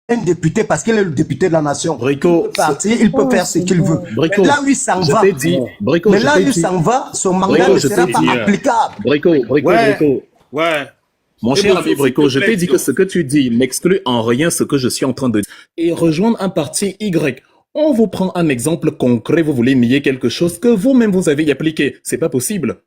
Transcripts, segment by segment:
un député parce qu'il est le député de la nation. Brico, il peut faire ce qu'il veut. Brico, mais là où il s'en va, Brico, mais là où il s'en va, son mandat ne sera pas applicable. Brico. Ouais. Mon cher ami Brico, je t'ai dit que ce que tu dis n'exclut en rien ce que je suis en train de dire. Et rejoindre un parti Y. On vous prend un exemple concret, vous voulez nier quelque chose que vous-même vous avez appliqué. C'est pas possible.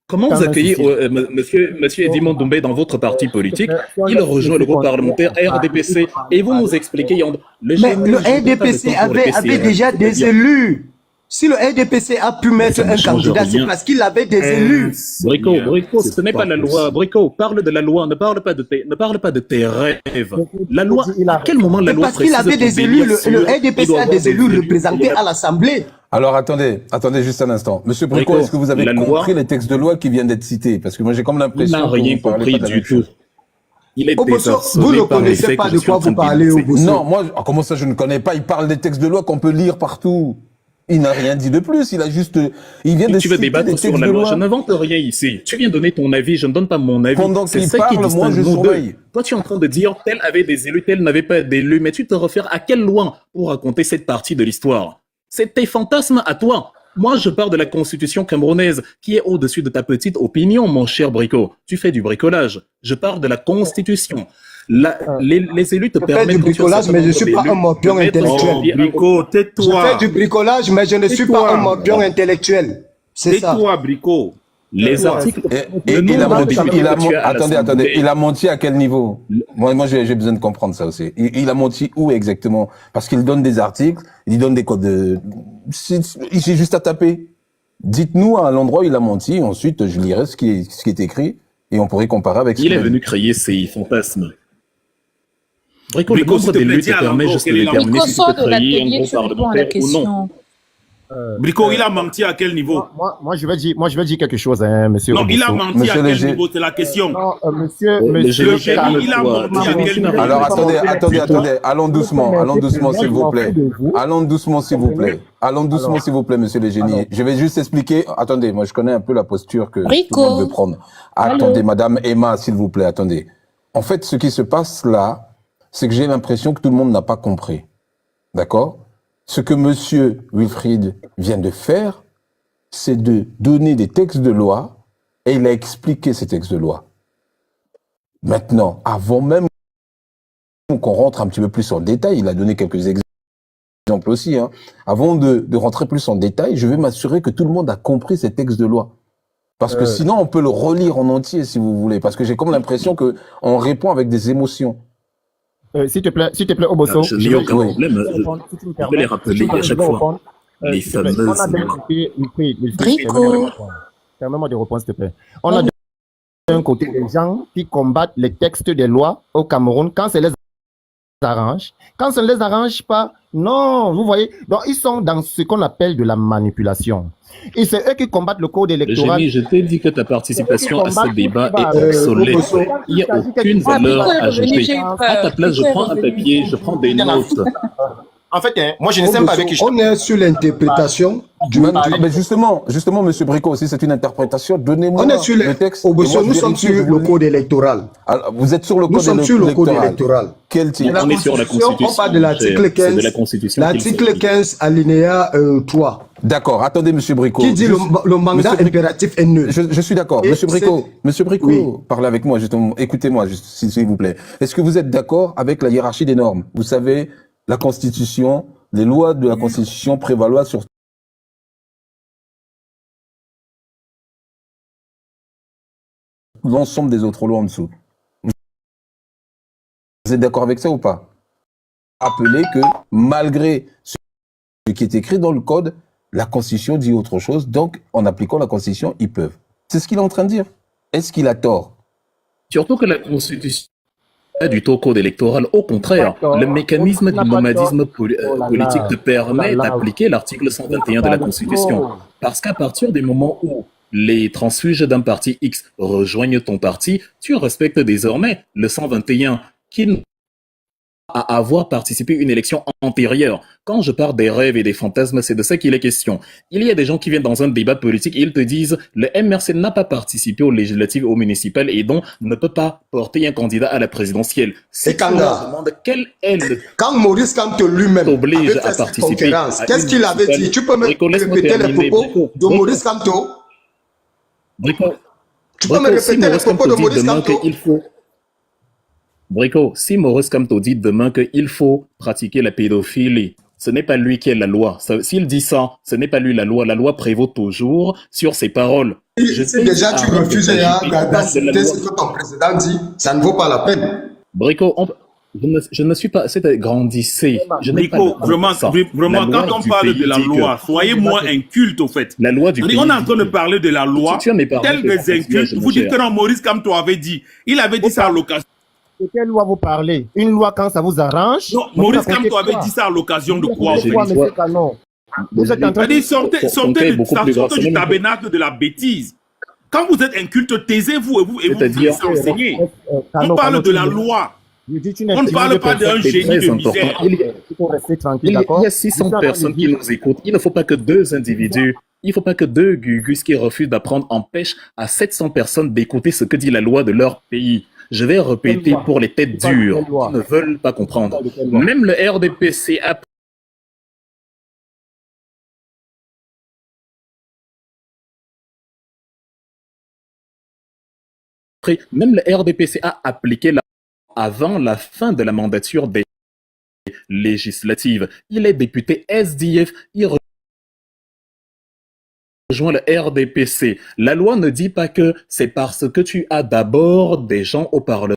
Comment vous accueillez monsieur Edimond Doumbé dans votre parti politique? Il rejoint le groupe parlementaire RDPC et vous nous expliquez... Mais le RDPC avait déjà des élus. Si le RDPC a pu mettre un candidat, c'est parce qu'il avait des élus. Brico, ce n'est pas la loi. Brico, parle de la loi, ne parle pas de tes rêves. La loi, à quel moment la loi précise? Parce qu'il avait des élus, le RDPC a des élus représentés à l'Assemblée. Alors attendez juste un instant. Monsieur Brico, est-ce que vous avez compris les textes de loi qui viennent d'être cités? Parce que moi j'ai comme l'impression que vous n'avez rien compris du tout. Il est vous ne connaissez pas de quoi vous parlez, Obosso. Non, moi, comment ça je ne connais pas? Il parle des textes de loi qu'on peut lire partout. Il n'a rien dit de plus, il a juste... Il vient de tu veux débattre sur la loi, je n'invente rien ici. Tu viens donner ton avis, je ne donne pas mon avis. Pendant qu'il parle, moi je surveille. Toi tu es en train de dire tel avait des élus, tel n'avait pas d'élus, mais tu te réfères à quelle loi pour raconter cette partie de l'histoire? C'est tes fantasmes à toi. Moi je parle de la constitution camerounaise qui est au-dessus de ta petite opinion, mon cher Brico. Tu fais du bricolage. Je parle de la constitution. Les élus te permettent... Je fais du bricolage, mais je ne suis pas un morpion intellectuel. Brico, tais-toi. Je fais du bricolage, mais je ne suis pas un morpion intellectuel. C'est ça. Tais-toi, Brico. Les articles... Attendez, il a menti à quel niveau? Moi j'ai besoin de comprendre ça aussi. Il a menti où exactement? Parce qu'il donne des articles, il donne des codes de... J'ai juste à taper. Dites-nous à l'endroit où il a menti, ensuite je lirai ce qui est écrit, et on pourrait comparer avec ce qu'il est venu créer ces fantasmes. Brico, le nombre d'élus te permet juste de déterminer si tu peux créer un groupe parlementaire ou non. Brico, il a menti à quel niveau? Moi, je vais dire quelque chose, hein, monsieur. Non, il a menti à quel niveau, c'est la question. Non, il a menti à quel niveau? Alors, attendez, allons doucement, s'il vous plaît. Allons doucement, s'il vous plaît, monsieur le génie. Je vais juste expliquer. Attendez, moi, je connais un peu la posture que tout le monde veut prendre. Attendez, madame Emma, s'il vous plaît, attendez. En fait, ce qui se passe là, c'est que j'ai l'impression que tout le monde n'a pas compris. D'accord? Ce que monsieur Wilfried vient de faire, c'est de donner des textes de loi et il a expliqué ces textes de loi. Maintenant, avant même qu'on rentre un petit peu plus en détail, il a donné quelques exemples aussi, hein. Avant de rentrer plus en détail, je vais m'assurer que tout le monde a compris ces textes de loi. Parce que sinon, on peut le relire en entier si vous voulez. Parce que j'ai comme l'impression que on répond avec des émotions. S'il te plaît, Obosso. Je n'ai aucun problème. Je vais les rappeler à chaque fois. Les fameuses... Brico. Permets-moi de répondre, s'il te plaît. On a d'un côté des gens qui combattent les textes des lois au Cameroun quand ça les arrange. Quand ça ne les arrange pas, non, vous voyez. Donc, ils sont dans ce qu'on appelle de la manipulation. Et c'est eux qui combattent le code électoral. Je t'ai dit que ta participation à ce débat est obsolète. Il n'y a aucune valeur ajoutée. À ta place, je prends un papier, je prends des notes. En fait, moi, je ne sais pas avec qui je... On est sur l'interprétation du... Mais justement, monsieur Brico, si c'est une interprétation, donnez-moi le texte. Nous sommes sur le code électoral. Alors, vous êtes sur le code électoral. Nous sommes sur le code électoral. Quel type? On est sur la Constitution. On parle de l'article 15. L'article 15, alinéa 3. D'accord. Attendez, monsieur Brico. Qui dit le mandat impératif est nul. Je suis d'accord. Monsieur Brico, oui. Parlez avec moi, justement. Écoutez-moi, s'il vous plaît. Est-ce que vous êtes d'accord avec la hiérarchie des normes? Vous savez, la Constitution, les lois de la Constitution prévaloient sur l'ensemble des autres lois en dessous. Vous êtes d'accord avec ça ou pas? Appelez que malgré ce qui est écrit dans le code, la Constitution dit autre chose, donc en appliquant la Constitution, ils peuvent. C'est ce qu'il est en train de dire. Est-ce qu'il a tort? Surtout que la Constitution du taux code électoral, au contraire, le mécanisme du nomadisme politique te permet d'appliquer l'article 121 de la Constitution. Parce qu'à partir du moment où les transfuges d'un parti X rejoignent ton parti, tu respectes désormais le 121 qui à avoir participé à une élection antérieure. Quand je parle des rêves et des fantasmes, c'est de ça qu'il est question. Il y a des gens qui viennent dans un débat politique et ils te disent le MRC n'a pas participé aux législatives, aux municipales et donc ne peut pas porter un candidat à la présidentielle. Et quand quel est le... Quand Maurice Kamto lui-même t'oblige à participer, qu'est-ce qu'il avait dit? Tu peux me répéter les propos de Maurice Kamto? Tu peux me répéter les propos de Maurice Kamto? Brico, si Maurice Kamto dit demain qu'il faut pratiquer la pédophilie, ce n'est pas lui qui est la loi. S'il dit ça, ce n'est pas lui la loi prévaut toujours sur ses paroles. Si déjà tu refuses d'accepter ce que ton président dit, ça ne vaut pas la peine. Brico, je ne suis pas... C'est grandissez. Brico, vraiment, quand on parle de la loi, soyez moins inculte au fait. La loi du pays. On est en train de parler de la loi, tel des incultes. Vous dites que non, Maurice Kamto avait dit. Il avait dit ça à l'occasion. De quelle loi vous parlez? Une loi quand ça vous arrange? Non, Maurice Kamto avait dit ça à l'occasion de quoi? Vous êtes en train de sortez du tabernacle de la bêtise. Quand vous êtes inculte, taisez-vous et vous laissez enseigner. On parle de la loi. On ne parle pas d'un génie de misère. Il y a 600 personnes qui nous écoutent. Il ne faut pas que deux individus, il ne faut pas que deux gugus qui refusent d'apprendre empêchent à 700 personnes d'écouter ce que dit la loi de leur pays. Je vais répéter pour les têtes dures qui ne veulent pas comprendre. Même le RDPC a même le RDPC a appliqué la avant la fin de la mandature des législatives. Il est député SDF, il rejoint le RDPC. La loi ne dit pas que c'est parce que tu as d'abord des gens au Parlement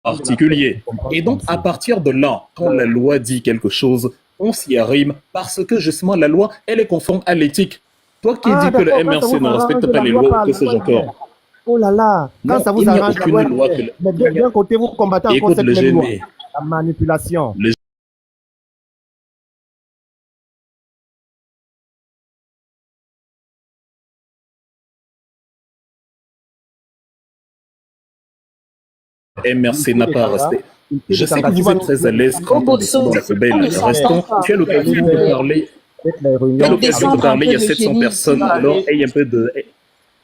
particulier. Et donc, à partir de là, quand la loi dit quelque chose, on s'y arrive parce que justement la loi, elle est conforme à l'éthique. Toi qui dis que le MRC ne respecte pas les lois, que sais-je encore? Oh là là, quand ça vous arrange, mais d'un côté, vous combattez encore cette même loi. La manipulation. MRC n'a pas respecté. Je sais que vous êtes très à l'aise quand on décide dans la poubelle. Restons, tu as l'occasion de parler. Il y a 700 personnes, alors ayez un peu de...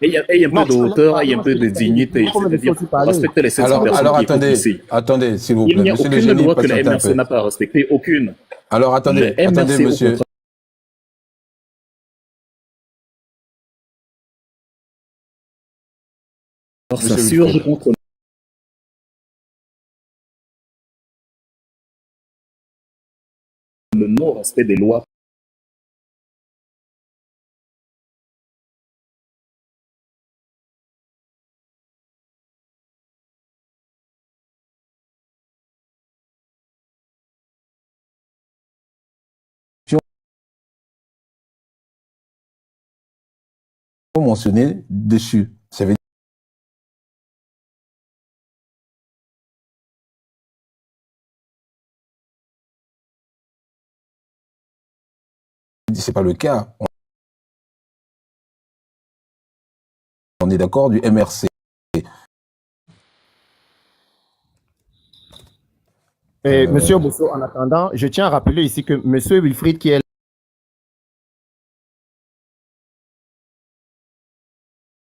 Ayez un peu de hauteur, ayez un peu de dignité. C'est-à-dire, respectez les 700 personnes alors, qui écoutent ici. Attendez, s'il vous plaît. Il n'y a aucune loi que la MRC n'a pas respectée, aucune. Alors, attendez, monsieur. Alors, s'insurge contre le non-respect des lois. Mentionné dessus. Ça veut dire c'est pas le cas. On est d'accord du MRC. Monsieur Bosso, en attendant, je tiens à rappeler ici que monsieur Wilfried qui est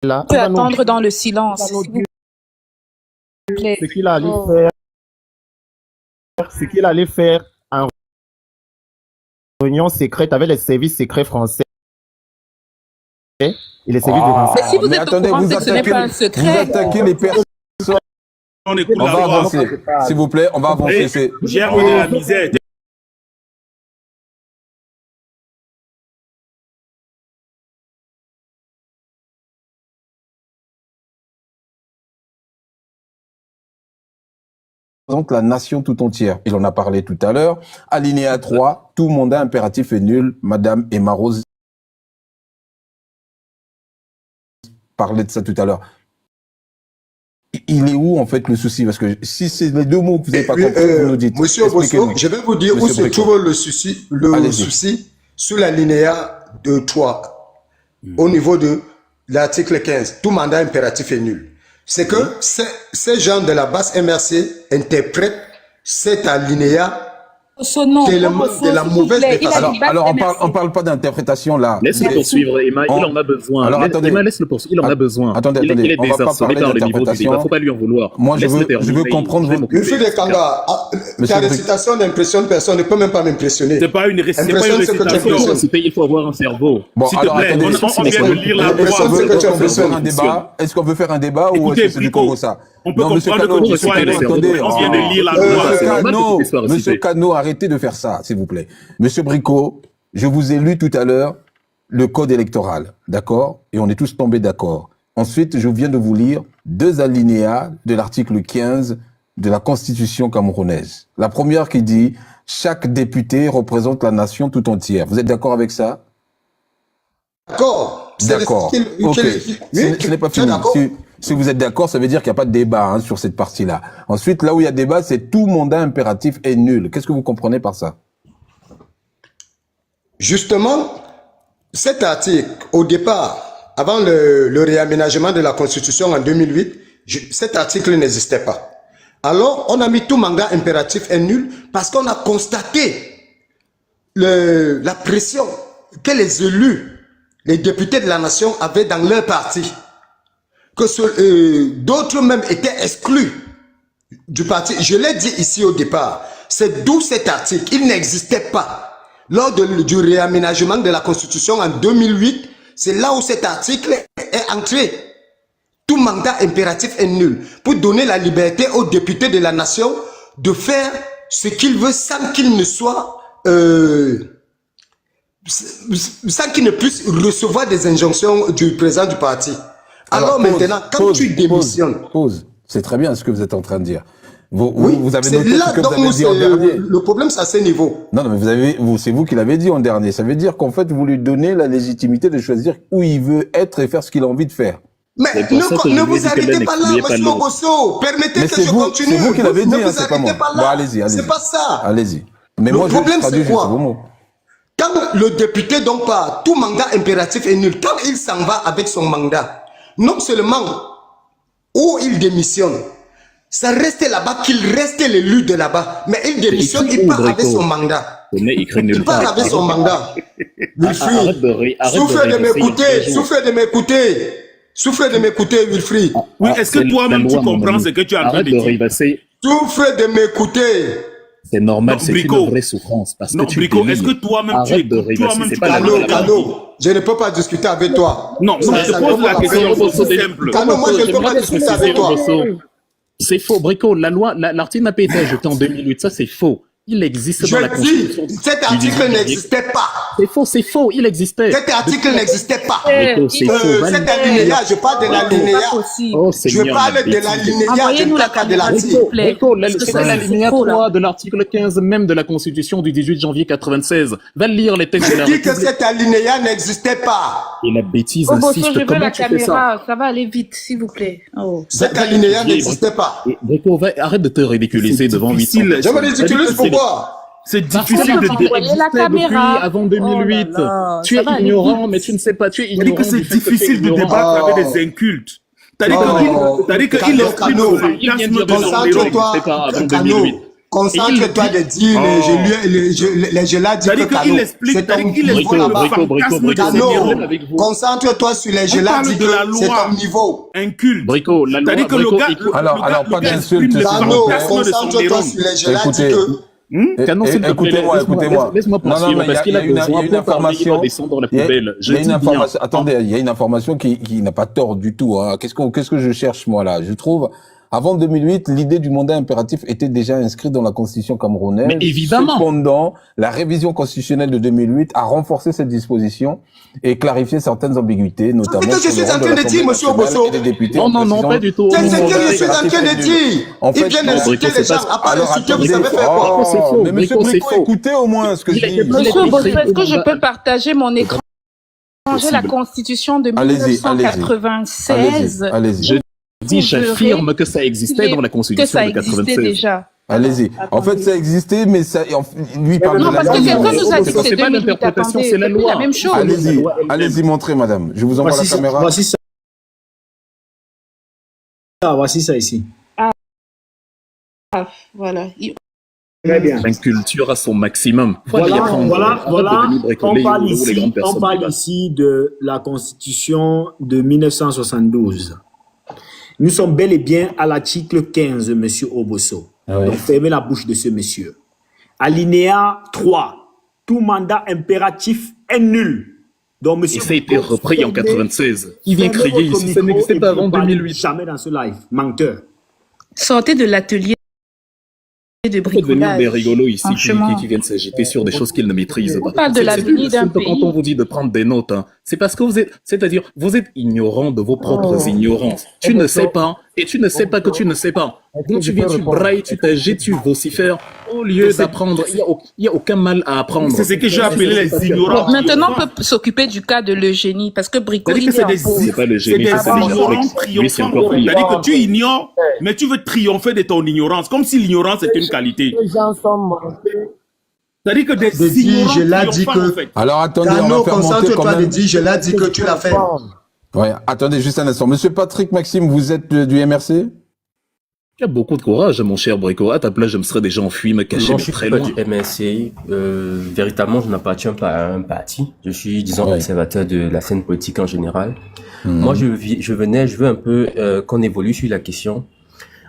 là, peut attendre dans le silence. S'il vous plaît. Ce qu'il allait faire en réunion secrète avec les services secrets français et les services de renseignement. Mais si vous êtes au courant, c'est que ce n'est pas un secret. Vous attaquez les personnes. On va avancer. S'il vous plaît, on va avancer. Germe de la misère. Représente la nation tout entière. Il en a parlé tout à l'heure. Alinéa 3, tout mandat impératif est nul. Madame Emma Rose parlait de ça tout à l'heure. Il est où, en fait, le souci? Parce que si c'est les deux mots que vous n'avez pas compris, vous nous dites. Monsieur Bosso, je vais vous dire où se trouve le souci sur l'alinéa 3, au niveau de l'article 15, tout mandat impératif est nul. C'est que ces gens de la base MRC interprètent cet alinéa tellement de la mauvaise façon. Alors on parle pas d'interprétation là. Laisse-le poursuivre, Emma, il en a besoin. Alors attendez. Emma, laisse-le poursuivre, il en a besoin. Attendez, il est on va pas désarçonné parler par le niveau du débat, il ne faut pas lui en vouloir. Moi, je veux comprendre. Wilfried Ekanga, ta récitation n'impressionne personne, ne peut même pas m'impressionner. C'est pas une récitation. Il faut avoir un cerveau. Bon, s'il te plaît, on vient de lire la loi. Est-ce qu'on veut faire un débat ou est-ce que c'est du Congo ça? On peut comprendre que tu sois attendez, on vient de lire la loi. Monsieur Cano, arrêtez de faire ça, s'il vous plaît. Monsieur Bricot, je vous ai lu tout à l'heure le code électoral, d'accord? Et on est tous tombés d'accord. Ensuite, je viens de vous lire 2 alinéas de l'article 15 de la Constitution camerounaise. La première qui dit « Chaque député représente la nation tout entière ». Vous êtes d'accord avec ça? D'accord. D'accord. Ok. Ce n'est pas fini. Si vous êtes d'accord, ça veut dire qu'il n'y a pas de débat sur cette partie-là. Ensuite, là où il y a débat, c'est tout mandat impératif est nul. Qu'est-ce que vous comprenez par ça? Justement, cet article, au départ, avant le réaménagement de la Constitution en 2008, cet article n'existait pas. Alors, on a mis tout mandat impératif est nul parce qu'on a constaté la pression que les élus, les députés de la nation avaient dans leur parti. Que d'autres même étaient exclus du parti. Je l'ai dit ici au départ. C'est d'où cet article. Il n'existait pas. Lors du réaménagement de la Constitution en 2008, c'est là où cet article est entré. Tout mandat impératif est nul. Pour donner la liberté aux députés de la nation de faire ce qu'ils veulent sans qu'ils ne soient... sans qu'ils ne puissent recevoir des injonctions du président du parti. Alors maintenant, quand tu démissionnes... Pause. C'est très bien ce que vous êtes en train de dire. Vous avez c'est noté là ce que vous avez dit en dernier. Le problème, c'est à ce niveau. Non, mais c'est vous qui l'avez dit en dernier. Ça veut dire qu'en fait, vous lui donnez la légitimité de choisir où il veut être et faire ce qu'il a envie de faire. Mais ne vous arrêtez pas là, monsieur Ogosso. Permettez que je continue. C'est vous qui l'avez dit, c'est pas moi. Bon, allez-y. C'est pas ça. Allez-y. Mais le moi, problème, je traduis c'est quoi? vos mots. Quand le député donc pas, tout mandat impératif est nul. Quand il s'en va avec son mandat, non seulement où il démissionne, ça reste là-bas qu'il reste l'élu de là-bas. Mais il démissionne, il part avec son mandat. Il part avec son mandat. Wilfried, souffle de m'écouter. Souffle de m'écouter, Wilfried. Oui, est-ce que toi-même tu comprends ce que tu es en train de dire? Souffle de m'écouter. C'est normal, c'est une vraie souffrance. Parce que tu Brico, est-ce que toi-même tu écoutes? Cano, je ne peux pas discuter avec toi. Non, je te pose la question simple. Cano, moi je ne peux pas discuter avec toi. C'est faux, Brico. L'article n'a pas été ajouté en 2008. Ça, c'est faux. Il existe dans la Constitution. Je dis, cet article n'existait pas. C'est faux, il existait. Cet article n'existait pas. C'est faux. Cet alinéa, je parle de l'alinéa. Je parle de l'alinéa. Envoyez-nous la caméra, s'il vous plaît. C'est l'alinéa 3 de l'article 15 même de la Constitution du 18 janvier 96. Va lire les textes de la République. Je dis que République. cet alinéa n'existait pas. Et la bêtise Ogosso, insiste. je veux Comment la tu fais ça? caméra. Ça va aller vite, s'il vous plaît. Cet alinéa n'existait pas. Brico, arrête de te ridiculiser devant 800. Je me ridiculise pourquoi? C'est difficile de dire. Envoyer la caméra. Avant 2008. Oh là là, Tu es ça va aller ignorant, vite. mais tu ne sais pas. Tu es C'est-à-dire ignorant. que c'est du fait que tu es difficile de ignorant. débattre avec des incultes. C'est-à-dire qu'il exprime le fantasme de son héros. Concentre-toi de dire, je l'ai dit C'est-à-dire qu'il explique, concentre-toi sur les je l'ai dit que c'est ton niveau. Inculte. Brico, la loi. C'est-à-dire que le gars, Alors, pas d'insulte. Concentre-toi sur les je l'ai dit que... Canon, s'il te plaît, Écoutez-moi. laisse-moi poursuivre, parce qu'il a besoin une pour parler, il doit information. descendre la Il y poubelle. Je a une dis bien. information. Attendez, il y a une information qui n'a pas tort du tout. Hein. Qu'est-ce que je cherche moi là? Je trouve. Avant 2008, l'idée du mandat impératif était déjà inscrite dans la Constitution camerounaise. Mais évidemment. Cependant, la révision constitutionnelle de 2008 a renforcé cette disposition et clarifié certaines ambiguïtés, notamment C'est ce que je suis en train de dire, monsieur Ogosso. Non, pas du tout. C'est ce que je suis en train de dire. Il vient d'insulter les gens. À part insulter, vous savez faire quoi? C'est faux. Mais monsieur Brico, écoutez au moins ce que je dis. Monsieur Ogosso, est-ce que je peux partager mon écran? Changer la Constitution de 1996. Allez-y. J'affirme que ça existait dans la Constitution de 96. déjà. Allez-y. En fait, ça existait, mais ça, lui parle Non, de la parce que loi. quelqu'un nous a dit que c'est pas 2008. l'interprétation, Attendez, c'est la c'est plus loi. la même chose. Allez-y, montrez, madame. Je vous envoie la caméra. Voici ça ici. Ah, voilà. Très bien. L'inculture à son maximum. Voilà, on parle personnes. ici de la Constitution de 1972. Nous sommes bel et bien à l'article 15, monsieur Obosso. Donc, fermez la bouche de ce monsieur. Alinéa 3. Tout mandat impératif est nul. Donc, monsieur, et ça a été repris en 96. Il vient crier ici, ça n'existait pas avant 2008. Jamais dans ce live. Menteur. Sortez de l'atelier de Faut devenir des bricolage. rigolos ici Franchement. qui viennent s'agiter sur des choses qu'ils ne maîtrisent pas. On parle de l'avenir d'un pays. Quand on vous dit de prendre des notes, hein, c'est parce que c'est-à-dire, vous êtes ignorant de vos propres ignorances. Tu ne sais pas, et tu ne sais pas que tu ne sais pas. Donc tu viens, tu brailles, tu t'agites, tu vocifères, au lieu d'apprendre. Il n'y a aucun mal à apprendre. C'est ce que j'ai appelé les ignorants. Bon, maintenant, on peut s'occuper du cas de l'Eugénie, parce que Brico, il est C'est en des pause. C'est pas le C'est génie, des c'est pas ignorants Lui, c'est encore triomphants. pire. C'est-à-dire que tu ignores, mais tu veux triompher de ton ignorance, comme si l'ignorance était une qualité. Les gens sont montés. C'est-à-dire que des De dire, ignorants je l'ai dit triomphants, que- en fait. Alors, attendez, on Cano, va faire monter concentre-toi quand de même. dire, je l'ai dit que tu l'as fait. Ouais, attendez juste un instant. Monsieur Patrick Maxime, vous êtes du MRC? Tu as beaucoup de courage, mon cher Brico. À ta place, je me serais déjà enfui, me cacher Non, de je suis très pas loin. du MSCI. Véritablement, je n'appartiens pas à un parti. Je suis, disons, Ouais. observateur de la scène politique en général. Moi, je veux un peu qu'on évolue sur la question.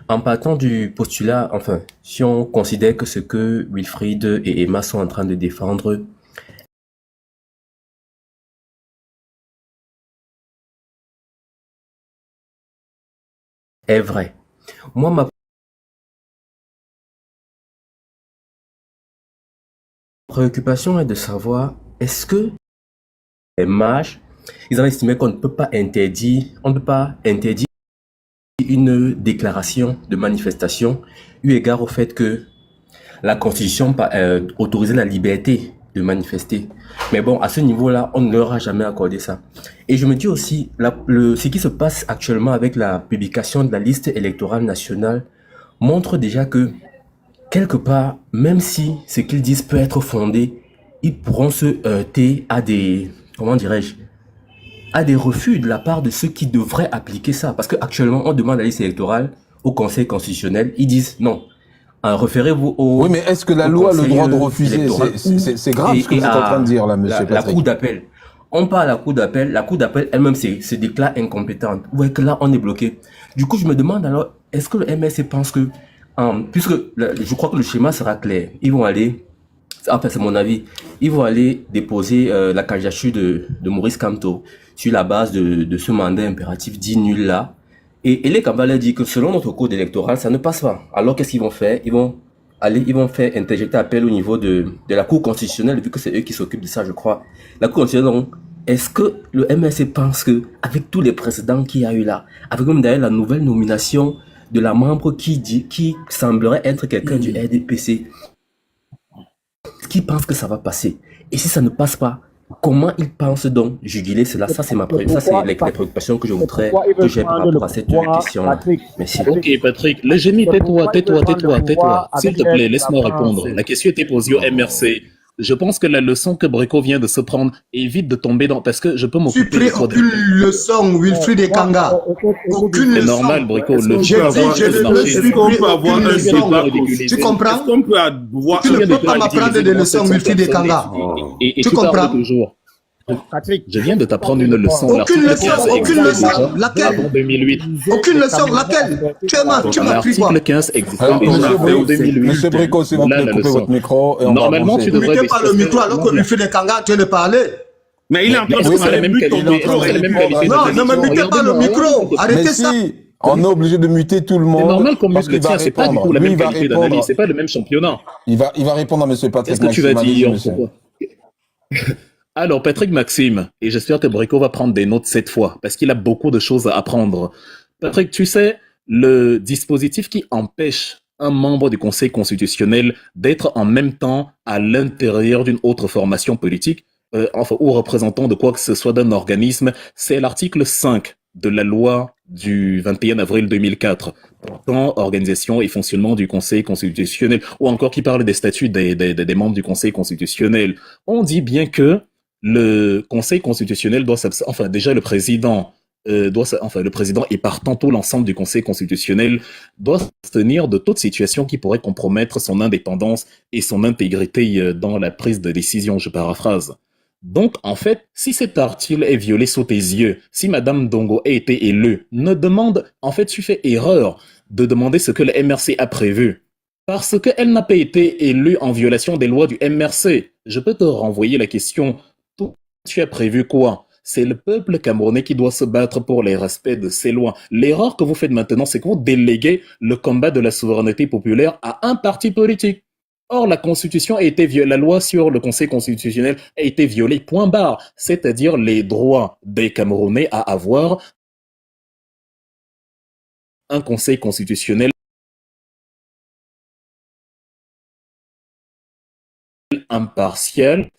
En partant du postulat, enfin, si on considère que ce que Wilfried et Emma sont en train de défendre est vrai. Moi, ma préoccupation est de savoir, est-ce que les mages, ils ont estimé qu'on ne peut pas interdire une déclaration de manifestation, eu égard au fait que la Constitution autorisait la liberté de manifester. Mais bon, à ce niveau-là, on ne leur a jamais accordé ça. Et je me dis aussi, ce qui se passe actuellement avec la publication de la liste électorale nationale montre déjà que, quelque part, même si ce qu'ils disent peut être fondé, ils pourront se heurter à des, comment dirais-je, à des refus de la part de ceux qui devraient appliquer ça. Parce qu'actuellement, on demande la liste électorale au Conseil constitutionnel. Ils disent non. Référez-vous au... Oui, mais est-ce que la loi a le droit de refuser? C'est grave ce que vous êtes en train de dire là, monsieur La Patrick. Cour d'appel. On parle à la Cour d'appel. La Cour d'appel elle-même se déclare incompétente. Ouais, que là, on est bloqué. Du coup, je me demande alors, est-ce que le MSC pense que, puisque je crois que le schéma sera clair, ils vont aller, enfin c'est mon avis, ils vont aller déposer la candidature de Maurice Kamto sur la base de ce mandat impératif dit nul là. Et les Kambala dit que selon notre code électoral, ça ne passe pas. Alors qu'est-ce qu'ils vont faire? Ils vont faire interjeter appel au niveau de la Cour constitutionnelle, vu que c'est eux qui s'occupent de ça, je crois. La Cour constitutionnelle, donc, est-ce que le MSC pense que, avec tous les précédents qu'il y a eu là, avec même d'ailleurs la nouvelle nomination de la membre qui semblerait être quelqu'un du RDPC, qui pense que ça va passer? Et si ça ne passe pas, comment ils pensent donc juguler cela? Ça, c'est les préoccupations que je voudrais que j'ai par rapport à cette question-là. Merci. Ok, Patrick, le génie, tais-toi. S'il te plaît, laisse-moi répondre. La question était posée au MRC. Je pense que la leçon que Brico vient de se prendre évite de tomber dans... Parce que je peux Tu m'occuper... pris aucune leçon, Wilfried et Kanga. Aucune C'est leçon. normal, Brico. Le J'ai dit, je ne suis Est-ce qu'on peut avoir un débat? Tu comprends? Est-ce qu'on peut avoir Tu ne peux pas m'apprendre des leçons, Wilfried et Kanga. Et Tu tu parles comprends? toujours. Patrick, Je viens de t'apprendre une leçon. Aucune L'article leçon, 15 aucune existe leçon. déjà Laquelle? avant 2008. Aucune leçon, laquelle? Tu m'as pris quoi? L'article 15 existe Alors, déjà avant 2008. Monsieur Brico, s'il vous Voilà plaît, la coupez leçon. votre micro et on va Normalement, avancer. tu Ne devrais... mettez pas le micro alors que Wilfried et Kanga, tu viens de parler. Mais il est en train de c'est la parler, même mute ton qualité. micro. C'est la même qualité. Non, ne me mettez pas le micro. Mais Arrêtez ça. si, on est obligé de muter tout le C'est monde. normal qu'on parce mute le qu'il va tien, c'est pas du répondre. tout la Lui, même il va qualité d'analyse, répondre. c'est pas le même championnat. Il va répondre à monsieur Patrick Qu'est-ce que tu vas Maxime. dire? Allez-y, monsieur. Alors, Patrick Maxime, et j'espère que Brico va prendre des notes cette fois, parce qu'il a beaucoup de choses à apprendre. Patrick, tu sais, le dispositif qui empêche un membre du Conseil constitutionnel d'être en même temps à l'intérieur d'une autre formation politique, ou représentant de quoi que ce soit d'un organisme, c'est l'article 5 de la loi du 21 avril 2004 portant organisation et fonctionnement du Conseil constitutionnel, ou encore qui parle des statuts des membres du Conseil constitutionnel, on dit bien que le Conseil constitutionnel doit s'abstenir, enfin déjà le président le président et partant tout l'ensemble du Conseil constitutionnel doit s'abstenir de toute situation qui pourrait compromettre son indépendance et son intégrité dans la prise de décision, je paraphrase. Donc, en fait, si cet article est violé sous tes yeux, si Madame Dongo a été élue, tu fais erreur de demander ce que le MRC a prévu. Parce qu'elle n'a pas été élue en violation des lois du MRC. Je peux te renvoyer la question. Tu as prévu quoi? C'est le peuple camerounais qui doit se battre pour les respects de ces lois. L'erreur que vous faites maintenant, c'est que vous déléguez le combat de la souveraineté populaire à un parti politique. Or, la Constitution a été violée, la loi sur le Conseil constitutionnel a été violée, point barre. C'est-à-dire les droits des Camerounais à avoir un Conseil constitutionnel impartial.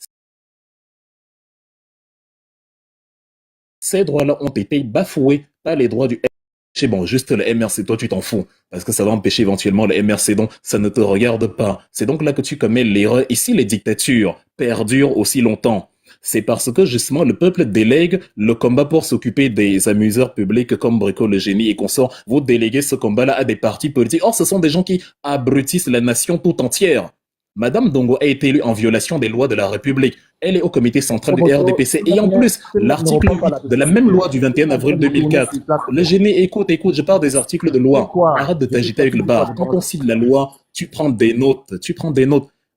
Ces droits-là ont été bafoués par les droits du MRC. Bon, juste le MRC, toi tu t'en fous, parce que ça va empêcher éventuellement le MRC, donc ça ne te regarde pas. C'est donc là que tu commets l'erreur. Ici, les dictatures perdurent aussi longtemps. C'est parce que justement le peuple délègue le combat pour s'occuper des amuseurs publics comme Brico le Génie et consorts. Vous déléguez ce combat-là à des partis politiques. Or, ce sont des gens qui abrutissent la nation tout entière. Madame Dongo a été élue en violation des lois de la République. Elle est au comité central du RDPC. Et en plus, l'article 8 de la même loi du 21 avril 2004, le génie, écoute, je parle des articles de loi. Arrête de t'agiter avec le bar. Quand on cite la loi, tu prends des notes.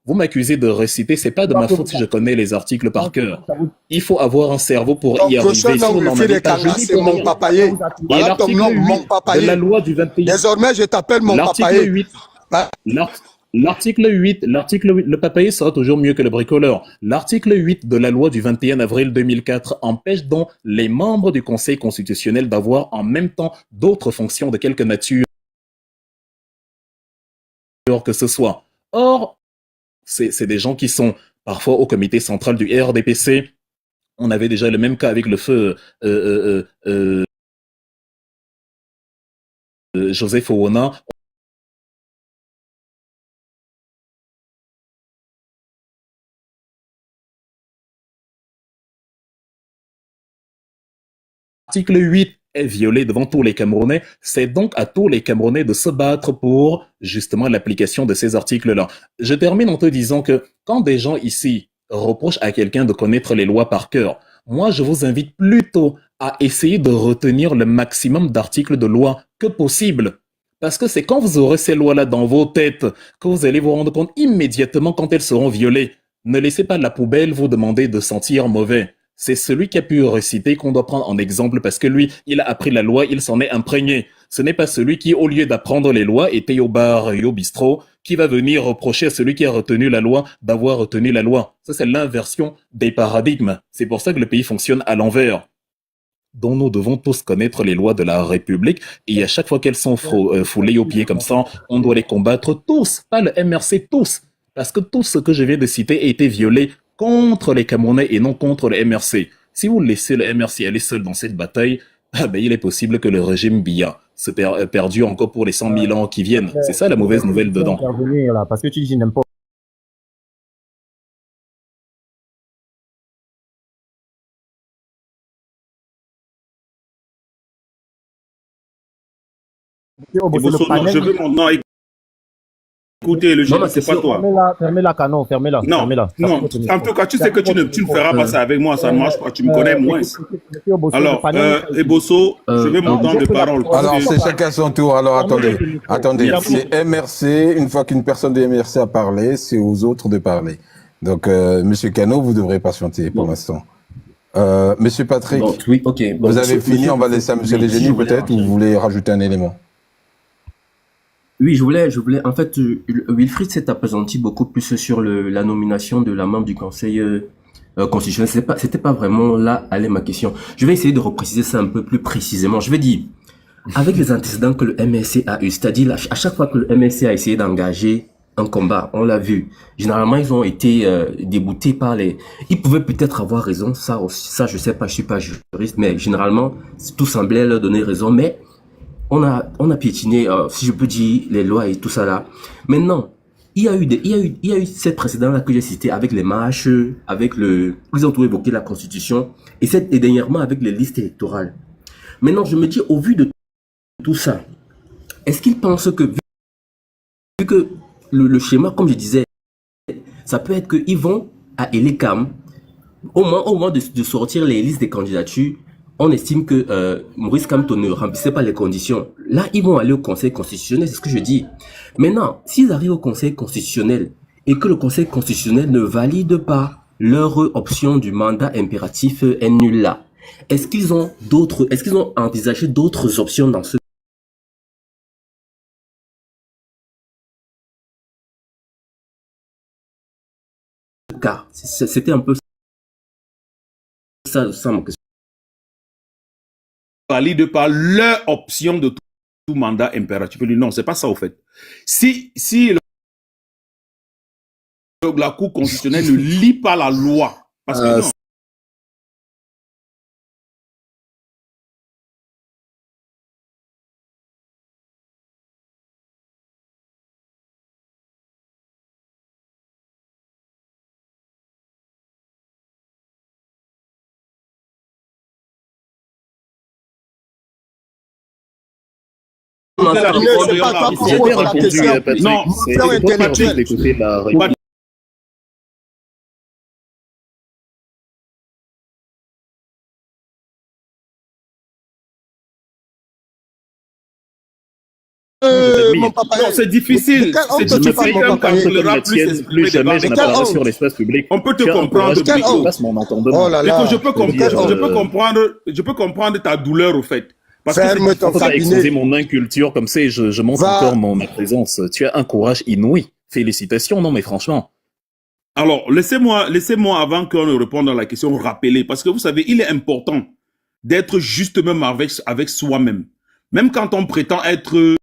Vous m'accusez de réciter, c'est pas de ma faute si je connais les articles par cœur. Il faut avoir un cerveau pour y arriver. Si on n'en avait pas, c'est mon papaye. Voilà ton nom, mon papaye. De la loi du 21. Désormais, je t'appelle mon papaye. L'article 8, le papaye sera toujours mieux que le bricoleur. L'article 8 de la loi du 21 avril 2004 empêche donc les membres du Conseil constitutionnel d'avoir en même temps d'autres fonctions de quelque nature que ce soit. Or, c'est des gens qui sont parfois au comité central du RDPC. On avait déjà le même cas avec le feu Joseph Owona. L'article 8 est violé devant tous les Camerounais. C'est donc à tous les Camerounais de se battre pour justement l'application de ces articles-là. Je termine en te disant que quand des gens ici reprochent à quelqu'un de connaître les lois par cœur, moi je vous invite plutôt à essayer de retenir le maximum d'articles de loi que possible. Parce que c'est quand vous aurez ces lois-là dans vos têtes que vous allez vous rendre compte immédiatement quand elles seront violées. Ne laissez pas la poubelle vous demander de sentir mauvais. C'est celui qui a pu réciter qu'on doit prendre en exemple parce que lui, il a appris la loi, il s'en est imprégné. Ce n'est pas celui qui, au lieu d'apprendre les lois, était au bar et au bistrot, qui va venir reprocher à celui qui a retenu la loi d'avoir retenu la loi. Ça, c'est l'inversion des paradigmes. C'est pour ça que le pays fonctionne à l'envers. Donc nous devons tous connaître les lois de la République et à chaque fois qu'elles sont foulées aux pieds comme ça, on doit les combattre tous, pas le MRC, tous. Parce que tout ce que je viens de citer a été violé contre les Camerounais et non contre le MRC. Si vous laissez le MRC aller seul dans cette bataille, il est possible que le régime Biya se perdure encore pour les 100 000 ans qui viennent. C'est ça la mauvaise nouvelle dedans. Là, parce que tu dis n'importe. Je veux mon nom. Écoutez, le génie, c'est pas toi. Fermez-la, canon, fermez-la. Non, non. En tout cas, tu sais que tu ne feras pas ça avec moi, ça ne marche pas, tu me connais moins. Alors, Ebosso, je veux mon temps de parole. Alors, c'est chacun son tour. Alors, attendez. C'est MRC, une fois qu'une personne de MRC a parlé, c'est aux autres de parler. Donc, Monsieur Cano, vous devrez patienter pour l'instant. Monsieur Patrick, oui, okay. Vous avez fini, on va laisser à Monsieur le génie peut-être, ou vous voulez rajouter un élément? Oui, je voulais, en fait, Wilfried s'est appesanti beaucoup plus sur la nomination de la membre du Conseil constitutionnel. C'était pas vraiment là, allait ma question. Je vais essayer de repréciser ça un peu plus précisément. Je vais dire, avec les antécédents que le MSC a eu, c'est-à-dire à chaque fois que le MSC a essayé d'engager un combat, on l'a vu. Généralement, ils ont été déboutés par les... Ils pouvaient peut-être avoir raison, ça je sais pas, je suis pas juriste, mais généralement, tout semblait leur donner raison, mais on a piétiné, si je peux dire, les lois et tout ça là. Maintenant, il y a eu ces précédents-là que j'ai cités avec les marches, avec ils ont tout évoqué la Constitution, et dernièrement avec les listes électorales. Maintenant, je me dis, au vu de tout ça, est-ce qu'ils pensent que, vu que le schéma, comme je disais, ça peut être qu'ils vont à Elecam, au moment de sortir les listes des candidatures, on estime que Maurice Kamto ne remplissait pas les conditions. Là, ils vont aller au Conseil constitutionnel, c'est ce que je dis. Maintenant, s'ils arrivent au Conseil constitutionnel et que le Conseil constitutionnel ne valide pas leur option du mandat impératif est nul là, est-ce qu'ils ont envisagé d'autres options dans ce cas? C'était un peu ça ma question. Valide pas leur option de tout mandat impératif. Non, c'est pas ça au fait. Si la Cour constitutionnelle ne lit pas la loi, parce que non. C'est pas toi pour poser la question. Non, c'est intellectuel. Mon papa, non, c'est difficile. C'est difficile quand plus jamais je n'apparaîtrai sur l'espace public. On peut te comprendre. Oh là là. Je peux comprendre ta douleur au fait. Parce que tu as exposé mon inculture comme ça et je montre encore ma présence. Tu as un courage inouï. Félicitations, non mais franchement. Alors, laissez-moi avant qu'on ne réponde à la question, rappeler. Parce que vous savez, il est important d'être juste même avec soi-même. Même quand on prétend être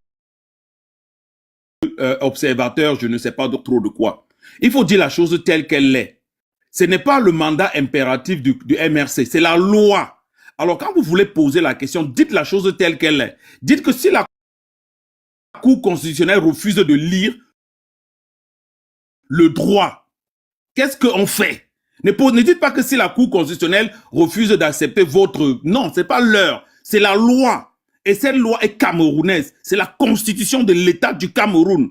observateur, je ne sais pas trop de quoi. Il faut dire la chose telle qu'elle est. Ce n'est pas le mandat impératif du MRC, c'est la loi. Alors, quand vous voulez poser la question, dites la chose telle qu'elle est. Dites que si la Cour constitutionnelle refuse de lire le droit, qu'est-ce qu'on fait? Ne dites pas que si la Cour constitutionnelle refuse d'accepter votre... Non, c'est pas l'heure, c'est la loi. Et cette loi est camerounaise. C'est la constitution de l'État du Cameroun.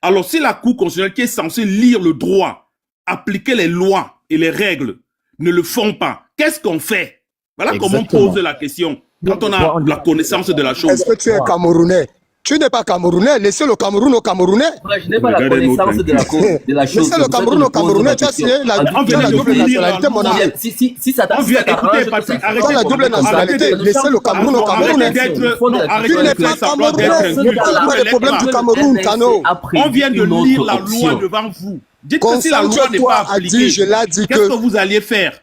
Alors, si la Cour constitutionnelle qui est censée lire le droit, appliquer les lois et les règles, ne le font pas, qu'est-ce qu'on fait? Voilà comment on pose la question quand on a la connaissance de la chose. Est-ce que tu es Camerounais? Tu n'es pas Camerounais, laissez le Cameroun aux Camerounais. Je n'ai pas la connaissance de la chose. Laissez le Cameroun aux Camerounais, tu as signé la double nationalité, mon ami. Si ça t'arrange, arrêtez la double nationalité, laissez le Cameroun aux Camerounais. Tu n'es pas Camerounais, ce n'est pas le problème du Cameroun, Kano. On vient de lire la loi devant vous. Dites que si la loi n'est pas appliquée, qu'est-ce que vous alliez faire?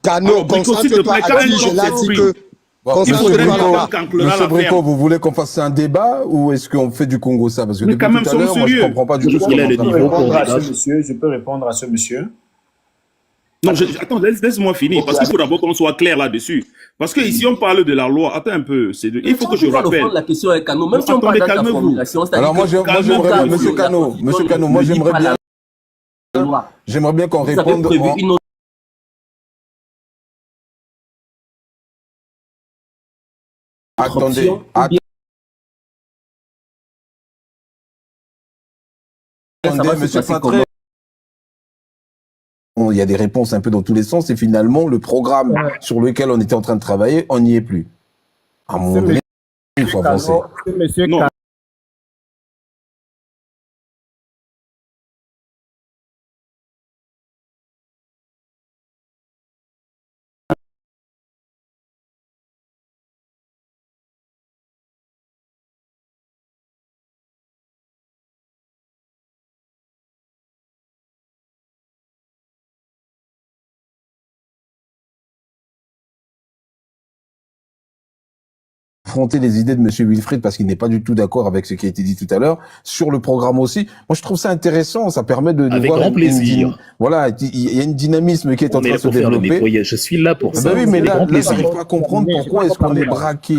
Kano, concentre-toi, je l'ai dit que... Monsieur Brico, vous voulez qu'on fasse un débat ou est-ce qu'on fait du Congo ça? Parce que depuis tout à l'heure, moi je comprends pas du tout ce qu'il est Je peux répondre à ce monsieur. Non, attends, laisse-moi finir, parce qu'il faut d'abord qu'on soit clair là-dessus. Parce que ici, on parle de la loi. Attends un peu, il faut que je rappelle. La question est Kano, même si on parle de la formulation. Alors moi, j'aimerais bien, monsieur Kano, moi j'aimerais bien qu'on réponde. Attendez. Attendez, monsieur Patré. Il y a des réponses un peu dans tous les sens et finalement, le programme sur lequel on était en train de travailler, on n'y est plus. À un moment donné, il faut avancer. Non. confronter les idées de Monsieur Wilfried parce qu'il n'est pas du tout d'accord avec ce qui a été dit tout à l'heure sur le programme aussi. Moi, je trouve ça intéressant. Ça permet de Avec voir grand plaisir. voilà, il y a une dynamisme qui est en On est train là de se pour faire le développer. nettoyage. Je suis là pour Ah ça. ben oui, mais Avec grand là, plaisir. j'arrive pas à comprendre pourquoi est-ce qu'on est braqué.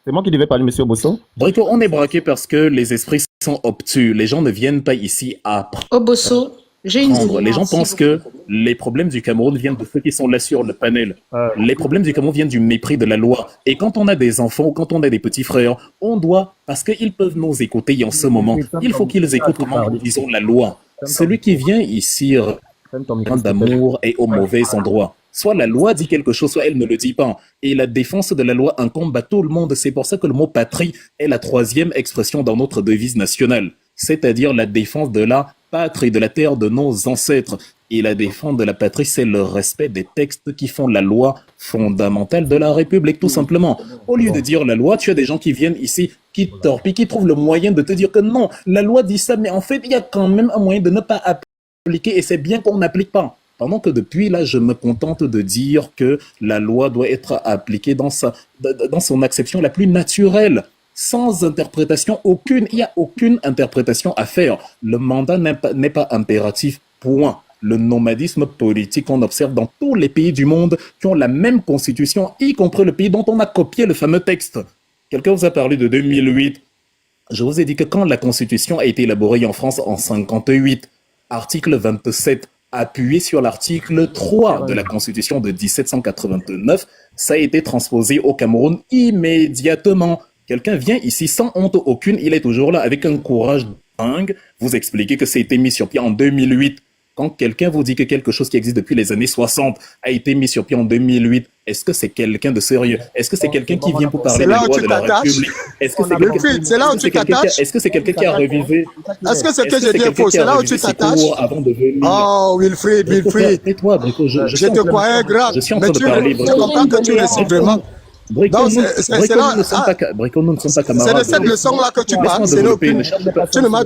C'est moi qui devais parler, monsieur Bosso. Brico, on est braqué parce que les esprits sont obtus. Les gens ne viennent pas ici à Obosso, j'ai une prendre. Les gens s'il pensent vous que plaît. les problèmes du Cameroun viennent de ceux qui sont là sur le panel. Les problèmes du Cameroun viennent du mépris de la loi. Et quand on a des enfants ou quand on a des petits frères, on doit, parce qu'ils peuvent nous écouter en ce moment, il faut qu'ils écoutent comment nous disons la loi. Celui qui vient ici d'amour est au mauvais endroit. Soit la loi dit quelque chose, soit elle ne le dit pas. Et la défense de la loi incombe à tout le monde. C'est pour ça que le mot patrie est la troisième expression dans notre devise nationale. C'est-à-dire la défense de la patrie, de la terre de nos ancêtres. Et la défense de la patrie, c'est le respect des textes qui font la loi fondamentale de la République, tout simplement. Au lieu de dire la loi, tu as des gens qui viennent ici, qui torpillent, qui trouvent le moyen de te dire que non, la loi dit ça, mais en fait, il y a quand même un moyen de ne pas appliquer, et c'est bien qu'on n'applique pas. Pendant que depuis là, je me contente de dire que la loi doit être appliquée dans son acception la plus naturelle, sans interprétation aucune. Il n'y a aucune interprétation à faire. Le mandat n'est pas impératif, point. Le nomadisme politique qu'on observe dans tous les pays du monde qui ont la même constitution, y compris le pays dont on a copié le fameux texte. Quelqu'un vous a parlé de 2008. Je vous ai dit que quand la constitution a été élaborée en France en 58, article 27, appuyé sur l'article 3 de la Constitution de 1789, ça a été transposé au Cameroun immédiatement. Quelqu'un vient ici sans honte aucune, il est toujours là avec un courage dingue, vous expliquez que ça a été mis sur pied en 2008. Quand quelqu'un vous dit que quelque chose qui existe depuis les années 60 a été mis sur pied en 2008, est-ce que c'est quelqu'un de sérieux? Est-ce que c'est quelqu'un qui vient pour parler des lois de la République? Est-ce que C'est là où tu t'attaches. Est-ce que c'est quelqu'un qui a révisé? Est-ce que c'est que j'ai dit faux? C'est là où tu t'attaches. Avant de venir. Oh, Wilfried. Tais-toi, Brico, Je te croyais grave. je suis en Mais train de parler. tu comprends que tu récites vraiment. Brico, Donc, nous c'est là. ne sommes pas Brico, nous ne sommes pas C'est camarades. de cette leçon-là que tu parles. Laisse-moi C'est développer, aucune. ne cherche pas. Tu ne m'as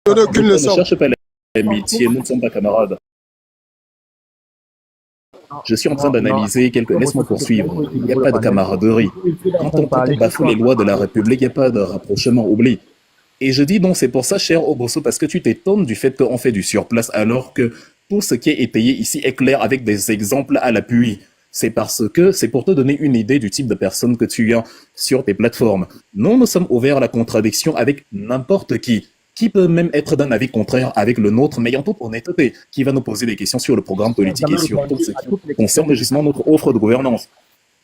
donné aucune Ne leçon. cherche pas l'amitié, nous ne sommes pas camarades. Je suis en train d'analyser quelques... Laisse-moi poursuivre. Il n'y a pas de camaraderie. Quand on bafoue les lois de la République, il n'y a pas de rapprochement, oublie. Et je dis donc, c'est pour ça, cher Obosso, parce que tu t'étonnes du fait qu'on fait du surplace, alors que tout ce qui est étayé ici est clair avec des exemples à l'appui. C'est parce que c'est pour te donner une idée du type de personne que tu as sur tes plateformes. Nous sommes ouverts à la contradiction avec n'importe qui peut même être d'un avis contraire avec le nôtre, mais en toute honnêteté, qui va nous poser des questions sur le programme politique et sur tout ce qui concerne justement notre offre de gouvernance.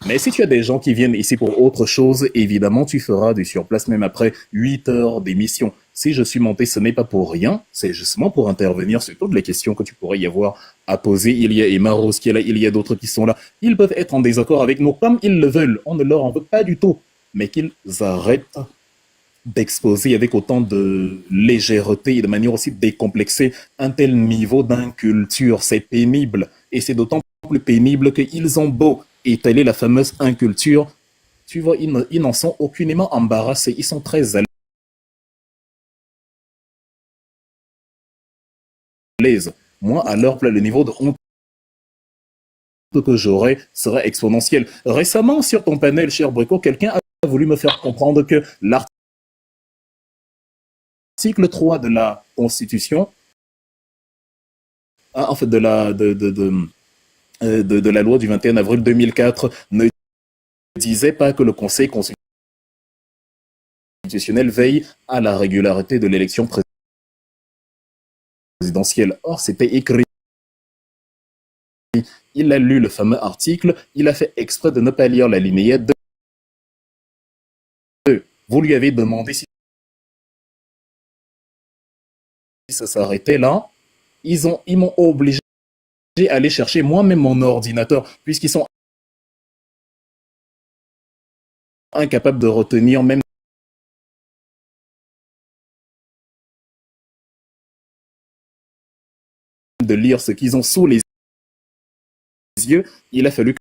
Mais si tu as des gens qui viennent ici pour autre chose, évidemment, tu feras du surplace même après 8 heures d'émission. Si je suis monté, ce n'est pas pour rien, c'est justement pour intervenir sur toutes les questions que tu pourrais y avoir à poser. Il y a Emma Rose qui est là, il y a d'autres qui sont là. Ils peuvent être en désaccord avec nous comme ils le veulent. On ne leur en veut pas du tout. Mais qu'ils arrêtent d'exposer avec autant de légèreté et de manière aussi décomplexée un tel niveau d'inculture. C'est pénible. Et c'est d'autant plus pénible qu'ils ont beau étaler la fameuse inculture. Tu vois, ils n'en sont aucunement embarrassés. Ils sont très à l'aise. Moi, à leur place, le niveau de honte que j'aurais serait exponentiel. Récemment, sur ton panel, cher Brico, quelqu'un a voulu me faire comprendre que l'article 3 de la Constitution, en fait, de la loi du 21 avril 2004 ne disait pas que le Conseil constitutionnel veille à la régularité de l'élection présidentielle. Or, c'était écrit. Il a lu le fameux article, il a fait exprès de ne pas lire la linéa 2. Vous lui avez demandé si ça s'arrêtait là. Ils m'ont obligé à aller chercher moi-même mon ordinateur, puisqu'ils sont incapables de retenir même de lire ce qu'ils ont sous les yeux. Il a fallu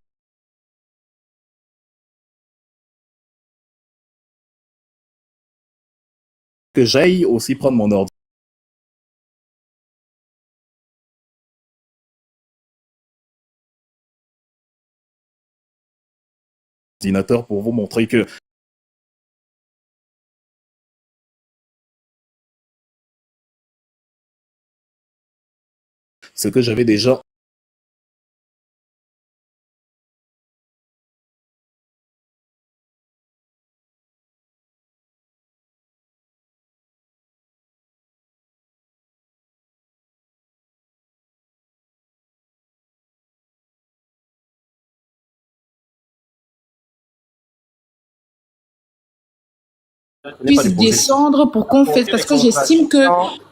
que j'aille aussi prendre mon ordinateur ordinateur pour vous montrer que ce que j'avais déjà puisse descendre pour qu'on fasse, parce que j'estime que,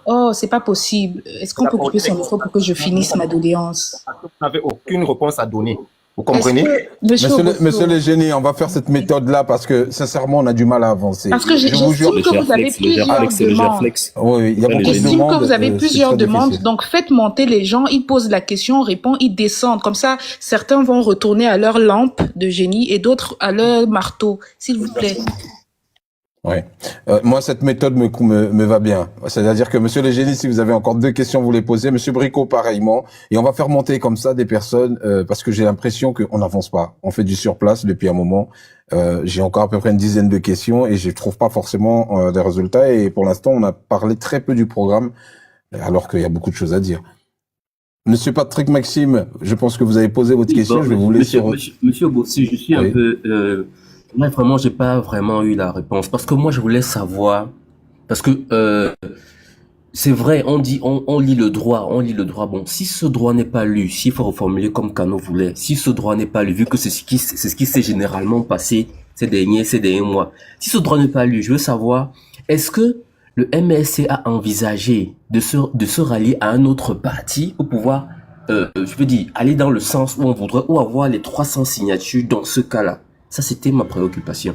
oh, c'est pas possible. Est-ce qu'on peut couper son micro pour que je finisse ma doléance? Vous n'avez aucune réponse à donner. Vous comprenez? Monsieur le génie, on va faire cette méthode-là parce que, sincèrement, on a du mal à avancer. Parce que j'estime que vous avez plusieurs demandes. Oui, il y a beaucoup de J'estime demandes. que vous avez plusieurs demandes. difficile. Donc, faites monter les gens, ils posent la question, on répond, ils descendent. Comme ça, certains vont retourner à leur lampe de génie et d'autres à leur marteau. S'il vous plaît. Ouais. Moi, cette méthode me va bien. C'est-à-dire que, monsieur le génie, si vous avez encore 2 questions, vous les posez. Monsieur Bricot, pareillement. Et on va faire monter comme ça des personnes, parce que j'ai l'impression qu'on n'avance pas. On fait du surplace depuis un moment. J'ai encore à peu près une dizaine de questions et je trouve pas forcément des résultats. Et pour l'instant, on a parlé très peu du programme, alors qu'il y a beaucoup de choses à dire. Monsieur Patrick Maxime, je pense que vous avez posé votre question. Je vais vous laisser. Monsieur Bossi, je suis un peu... Là, vraiment, j'ai pas vraiment eu la réponse. Parce que moi, je voulais savoir... Parce que c'est vrai, on lit le droit. Bon, si ce droit n'est pas lu, s'il faut reformuler comme Kano voulait, si ce droit n'est pas lu, vu que c'est ce qui s'est généralement passé ces derniers mois, si ce droit n'est pas lu, je veux savoir, est-ce que le MSC a envisagé de se rallier à un autre parti pour pouvoir, je veux dire, aller dans le sens où on voudrait, ou avoir les 300 signatures dans ce cas-là? Ça, c'était ma préoccupation.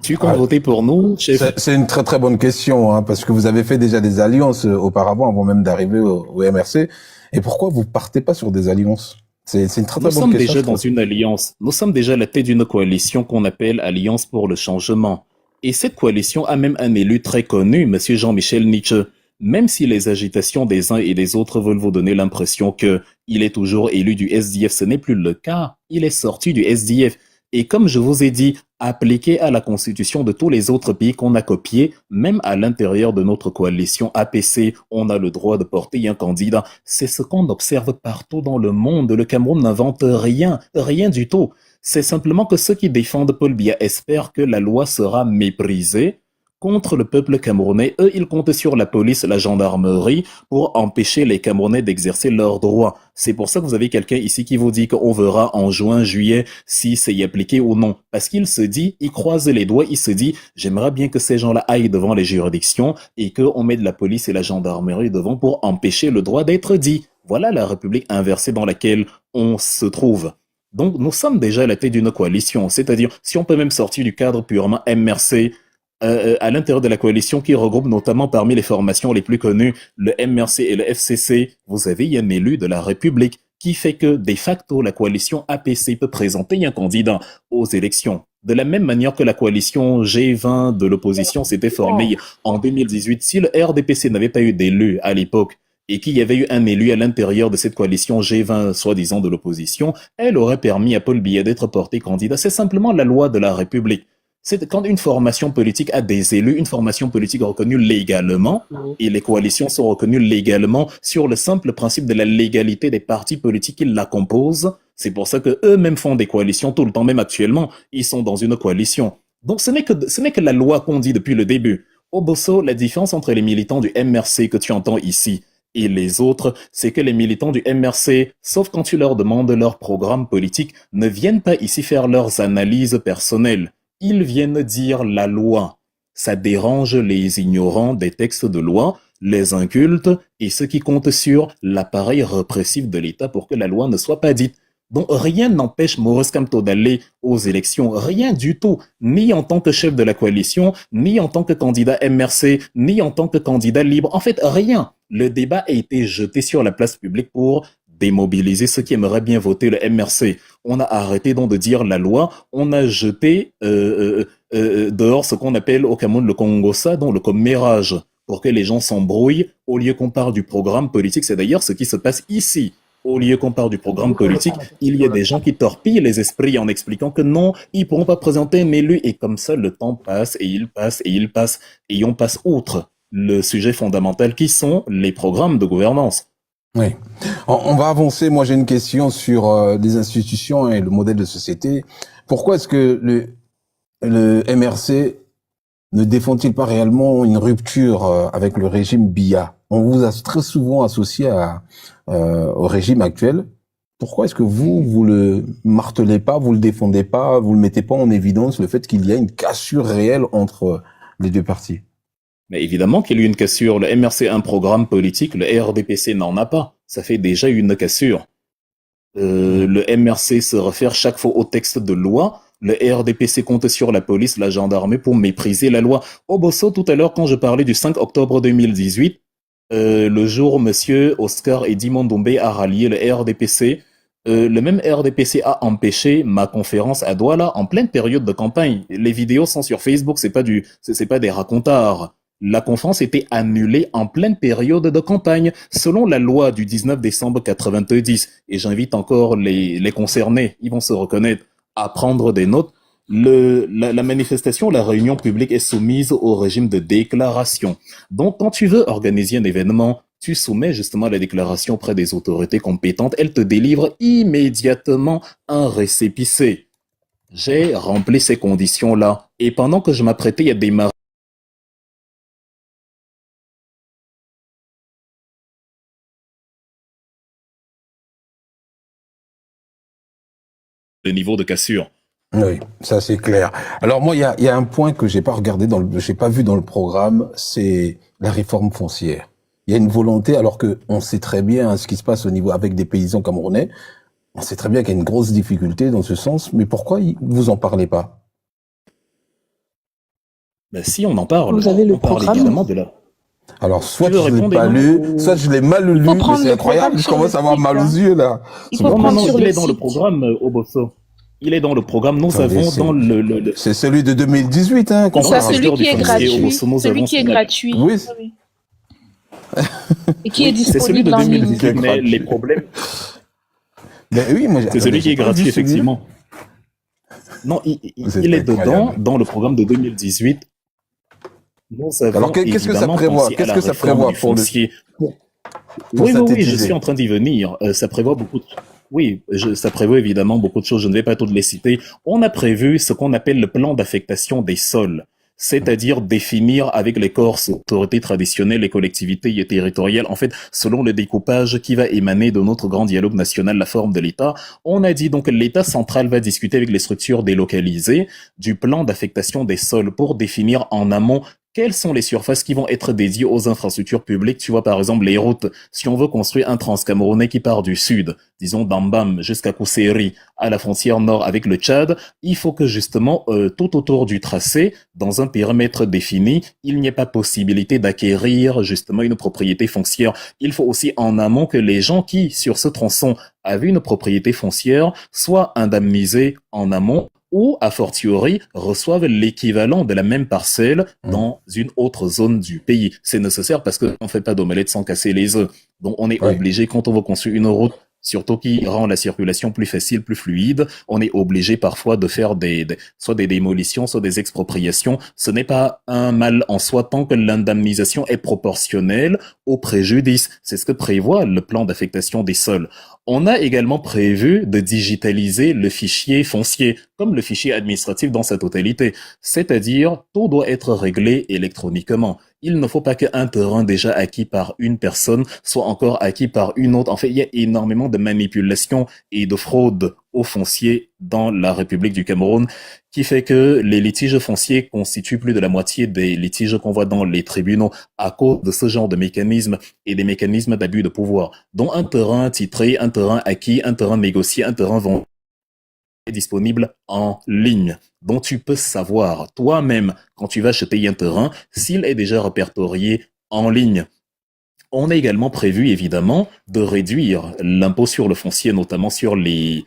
tu comptes voter pour nous, chef? C'est une très très bonne question, hein, parce que vous avez fait déjà des alliances auparavant, avant même d'arriver au MRC. Et pourquoi vous partez pas sur des alliances? C'est une très très bonne question. Nous sommes déjà dans une alliance. Nous sommes déjà à la tête d'une coalition qu'on appelle Alliance pour le changement. Et cette coalition a même un élu très connu, Monsieur Jean-Michel Nietzsche. Même si les agitations des uns et des autres veulent vous donner l'impression que il est toujours élu du SDF, ce n'est plus le cas. Il est sorti du SDF. Et comme je vous ai dit, appliqué à la constitution de tous les autres pays qu'on a copiés, même à l'intérieur de notre coalition APC, on a le droit de porter un candidat. C'est ce qu'on observe partout dans le monde. Le Cameroun n'invente rien, rien du tout. C'est simplement que ceux qui défendent Paul Biya espèrent que la loi sera méprisée contre le peuple camerounais. Eux, ils comptent sur la police, la gendarmerie pour empêcher les Camerounais d'exercer leurs droits. C'est pour ça que vous avez quelqu'un ici qui vous dit qu'on verra en juin, juillet si c'est y appliqué ou non. Parce qu'il se dit, il croise les doigts, il se dit, j'aimerais bien que ces gens-là aillent devant les juridictions et qu'on mette la police et la gendarmerie devant pour empêcher le droit d'être dit. Voilà la République inversée dans laquelle on se trouve. Donc, nous sommes déjà à la tête d'une coalition. C'est-à-dire, si on peut même sortir du cadre purement MRC, à l'intérieur de la coalition qui regroupe notamment parmi les formations les plus connues, le MRC et le FCC, vous avez un élu de la République qui fait que, de facto, la coalition APC peut présenter un candidat aux élections. De la même manière que la coalition G20 de l'opposition s'était formée en 2018, si le RDPC n'avait pas eu d'élu à l'époque, et qu'il y avait eu un élu à l'intérieur de cette coalition G20, soi-disant de l'opposition, elle aurait permis à Paul Biya d'être porté candidat. C'est simplement la loi de la République. C'est quand une formation politique a des élus, une formation politique reconnue légalement, et les coalitions sont reconnues légalement sur le simple principe de la légalité des partis politiques qui la composent. C'est pour ça que eux-mêmes font des coalitions tout le temps, même actuellement, ils sont dans une coalition. Donc ce n'est que la loi qu'on dit depuis le début. Au Bosso, la différence entre les militants du MRC que tu entends ici et les autres, c'est que les militants du MRC, sauf quand tu leur demandes leur programme politique, ne viennent pas ici faire leurs analyses personnelles. Ils viennent dire la loi. Ça dérange les ignorants des textes de loi, les incultes et ceux qui comptent sur l'appareil répressif de l'État pour que la loi ne soit pas dite. Donc rien n'empêche Maurice Kamto d'aller aux élections, rien du tout, ni en tant que chef de la coalition, ni en tant que candidat MRC, ni en tant que candidat libre. En fait, rien. Le débat a été jeté sur la place publique pour démobiliser ceux qui aimeraient bien voter le MRC. On a arrêté donc de dire la loi, on a jeté dehors ce qu'on appelle au Cameroun le Congossa, donc le commérage, pour que les gens s'embrouillent au lieu qu'on parle du programme politique. C'est d'ailleurs ce qui se passe ici, Au lieu qu'on parle du programme politique, il y a des gens qui torpillent les esprits en expliquant que non, ils pourront pas présenter un élu. Et comme ça, le temps passe et il passe et il passe et on passe outre le sujet fondamental qui sont les programmes de gouvernance. Oui. On va avancer. Moi, j'ai une question sur les institutions et le modèle de société. Pourquoi est-ce que le MRC ne défend-il pas réellement une rupture avec le régime Biya? On vous a très souvent associé au régime actuel. Pourquoi est-ce que vous le martelez pas, vous le défendez pas, vous le mettez pas en évidence, le fait qu'il y a une cassure réelle entre les deux partis? Mais évidemment qu'il y a eu une cassure. Le MRC a un programme politique, le RDPC n'en a pas. Ça fait déjà une cassure. Le MRC se réfère chaque fois au texte de loi. Le RDPC compte sur la police, la gendarmerie pour mépriser la loi. Obosso, tout à l'heure, quand je parlais du 5 octobre 2018, le jour où monsieur Oscar Edimond Doumbé a rallié le RDPC, le même RDPC a empêché ma conférence à Douala en pleine période de campagne. Les vidéos sont sur Facebook, c'est pas des racontards. La conférence était annulée en pleine période de campagne, selon la loi du 19 décembre 90. Et j'invite encore les concernés, ils vont se reconnaître, à prendre des notes. La manifestation, la réunion publique est soumise au régime de déclaration. Donc, quand tu veux organiser un événement, tu soumets justement la déclaration auprès des autorités compétentes. Elles te délivrent immédiatement un récépissé. J'ai rempli ces conditions-là. Et pendant que je m'apprêtais à démarrer le niveau de cassure. Oui, ça c'est clair. Alors moi, il y a un point que j'ai pas regardé j'ai pas vu dans le programme, c'est la réforme foncière. Il y a une volonté, alors que on sait très bien ce qui se passe au niveau avec des paysans camerounais. On sait très bien qu'il y a une grosse difficulté dans ce sens, mais pourquoi vous en parlez pas? Ben, si on en parle, Vous avez le on parle programme. évidemment de la... Alors, soit Tu veux je l'ai répondre, pas Emmanuel, lu, ou- soit je l'ai mal lu, mais prendre c'est le incroyable, programme je sur commence le à avoir site, mal aux hein. yeux, là. Il C'est faut pas Non, prendre non, sur il le est dans le site. programme, Obosso. Il est dans le programme. Nous Attendez, avons c'est- dans le C'est celui de 2018, hein, qu'on Grand Ça, parle. celui qui est Directeur du foncier, gratuit. Obosso, nous Celui avons qui est fait la- gratuit. Oui, Oui. Et qui est C'est celui de disponible en ligne. 2018, mais gratuit. les problèmes... ben oui, moi, C'est celui qui est gratuit, effectivement. Non, Vous êtes il est dedans, incroyable. dans le programme de 2018. Nous avons Alors, qu'est-ce que ça évidemment prévoit? pensé à Qu'est-ce la que ça réforme prévoit du pour le- foncier. pour Oui, je synthétiser? suis en train d'y venir. Ça prévoit beaucoup de... Oui, ça prévoit évidemment beaucoup de choses. Je ne vais pas toutes les citer. On a prévu ce qu'on appelle le plan d'affectation des sols, c'est-à-dire définir avec les Corses, autorités traditionnelles et collectivités territoriales, en fait, selon le découpage qui va émaner de notre grand dialogue national, la forme de l'État. On a dit donc que l'État central va discuter avec les structures délocalisées du plan d'affectation des sols pour définir en amont quelles sont les surfaces qui vont être dédiées aux infrastructures publiques. Tu vois, par exemple, les routes. Si on veut construire un transcamerounais qui part du sud, disons d'Ambam jusqu'à Kousséri, à la frontière nord avec le Tchad, il faut que justement, tout autour du tracé, dans un périmètre défini, il n'y ait pas possibilité d'acquérir justement une propriété foncière. Il faut aussi en amont que les gens qui, sur ce tronçon, avaient une propriété foncière, soient indemnisés en amont ou, a fortiori, reçoivent l'équivalent de la même parcelle dans une autre zone du pays. C'est nécessaire parce qu'on ne fait pas d'omelette sans casser les œufs. Donc, on est Ouais. obligé, quand on veut construire une route, surtout qui rend la circulation plus facile, plus fluide, on est obligé parfois de faire soit des démolitions, soit des expropriations. Ce n'est pas un mal en soi tant que l'indemnisation est proportionnelle au préjudice. C'est ce que prévoit le plan d'affectation des sols. On a également prévu de digitaliser le fichier foncier, comme le fichier administratif dans sa totalité. C'est-à-dire, tout doit être réglé électroniquement. Il ne faut pas qu'un terrain déjà acquis par une personne soit encore acquis par une autre. En fait, il y a énormément de manipulations et de fraudes au foncier dans la République du Cameroun, qui fait que les litiges fonciers constituent plus de la moitié des litiges qu'on voit dans les tribunaux à cause de ce genre de mécanismes et des mécanismes d'abus de pouvoir, dont un terrain titré, un terrain acquis, un terrain négocié, un terrain vendu est disponible en ligne, dont tu peux savoir toi-même quand tu vas acheter un terrain s'il est déjà répertorié en ligne. On a également prévu évidemment de réduire l'impôt sur le foncier, notamment sur les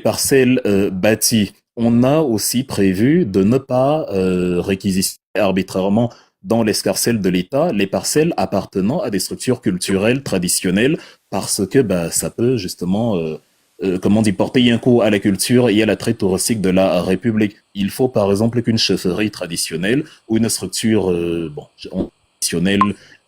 parcelles bâties. On a aussi prévu de ne pas réquisitionner arbitrairement dans l'escarcelle de l'État les parcelles appartenant à des structures culturelles traditionnelles parce que bah, ça peut justement, comment on dit, porter un coup à la culture et à l'attrait touristique de la République. Il faut par exemple qu'une chefferie traditionnelle ou une structure traditionnelle,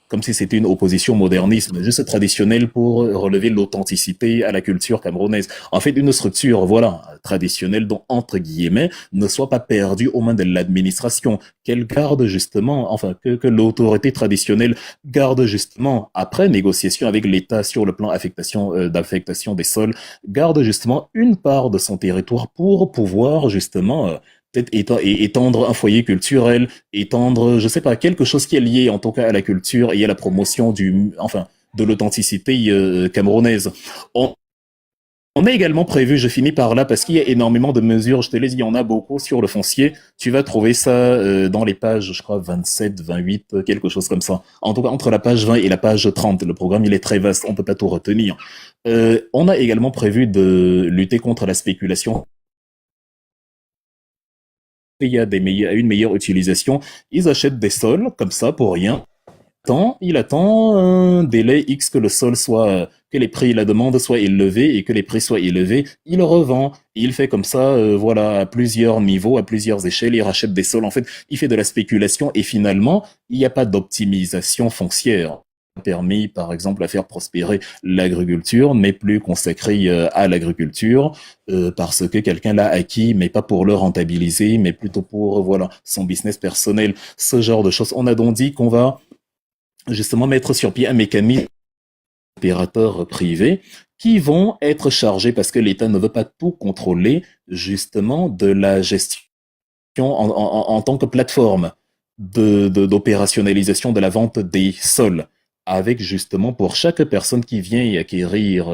comme si c'était une opposition au modernisme, juste traditionnelle pour relever l'authenticité à la culture camerounaise. En fait, une structure, voilà, traditionnelle, dont, entre guillemets, ne soit pas perdue aux mains de l'administration, qu'elle garde justement, enfin, que l'autorité traditionnelle garde justement, après négociation avec l'État sur le plan d'affectation des sols, garde justement une part de son territoire pour pouvoir justement peut-être étendre un foyer culturel, étendre, je sais pas, quelque chose qui est lié en tout cas à la culture et à la promotion de l'authenticité camerounaise. On a également prévu, je finis par là parce qu'il y a énormément de mesures, je te l'ai dit, il y en a beaucoup sur le foncier. Tu vas trouver ça dans les pages, je crois, 27, 28, quelque chose comme ça. En tout cas, entre la page 20 et la page 30, le programme, il est très vaste, on peut pas tout retenir. On a également prévu de lutter contre la spéculation. Il y a une meilleure utilisation. Ils achètent des sols comme ça pour rien. Il attend un délai X que le sol soit, que les prix, la demande soit élevée et que les prix soient élevés. Il revend. Il fait comme ça, voilà, à plusieurs niveaux, à plusieurs échelles. Il rachète des sols. En fait, il fait de la spéculation et finalement, il n'y a pas d'optimisation foncière. Permis, par exemple, à faire prospérer l'agriculture, n'est plus consacré à l'agriculture parce que quelqu'un l'a acquis, mais pas pour le rentabiliser, mais plutôt pour voilà son business personnel, ce genre de choses. On a donc dit qu'on va justement mettre sur pied un mécanisme d'opérateurs privés qui vont être chargés parce que l'État ne veut pas tout contrôler, justement, de la gestion en tant que plateforme d'opérationnalisation de la vente des sols, avec justement pour chaque personne qui vient y acquérir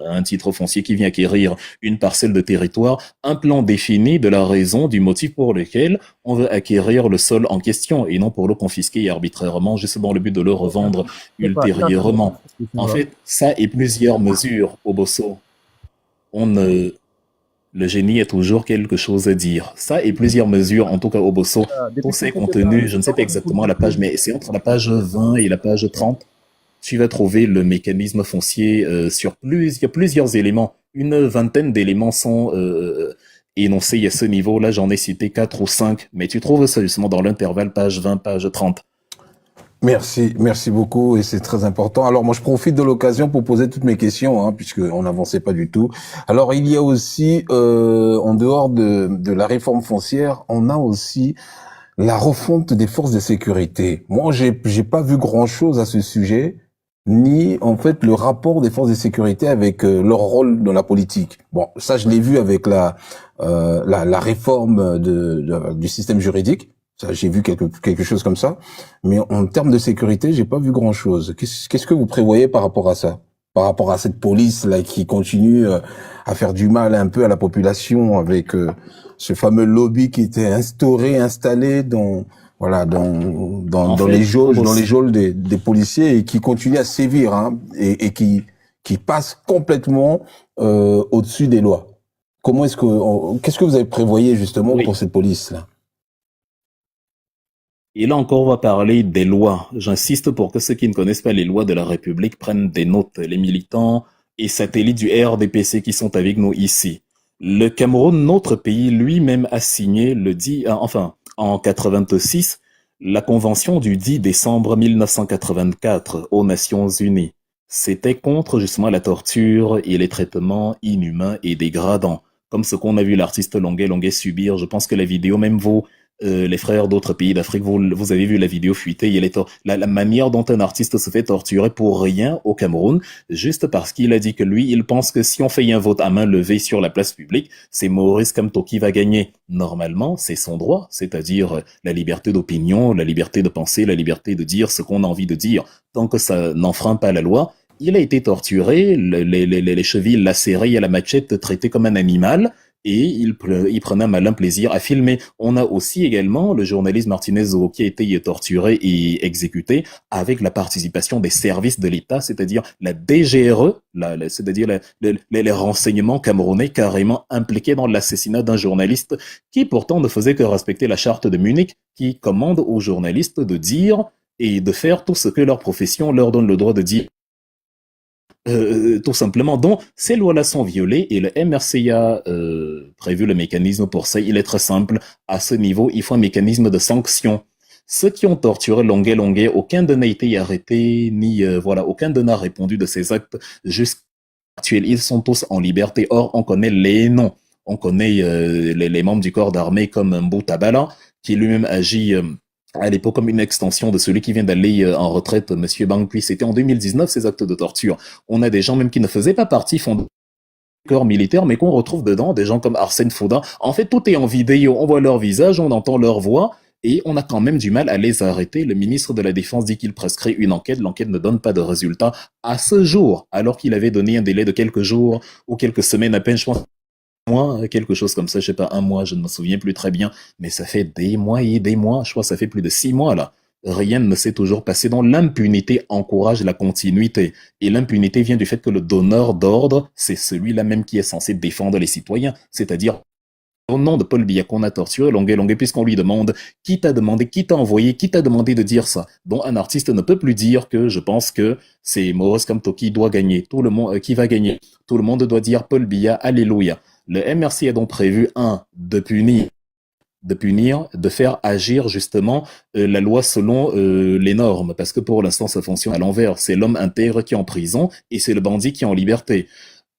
un titre foncier, qui vient acquérir une parcelle de territoire, un plan défini de la raison, du motif pour lequel on veut acquérir le sol en question et non pour le confisquer arbitrairement, juste dans le but de le revendre ultérieurement. En fait, ça et plusieurs mesures au Bosso. Le génie a toujours quelque chose à dire. Ça et plusieurs mesures, en tout cas au Bosso, pour ces contenus, je ne sais pas exactement la page, mais c'est entre la page 20 et la page 30. Tu vas trouver le mécanisme foncier il y a plusieurs éléments. Une vingtaine d'éléments sont énoncés à ce niveau. Là, j'en ai cité 4 ou 5, mais tu trouves ça justement dans l'intervalle page 20, page 30. Merci beaucoup et c'est très important. Alors moi je profite de l'occasion pour poser toutes mes questions puisque on n'avançait pas du tout. Alors il y a aussi en dehors de la réforme foncière, on a aussi la refonte des forces de sécurité. Moi j'ai pas vu grand-chose à ce sujet, ni en fait le rapport des forces de sécurité avec leur rôle dans la politique. Bon, ça je l'ai vu avec la réforme du système juridique. Ça, j'ai vu quelque chose comme ça, mais en termes de sécurité, j'ai pas vu grand chose. Qu'est-ce que vous prévoyez par rapport à ça, par rapport à cette police là qui continue à faire du mal un peu à la population avec ce fameux lobby qui était installé dans les geôles des policiers et qui continue à sévir et qui passe complètement au-dessus des lois. Qu'est-ce que vous avez prévoyé justement pour cette police là? Et là encore, on va parler des lois. J'insiste pour que ceux qui ne connaissent pas les lois de la République prennent des notes. Les militants et satellites du RDPC qui sont avec nous ici. Le Cameroun, notre pays, lui-même a signé en 86, la convention du 10 décembre 1984 aux Nations Unies. C'était contre justement la torture et les traitements inhumains et dégradants, comme ce qu'on a vu l'artiste Longuet subir. Je pense que la vidéo même vaut les frères d'autres pays d'Afrique, vous avez vu la vidéo fuitée, la manière dont un artiste se fait torturer pour rien au Cameroun, juste parce qu'il a dit que lui, il pense que si on fait un vote à main levée sur la place publique, c'est Maurice Kamto qui va gagner. Normalement, c'est son droit, c'est-à-dire la liberté d'opinion, la liberté de penser, la liberté de dire ce qu'on a envie de dire, tant que ça n'enfreint pas la loi. Il a été torturé, les chevilles lacérées à la machette, traité comme un animal, et il prenait un malin plaisir à filmer. On a aussi également le journaliste Martinez Zoro qui a été torturé et exécuté avec la participation des services de l'État, c'est-à-dire la DGRE, c'est-à-dire les renseignements camerounais carrément impliqués dans l'assassinat d'un journaliste qui pourtant ne faisait que respecter la charte de Munich qui commande aux journalistes de dire et de faire tout ce que leur profession leur donne le droit de dire. Tout simplement. Donc, ces lois-là sont violées et le MRC a prévu le mécanisme pour ça. Il est très simple. À ce niveau, il faut un mécanisme de sanction. Ceux qui ont torturé Longuet, aucun d'eux n'a été arrêté, ni aucun d'eux n'a répondu de ces actes jusqu'à l'actuel. Ils sont tous en liberté. Or, on connaît les noms. On connaît les membres du corps d'armée comme Mboutabala, qui lui-même agit à l'époque comme une extension de celui qui vient d'aller en retraite, Monsieur Bangui. C'était en 2019, ces actes de torture. On a des gens même qui ne faisaient pas partie du corps militaire, mais qu'on retrouve dedans, des gens comme Arsène Fouda. En fait, tout est en vidéo. On voit leur visage, on entend leur voix, et on a quand même du mal à les arrêter. Le ministre de la Défense dit qu'il prescrit une enquête. L'enquête ne donne pas de résultat à ce jour, alors qu'il avait donné un délai de quelques jours ou quelques semaines à peine, je pense. Quelque chose comme ça, je sais pas, un mois, je ne me souviens plus très bien, mais ça fait des mois et des mois, je crois que ça fait plus de 6 mois là. Rien ne s'est toujours passé. Donc l'impunité encourage la continuité. Et l'impunité vient du fait que le donneur d'ordre, c'est celui-là même qui est censé défendre les citoyens. C'est-à-dire, au nom de Paul Biya qu'on a torturé Longuet, puisqu'on lui demande qui t'a demandé, qui t'a envoyé, qui t'a demandé de dire ça. Donc un artiste ne peut plus dire que je pense que c'est Maurice Kamto qui doit gagner, tout le monde qui va gagner. Tout le monde doit dire Paul Biya, alléluia. Le MRC a donc prévu, de punir, de faire agir justement la loi selon les normes, parce que pour l'instant ça fonctionne à l'envers. C'est l'homme intègre qui est en prison et c'est le bandit qui est en liberté.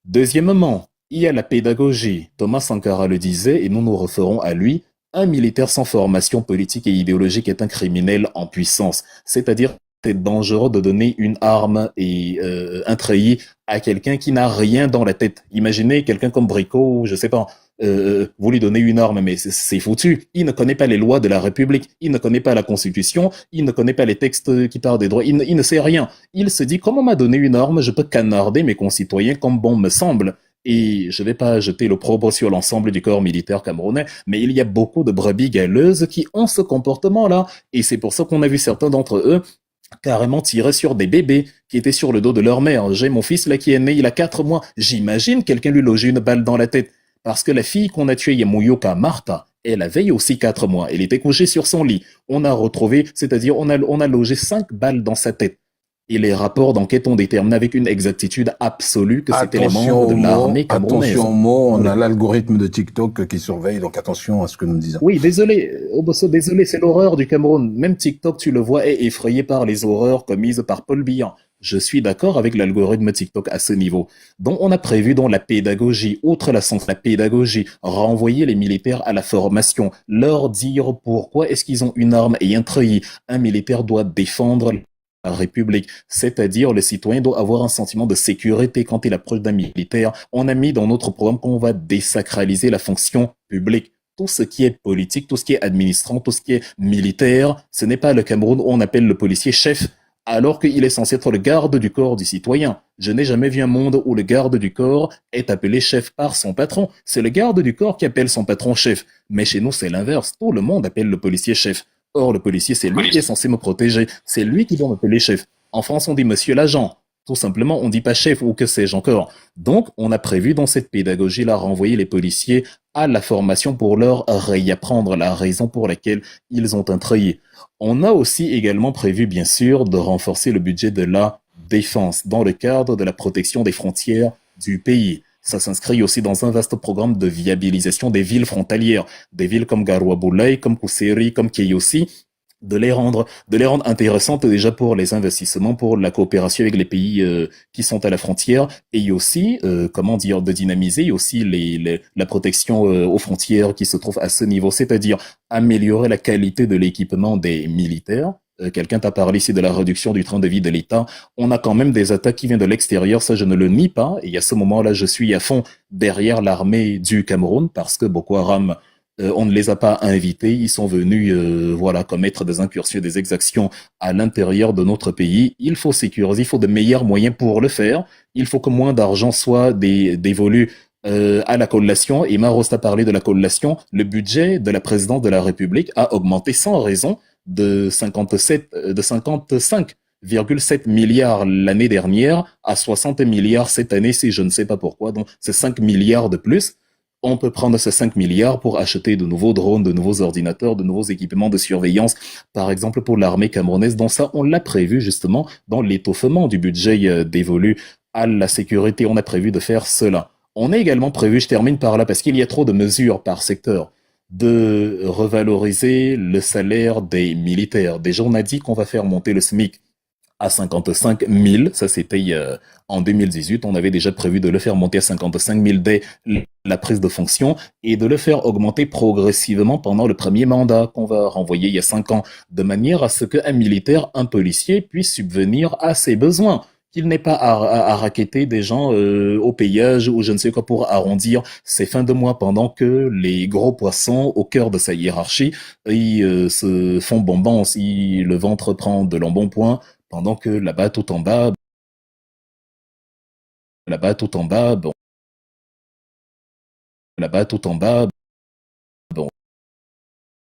Deuxièmement, il y a la pédagogie. Thomas Sankara le disait et nous nous referons à lui. Un militaire sans formation politique et idéologique est un criminel en puissance. C'est-à-dire c'est dangereux de donner une arme et un treillis à quelqu'un qui n'a rien dans la tête. Imaginez quelqu'un comme Brico, je sais pas, vous lui donnez une arme, mais c'est foutu. Il ne connaît pas les lois de la République, il ne connaît pas la Constitution, il ne connaît pas les textes qui parlent des droits, il ne sait rien. Il se dit, comme on m'a donné une arme, je peux canarder mes concitoyens comme bon me semble. Et je vais pas jeter l'opprobre sur l'ensemble du corps militaire camerounais, mais il y a beaucoup de brebis galeuses qui ont ce comportement-là. Et c'est pour ça qu'on a vu certains d'entre eux carrément tirer sur des bébés qui étaient sur le dos de leur mère. J'ai mon fils là qui est né, il a 4 mois. J'imagine quelqu'un lui loger une balle dans la tête. Parce que la fille qu'on a tuée, Yamuyoka Martha, elle avait aussi 4 mois. Elle était couchée sur son lit. On a retrouvé, c'est-à-dire on a logé 5 balles dans sa tête. Et les rapports d'enquête ont déterminé avec une exactitude absolue que c'était les membres de l'armée camerounaise. Attention aux mots, on a l'algorithme de TikTok qui surveille, donc attention à ce que nous disons. Oui, désolé, Obosso, désolé, c'est l'horreur du Cameroun. Même TikTok, tu le vois, est effrayé par les horreurs commises par Paul Biya. Je suis d'accord avec l'algorithme TikTok à ce niveau. Donc, on a prévu dans la pédagogie, outre la pédagogie, renvoyer les militaires à la formation, leur dire pourquoi est-ce qu'ils ont une arme et un treillis. Un militaire doit défendre la République, c'est-à-dire le citoyen doit avoir un sentiment de sécurité quand il approche d'un militaire. On a mis dans notre programme qu'on va désacraliser la fonction publique. Tout ce qui est politique, tout ce qui est administrant, tout ce qui est militaire, ce n'est pas le Cameroun où on appelle le policier chef, alors qu'il est censé être le garde du corps du citoyen. Je n'ai jamais vu un monde où le garde du corps est appelé chef par son patron. C'est le garde du corps qui appelle son patron chef. Mais chez nous, c'est l'inverse. Tout le monde appelle le policier chef. Or, le policier, c'est lui qui est censé me protéger. C'est lui qui doit m'appeler chef. En France, on dit monsieur l'agent. Tout simplement, on dit pas chef ou que sais-je encore. Donc, on a prévu dans cette pédagogie-là renvoyer les policiers à la formation pour leur réapprendre la raison pour laquelle ils ont un treillis. On a aussi également prévu, bien sûr, de renforcer le budget de la défense dans le cadre de la protection des frontières du pays. Ça s'inscrit aussi dans un vaste programme de viabilisation des villes frontalières, des villes comme Garoua-Boulay, comme Kousséri, comme Kéyossi, de les rendre intéressantes déjà pour les investissements, pour la coopération avec les pays qui sont à la frontière, et aussi, de dynamiser aussi la protection aux frontières qui se trouvent à ce niveau, c'est-à-dire améliorer la qualité de l'équipement des militaires. Quelqu'un t'a parlé ici de la réduction du train de vie de l'État. On a quand même des attaques qui viennent de l'extérieur, ça je ne le nie pas. Et à ce moment-là, je suis à fond derrière l'armée du Cameroun parce que Boko Haram, on ne les a pas invités. Ils sont venus commettre des incursions, des exactions à l'intérieur de notre pays. Il faut sécuriser, il faut de meilleurs moyens pour le faire. Il faut que moins d'argent soit dévolu à la collation, et Marost a parlé de la collation, le budget de la présidence de la République a augmenté sans raison de 55,7 milliards l'année dernière à 60 milliards cette année, si je ne sais pas pourquoi. Donc, c'est 5 milliards de plus. On peut prendre ces 5 milliards pour acheter de nouveaux drones, de nouveaux ordinateurs, de nouveaux équipements de surveillance, par exemple pour l'armée camerounaise. Donc ça, on l'a prévu justement dans l'étoffement du budget dévolu à la sécurité. On a prévu de faire cela. On a également prévu, je termine par là, parce qu'il y a trop de mesures par secteur, de revaloriser le salaire des militaires. Déjà, on a dit qu'on va faire monter le SMIC à 55 000. Ça, c'était en 2018. On avait déjà prévu de le faire monter à 55 000 dès la prise de fonction et de le faire augmenter progressivement pendant le premier mandat qu'on va renvoyer il y a 5 ans, de manière à ce qu'un militaire, un policier puisse subvenir à ses besoins, qu'il n'ait pas à racketter des gens au payage ou je ne sais quoi pour arrondir ses fins de mois pendant que les gros poissons au cœur de sa hiérarchie ils, se font bonbons si le ventre prend de l'embonpoint pendant que là-bas tout en bas, bon, là-bas tout en bas, bon,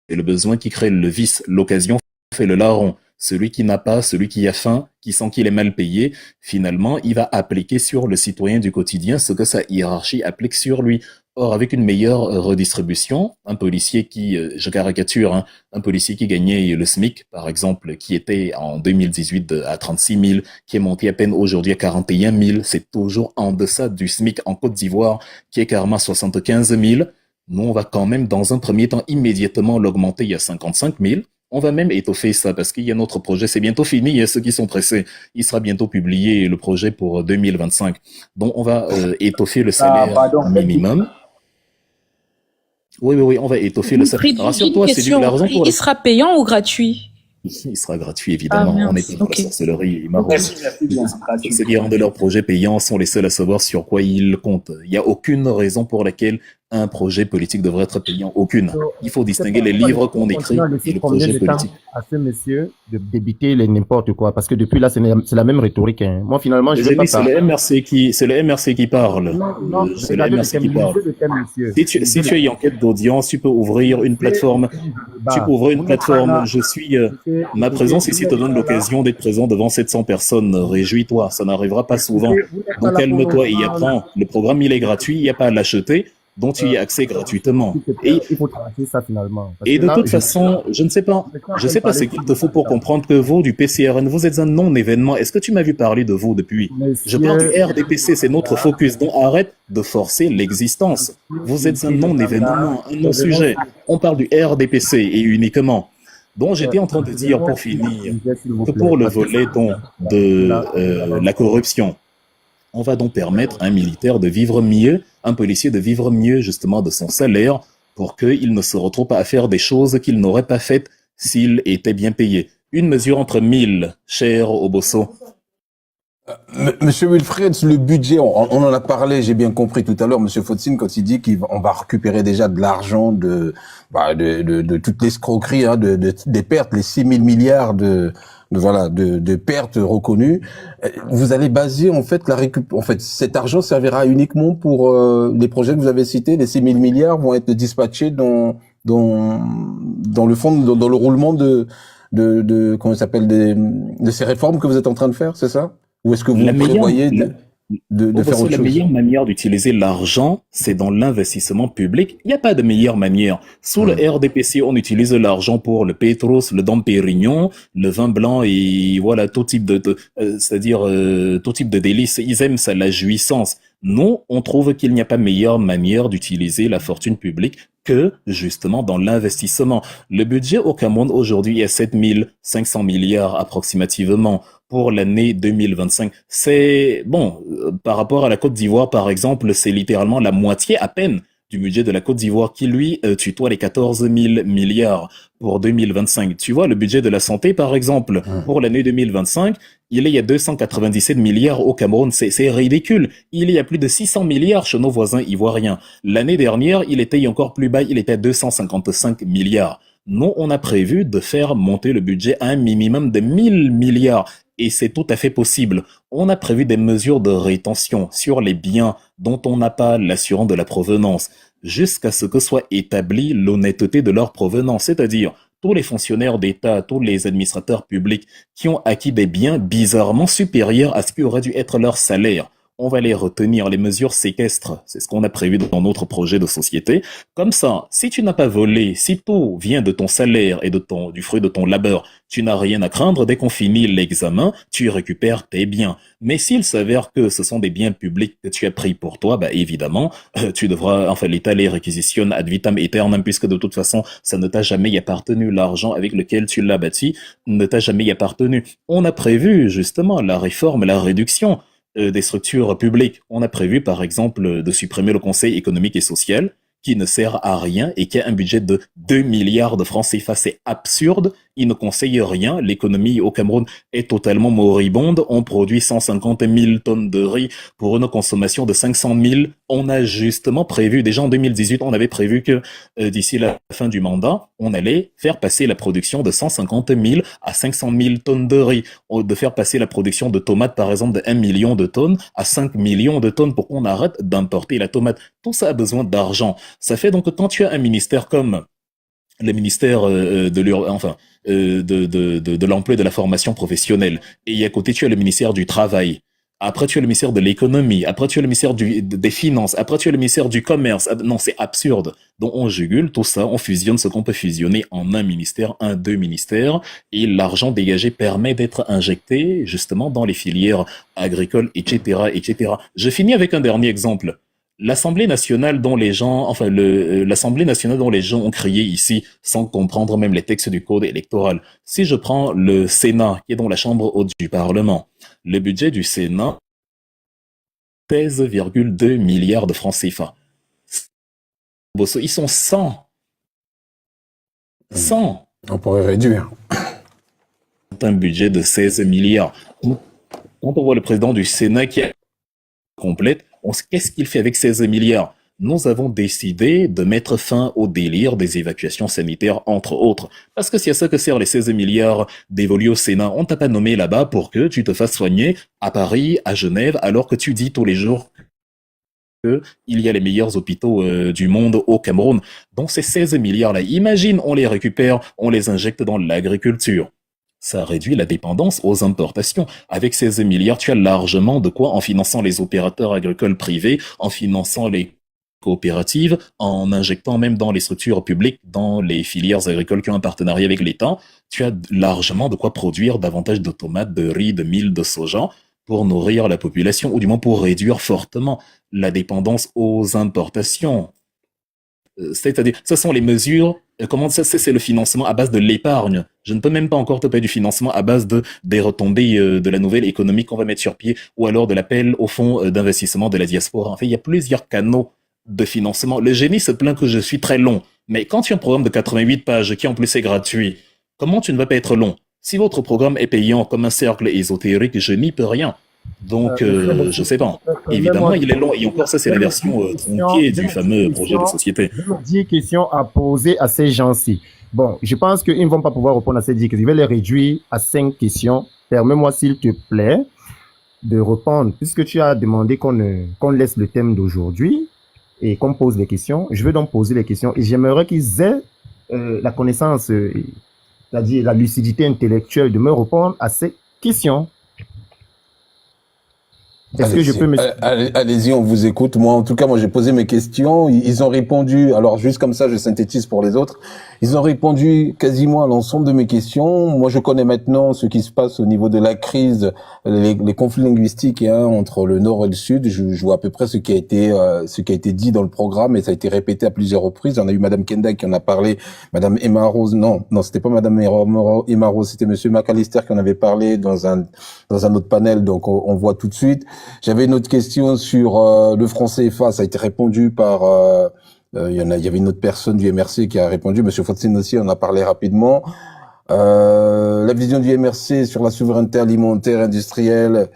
c'est le besoin qui crée le vice, l'occasion fait le larron. Celui qui n'a pas, celui qui a faim, qui sent qu'il est mal payé, finalement, il va appliquer sur le citoyen du quotidien ce que sa hiérarchie applique sur lui. Or, avec une meilleure redistribution, un policier qui, je caricature, hein, un policier qui gagnait le SMIC, par exemple, qui était en 2018 à 36 000, qui est monté à peine aujourd'hui à 41 000, c'est toujours en deçà du SMIC en Côte d'Ivoire, qui est carrément à 75 000. Nous, on va quand même, dans un premier temps, immédiatement l'augmenter à 55 000. On va même étoffer ça parce qu'il y a notre projet, c'est bientôt fini, il y a ceux qui sont pressés. Il sera bientôt publié, le projet pour 2025. Donc, on va étoffer le salaire minimum. Oui, on va étoffer le salaire. Rassure-toi, c'est la raison pour il sera payant ou gratuit? Il sera gratuit, évidemment. Ah, on est dans la sorcellerie. Ceux qui rendent leurs projets payants sont les seuls à savoir sur quoi ils comptent. Il n'y a aucune raison pour laquelle un projet politique devrait être payant. Aucune. Il faut distinguer les livres qu'on écrit et le projet politique. À ce monsieur de débiter les n'importe quoi, parce que depuis là, c'est la même rhétorique. Hein. Moi, finalement, je vais pas c'est le MRC qui parle. Non, c'est le MRC qui parle. Si tu es en quête d'audience, tu peux ouvrir une plateforme. Ma présence ici te donne l'occasion d'être présent devant 700 personnes. Réjouis-toi, ça n'arrivera pas souvent. Donc calme-toi et apprends. Le programme, il est gratuit, il n'y a pas à l'acheter. Dont tu y as accès gratuitement. Il faut tracer ça finalement. Et de toute façon, je ne sais pas ce qu'il te faut pour comprendre que vous, du PCRN, vous êtes un non-événement. Est-ce que tu m'as vu parler de vous depuis? Je parle du RDPC, c'est notre focus. Donc arrête de forcer l'existence. Vous êtes un non-événement, un non-sujet. On parle du RDPC et uniquement. Donc j'étais en train de dire pour finir que pour le volet de la corruption, on va donc permettre à un militaire de vivre mieux, un policier de vivre mieux justement de son salaire pour qu'il ne se retrouve pas à faire des choses qu'il n'aurait pas faites s'il était bien payé. Une mesure entre 1000, cher Obosso. Monsieur Wilfred, le budget, on en a parlé, j'ai bien compris tout à l'heure, Monsieur Fotsine, quand il dit qu'on va récupérer déjà de l'argent de toutes les escroqueries, hein, des pertes, les 6 000 milliards de pertes reconnues. Vous allez baser en fait cet argent servira uniquement pour les projets que vous avez cités. Les 6 000 milliards vont être dispatchés dans le fond, dans le roulement de comment ça s'appelle, de ces réformes que vous êtes en train de faire, c'est ça? Ou est-ce que vous prévoyez de faire autre chose? La meilleure manière d'utiliser l'argent, c'est dans l'investissement public. Il n'y a pas de meilleure manière. Sous le RDPC, on utilise l'argent pour le pétros, le Dom Pérignon, le vin blanc et voilà, tout type tout type de délices. Ils aiment ça, la jouissance. Nous, on trouve qu'il n'y a pas meilleure manière d'utiliser la fortune publique que justement dans l'investissement. Le budget au Cameroun aujourd'hui est à 7 500 milliards approximativement pour l'année 2025. C'est bon, par rapport à la Côte d'Ivoire par exemple, c'est littéralement la moitié à peine du budget de la Côte d'Ivoire qui lui tutoie les 14 000 milliards pour 2025. Tu vois, le budget de la santé par exemple, pour l'année 2025, il y a 297 milliards au Cameroun, c'est ridicule. Il y a plus de 600 milliards chez nos voisins ivoiriens. L'année dernière, il était encore plus bas, il était à 255 milliards. Nous, on a prévu de faire monter le budget à un minimum de 1000 milliards. Et c'est tout à fait possible. On a prévu des mesures de rétention sur les biens dont on n'a pas l'assurance de la provenance, jusqu'à ce que soit établie l'honnêteté de leur provenance, c'est-à-dire tous les fonctionnaires d'État, tous les administrateurs publics qui ont acquis des biens bizarrement supérieurs à ce qui aurait dû être leur salaire. On va les retenir, les mesures séquestres. C'est ce qu'on a prévu dans notre projet de société. Comme ça, si tu n'as pas volé, si tout vient de ton salaire et du fruit de ton labeur, tu n'as rien à craindre. Dès qu'on finit l'examen, tu récupères tes biens. Mais s'il s'avère que ce sont des biens publics que tu as pris pour toi, bah évidemment, tu devras, enfin, l'État les réquisitionne ad vitam aeternam, puisque de toute façon, ça ne t'a jamais appartenu. L'argent avec lequel tu l'as bâti ne t'a jamais appartenu. On a prévu, justement, la réforme, la réduction des structures publiques. On a prévu, par exemple, de supprimer le Conseil économique et social, qui ne sert à rien et qui a un budget de 2 milliards de francs CFA. C'est absurde. Il ne conseille rien. L'économie au Cameroun est totalement moribonde. On produit 150 000 tonnes de riz pour une consommation de 500 000. On a justement prévu, déjà en 2018, on avait prévu que d'ici la fin du mandat, on allait faire passer la production de 150 000 à 500 000 tonnes de riz. De faire passer la production de tomates, par exemple, de 1 million de tonnes à 5 millions de tonnes pour qu'on arrête d'importer la tomate. Tout ça a besoin d'argent. Ça fait donc que quand tu as un ministère comme le ministère de l'emploi et de la formation professionnelle, et à côté tu as le ministère du travail, après tu as le ministère de l'économie, après tu as le ministère des finances, après tu as le ministère du commerce. Non, c'est absurde. Donc on jugule tout ça, on fusionne ce qu'on peut fusionner en un ministère, deux ministères, et l'argent dégagé permet d'être injecté justement dans les filières agricoles, etc., etc. Je finis avec un dernier exemple. L'Assemblée nationale dont les gens, l'Assemblée nationale dont les gens ont crié ici sans comprendre même les textes du code électoral. Si je prends le Sénat, qui est dans la chambre haute du Parlement, le budget du Sénat, 16,2 milliards de francs CFA. Ils sont 100. On pourrait réduire. Un budget de 16 milliards. Quand on voit le président du Sénat qui est complète, qu'est-ce qu'il fait avec 16 milliards? Nous avons décidé de mettre fin au délire des évacuations sanitaires, entre autres. Parce que c'est à ça que servent les 16 milliards dévolus au Sénat. On t'a pas nommé là-bas pour que tu te fasses soigner à Paris, à Genève, alors que tu dis tous les jours qu'il y a les meilleurs hôpitaux du monde au Cameroun. Donc ces 16 milliards-là, imagine, on les récupère, on les injecte dans l'agriculture. Ça réduit la dépendance aux importations. Avec 16 milliards, tu as largement de quoi, en finançant les opérateurs agricoles privés, en finançant les coopératives, en injectant même dans les structures publiques, dans les filières agricoles qui ont un partenariat avec l'État, tu as largement de quoi produire davantage de tomates, de riz, de mil, de soja pour nourrir la population, ou du moins pour réduire fortement la dépendance aux importations. C'est-à-dire, ce sont les mesures, comment ça, c'est le financement à base de l'épargne. Je ne peux même pas encore te payer du financement à base des retombées de la nouvelle économie qu'on va mettre sur pied, ou alors de l'appel au fonds d'investissement de la diaspora. En fait, il y a plusieurs canaux de financement. Le génie se plaint que je suis très long, mais quand tu as un programme de 88 pages qui en plus est gratuit, comment tu ne vas pas être long? Si votre programme est payant comme un cercle ésotérique, je n'y peux rien. Donc, je sais pas. Évidemment, il est long. Et encore, ça, c'est la version tronquée du fameux projet de société. J'ai 10 questions à poser à ces gens-ci. Bon, je pense qu'ils ne vont pas pouvoir répondre à ces 10 questions. Je vais les réduire à 5 questions. Permets-moi, s'il te plaît, de répondre. Puisque tu as demandé qu'on laisse le thème d'aujourd'hui et qu'on pose les questions, je vais donc poser les questions. Et j'aimerais qu'ils aient la connaissance, c'est-à-dire la lucidité intellectuelle de me répondre à ces questions. Est-ce que je peux me... Allez-y, on vous écoute. Moi, en tout cas, j'ai posé mes questions. Ils ont répondu. Alors, juste comme ça, je synthétise pour les autres. Ils ont répondu quasiment à l'ensemble de mes questions. Moi, je connais maintenant ce qui se passe au niveau de la crise, les conflits linguistiques entre le Nord et le Sud. Je vois à peu près ce qui a été dit dans le programme et ça a été répété à plusieurs reprises. On a eu Madame Kenda qui en a parlé, Madame Emma Rose. Non, c'était pas Madame Emma Rose, c'était Monsieur McAllister qui en avait parlé dans un autre panel. Donc, on voit tout de suite. J'avais une autre question sur le franc CFA. Ça a été répondu par il y avait une autre personne du MRC qui a répondu. Monsieur Fotzin aussi en a parlé rapidement. La vision du MRC sur la souveraineté alimentaire industrielle,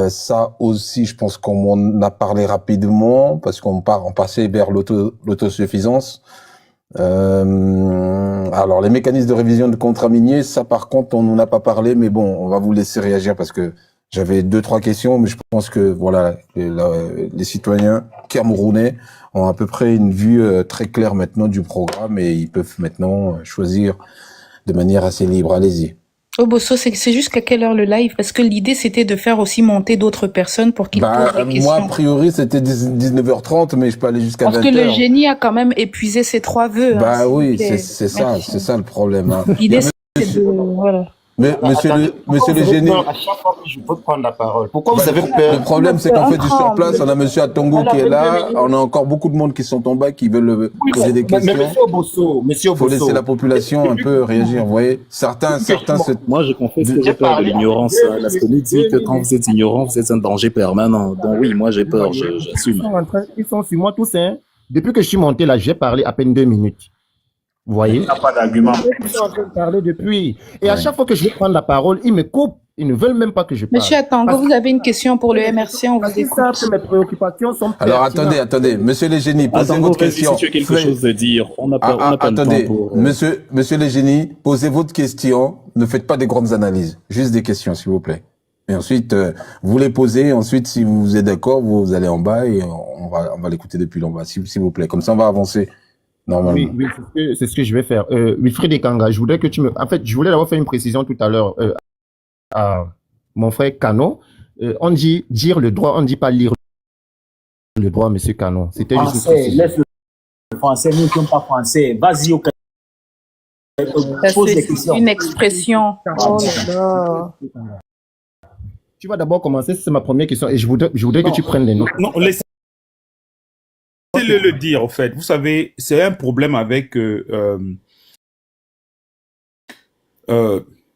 ça aussi, je pense qu'on en a parlé rapidement parce on passait vers l'autosuffisance. Alors les mécanismes de révision de contrats miniers, ça par contre on n'en a pas parlé, mais bon, on va vous laisser réagir parce que J'avais 2-3 questions, mais je pense que voilà, les citoyens camerounais ont à peu près une vue très claire maintenant du programme et ils peuvent maintenant choisir de manière assez libre. Allez-y. Obosso, c'est jusqu'à quelle heure le live? Parce que l'idée, c'était de faire aussi monter d'autres personnes pour qu'ils posent des questions. Moi, a priori, c'était 19h30, mais je peux aller jusqu'à 20h. Parce que le génie a quand même épuisé ses 3 vœux. Oui, c'est ça le problème. Hein. L'idée, c'est de... Voilà. Mais monsieur le génie, À chaque fois que je peux prendre la parole, pourquoi vous avez peur? le problème c'est qu'on fait du surplace, on a monsieur Atongo qui est là, on a encore beaucoup de monde qui sont en bas qui veulent poser des questions. Mais monsieur Obosso, Faut laisser la population un peu réagir, vous voyez. Certains Moi, je confesse que j'ai peur de l'ignorance. La Stony dit que quand vous êtes ignorant, vous êtes un danger permanent. Donc oui, moi j'ai peur, j'assume. Ils sont sur moi tous, hein. Depuis que je suis monté là, j'ai parlé à peine 2 minutes. Vous voyez? Il n'y a pas d'argument. Ils sont en train de parler depuis. Et à chaque fois que je vais prendre la parole, ils me coupent. Ils ne veulent même pas que je parle. Monsieur Atango, vous avez une question pour le MRC, on vous écoute. Mes préoccupations sont Alors pertinentes. attendez, monsieur le génie, posez Atango, votre question. si tu as quelque chose à dire, on n'a pas, attendez, le temps pour... monsieur le génie, posez votre question, ne faites pas des grandes analyses, juste des questions s'il vous plaît. Et ensuite, vous les posez, ensuite si vous êtes d'accord, vous allez en bas et on va l'écouter depuis l'en bas, s'il vous plaît. Comme ça on va avancer. Normalement. Oui, c'est ce que je vais faire. Wilfried Ekanga, je voudrais que tu me... En fait, je voulais d'avoir fait une précision tout à l'heure à mon frère Cano. On dit dire le droit, on ne dit pas lire le droit, monsieur Cano. C'était juste une Français, précision. laisse le français, nous ne sommes pas français. Vas-y au Ça, pose des c'est questions. une expression. Oh là là. Tu vas d'abord commencer, c'est ma première question, et je voudrais que tu prennes les notes. Non, laissez-le le dire, en fait. Vous savez, c'est un problème avec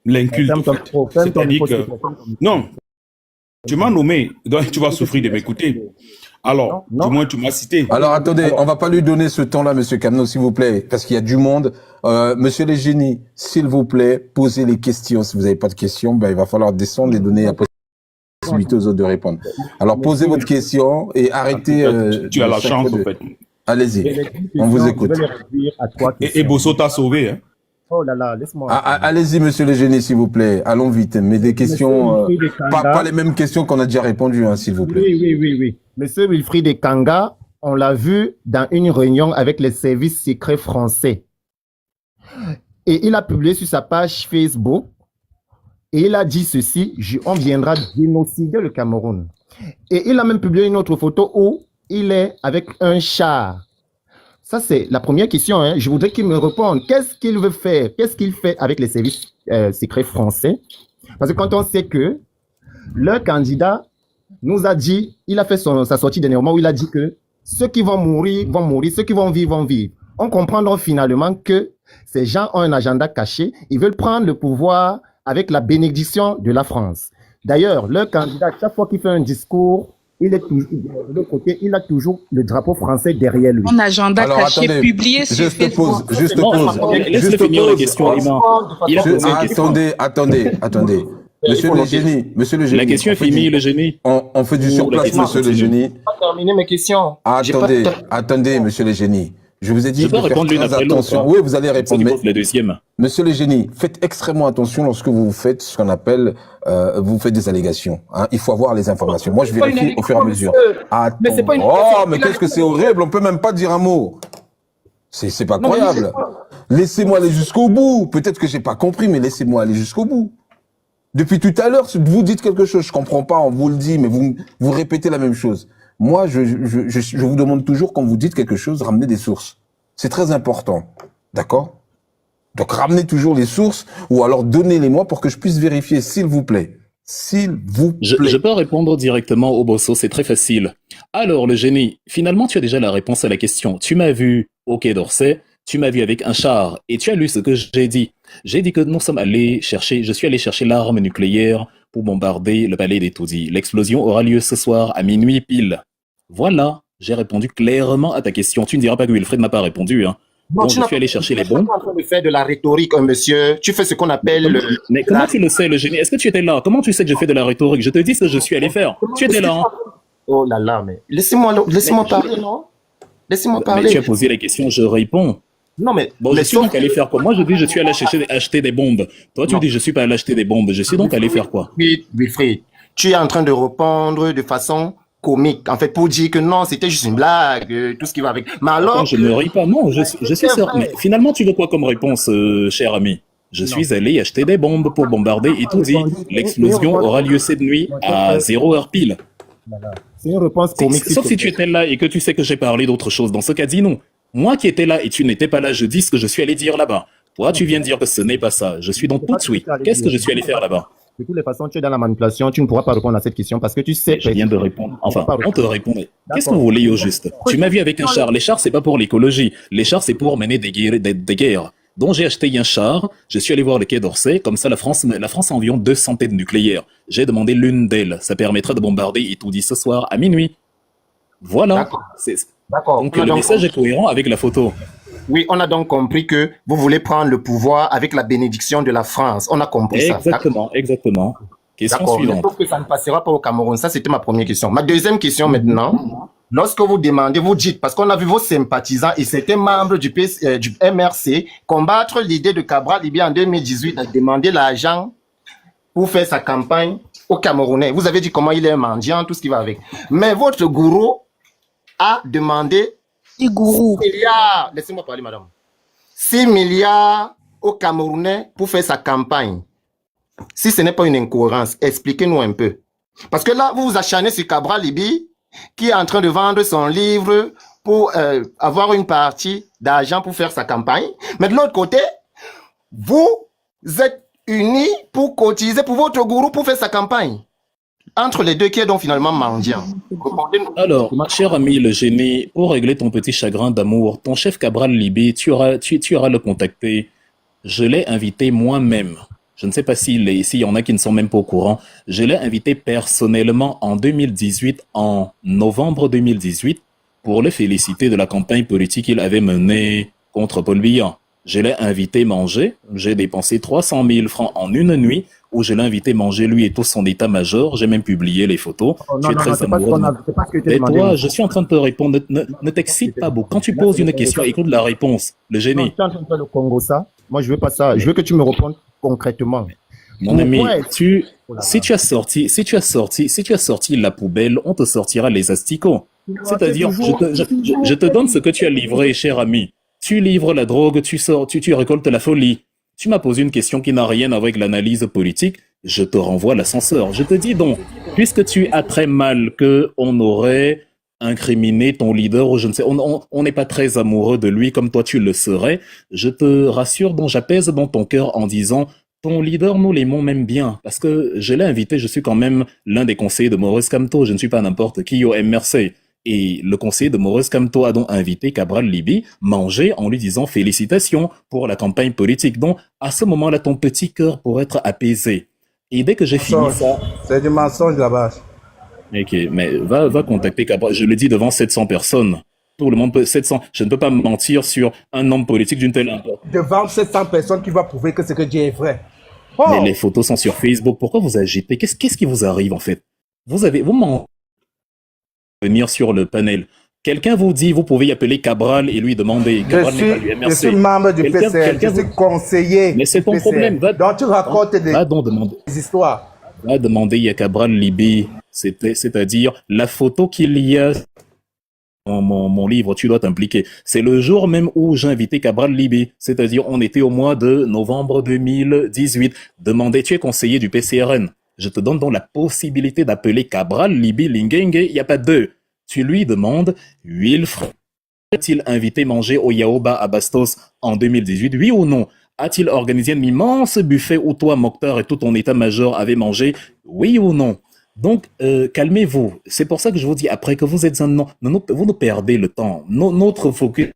l'inculte. En fait. C'est-à-dire que... Non, tu m'as nommé, donc tu vas souffrir de m'écouter. Alors, du moins, tu m'as cité. Alors, attendez, on va pas lui donner ce temps-là, monsieur Cano, s'il vous plaît, parce qu'il y a du monde. Monsieur le génie, s'il vous plaît, posez les questions. Si vous n'avez pas de questions, il va falloir descendre et donner la possibilité aux autres de répondre. Alors, posez votre question et arrêtez... tu as la chance, en fait. Allez-y, on vous écoute. Et Bosso t'a sauvé, hein. Oh là là, laisse-moi. Allez-y, monsieur le génie, s'il vous plaît. Allons vite. Mais des questions, pas les mêmes questions qu'on a déjà répondu, hein, s'il vous plaît. Oui. Monsieur Wilfried Ekanga, on l'a vu dans une réunion avec les services secrets français. Et il a publié sur sa page Facebook, et il a dit ceci, on viendra génocider le Cameroun. Et il a même publié une autre photo où il est avec un char. Ça, c'est la première question. Hein. Je voudrais qu'il me réponde. Qu'est-ce qu'il veut faire? Qu'est-ce qu'il fait avec les services secrets français? Parce que quand on sait que le candidat nous a dit, il a fait sa sortie dernièrement où il a dit que ceux qui vont mourir, ceux qui vont vivre, On comprend donc finalement que ces gens ont un agenda caché. Ils veulent prendre le pouvoir avec la bénédiction de la France. D'ailleurs, le candidat, chaque fois qu'il fait un discours, il est toujours, de l'autre côté, il a toujours le drapeau français derrière lui. Un agenda caché publié sur Facebook. Laisse-le finir la question, Iman. Il a posé une question. Attendez. Monsieur le génie. La question est finie, le génie. On fait du surplace, monsieur le génie. Je vais terminer mes questions. Attendez, monsieur le génie. Je vous ai dit de faire très attention. Oui, vous allez répondre. Mais le deuxième. Monsieur le génie, faites extrêmement attention lorsque vous faites ce qu'on appelle, vous faites des allégations. Hein. Il faut avoir les informations. Moi, je vérifie au fur et à mesure. Mais c'est pas une mais qu'est-ce que c'est horrible. On peut même pas dire un mot. C'est pas croyable. Laissez-moi aller jusqu'au bout. Peut-être que j'ai pas compris, mais laissez-moi aller jusqu'au bout. Depuis tout à l'heure, vous dites quelque chose, je comprends pas, on vous le dit, mais vous répétez la même chose. Moi, je vous demande toujours, quand vous dites quelque chose, ramenez des sources. C'est très important. D'accord? Donc, ramenez toujours les sources, ou alors donnez-les-moi pour que je puisse vérifier, s'il vous plaît. S'il vous plaît. Je peux répondre directement au Bosso, c'est très facile. Alors, le génie, finalement, tu as déjà la réponse à la question. Tu m'as vu au Quai d'Orsay, tu m'as vu avec un char, et tu as lu ce que j'ai dit. J'ai dit que je suis allé chercher l'arme nucléaire pour bombarder le palais des Taudis. L'explosion aura lieu ce soir à minuit pile. Voilà, j'ai répondu clairement à ta question. Tu ne diras pas que Wilfried m'a pas répondu, hein. Non, je suis allé chercher les bombes. Tu es en train de faire de la rhétorique, monsieur. Tu fais ce qu'on appelle Mais comment tu le sais, le génie? Est-ce que tu étais là? Comment tu sais que je fais de la rhétorique? Je te dis ce que je suis allé faire. Tu étais là, hein? Oh là là, mais laissez-moi parler, non? Laissez-moi parler. Mais tu as posé la question, je réponds. Non, mais... Bon, je suis donc allé faire quoi? Moi, je dis je suis allé acheter des bombes. Toi, tu dis je suis pas allé acheter des bombes. Je suis donc allé faire quoi? Wilfried, tu es en train de répondre de façon comique, en fait, pour dire que non, c'était juste une blague, tout ce qui va avec. Mais alors Attends, je ne ris pas, non, je suis sûr. Mais finalement, tu veux quoi comme réponse, cher ami? Je suis allé acheter des bombes pour bombarder et tout dit. L'explosion aura lieu cette nuit à 0 heure pile. c'est une réponse comique. Sauf si tu étais là et que tu sais que j'ai parlé d'autre chose. Dans ce cas, dis non. Moi qui étais là et tu n'étais pas là, je dis ce que je suis allé dire là-bas. Toi, tu viens de dire que ce n'est pas ça. Je suis dans tout de suite. Qu'est-ce que je suis allé faire là-bas? De toutes les façons, tu es dans la manipulation, tu ne pourras pas répondre à cette question parce que tu sais. Je viens de répondre. Enfin, on te répondait. Qu'est-ce que vous voulez au juste? Tu m'as vu avec un char. Les chars, c'est pas pour l'écologie. Les chars, c'est pour mener des guerres. Donc j'ai acheté un char, je suis allé voir le Quai d'Orsay, comme ça la France a environ 200 têtes nucléaires. J'ai demandé l'une d'elles, ça permettra de bombarder et tout dit ce soir à minuit. Voilà. D'accord. Donc le message est cohérent avec la photo. Oui, on a donc compris que vous voulez prendre le pouvoir avec la bénédiction de la France. On a compris ça. Exactement. Question suivante. Je trouve que ça ne passera pas au Cameroun. Ça, c'était ma première question. Ma deuxième question maintenant. Lorsque vous demandez, vous dites, parce qu'on a vu vos sympathisants et certains membres du MRC combattre l'idée de Cabral Libye en 2018 à demander l'argent pour faire sa campagne au Camerounais. Vous avez dit comment il est un mendiant, tout ce qui va avec. Mais votre gourou a demandé 6 milliards, laissez-moi parler madame, 6 milliards au Camerounais pour faire sa campagne. Si ce n'est pas une incohérence, expliquez-nous un peu. Parce que là, vous vous acharnez sur Cabral Libye, qui est en train de vendre son livre pour avoir une partie d'argent pour faire sa campagne. Mais de l'autre côté, vous êtes unis pour cotiser pour votre gourou pour faire sa campagne. Entre les deux, qui est donc finalement mendiant? Alors, cher ami le génie, pour régler ton petit chagrin d'amour, ton chef Cabral Libye, tu auras le contacter. Je l'ai invité moi-même. Je ne sais pas s'il y en a qui ne sont même pas au courant. Je l'ai invité personnellement en 2018, en novembre 2018, pour le féliciter de la campagne politique qu'il avait menée contre Paul Biya. Je l'ai invité manger. J'ai dépensé 300 000 francs en une nuit où je l'ai invité manger lui et tout son état-major. J'ai même publié les photos. Tu es très amoureux. Et toi, je suis en train de te répondre. Ne t'excite pas beaucoup. Quand tu poses une question, écoute la réponse. Le génie. Non, tu es en train de faire le Congo ça. Moi, je veux pas ça. Je veux que tu me répondes concrètement. Mon ami, si tu as sorti la poubelle, on te sortira les asticots. C'est-à-dire, je te donne ce que tu as livré, cher ami. Tu livres la drogue, tu récoltes la folie. Tu m'as posé une question qui n'a rien avec l'analyse politique, je te renvoie l'ascenseur. Je te dis donc, puisque tu as très mal qu'on aurait incriminé ton leader, ou je ne sais, on n'est pas très amoureux de lui comme toi tu le serais, je te rassure, donc j'apaise dans ton cœur en disant, ton leader, nous l'aimons même bien, parce que je l'ai invité, je suis quand même l'un des conseillers de Maurice Kamto, je ne suis pas n'importe qui au MRC. Et le conseiller de Maurice Kamto a donc invité Cabral Libye manger en lui disant félicitations pour la campagne politique. Donc, à ce moment-là, ton petit cœur pourrait être apaisé. Et dès que j'ai fini ça... C'est du mensonge là-bas. Ok, mais va contacter Cabral. Je le dis devant 700 personnes. Tout le monde peut... 700. Je ne peux pas mentir sur un homme politique d'une telle importance. Devant 700 personnes qui vont prouver que ce que Dieu est vrai. Oh. Mais les photos sont sur Facebook. Pourquoi vous agitez? Qu'est-ce qui vous arrive en fait? Vous mentez. Venir sur le panel. Quelqu'un vous dit, vous pouvez y appeler Cabral et lui demander. Cabral je suis membre du PCR, je suis conseiller. Mais c'est ton problème. Donc tu racontes des histoires. Va demander à Cabral Libye, c'est-à-dire la photo qu'il y a dans mon livre, tu dois t'impliquer. C'est le jour même où j'ai invité Cabral Libye, c'est-à-dire on était au mois de novembre 2018. Demandez, tu es conseiller du PCRN. Je te donne donc la possibilité d'appeler Cabral Libye Lingenge, il n'y a pas deux. Tu lui demandes, Wilfred, a-t-il invité manger au Yaoba à Bastos en 2018, oui ou non? A-t-il organisé un immense buffet où toi, Mokhtar et tout ton état-major avaient mangé, oui ou non? Donc, calmez-vous. C'est pour ça que je vous dis, après que vous êtes un nom, vous nous perdez le temps. Notre focus,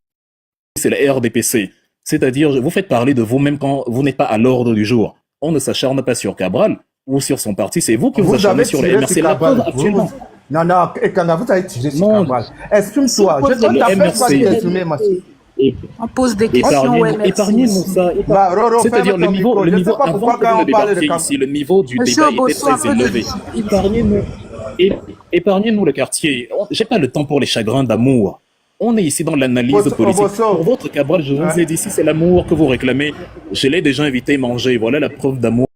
c'est la RDPC. C'est-à-dire, vous faites parler de vous-même quand vous n'êtes pas à l'ordre du jour. On ne s'acharne pas sur Cabral ou sur son parti, c'est vous qui vous acharnez sur le MRC. La preuve actuellement. Non, et quand vous avez tiré sur Cabral, exprime-toi. Je t'appelle pas de t'exprimer, on pose des questions. Épargnez-nous ça. C'est-à-dire le niveau avant que vous débarquiez ici, le niveau du débat était très élevé. Épargnez-nous le quartier. J'ai pas le temps pour les chagrins d'amour. On est ici dans l'analyse politique. Pour votre Cabral, je vous ai dit, si c'est l'amour que vous réclamez, je l'ai déjà invité manger. Voilà la preuve d'amour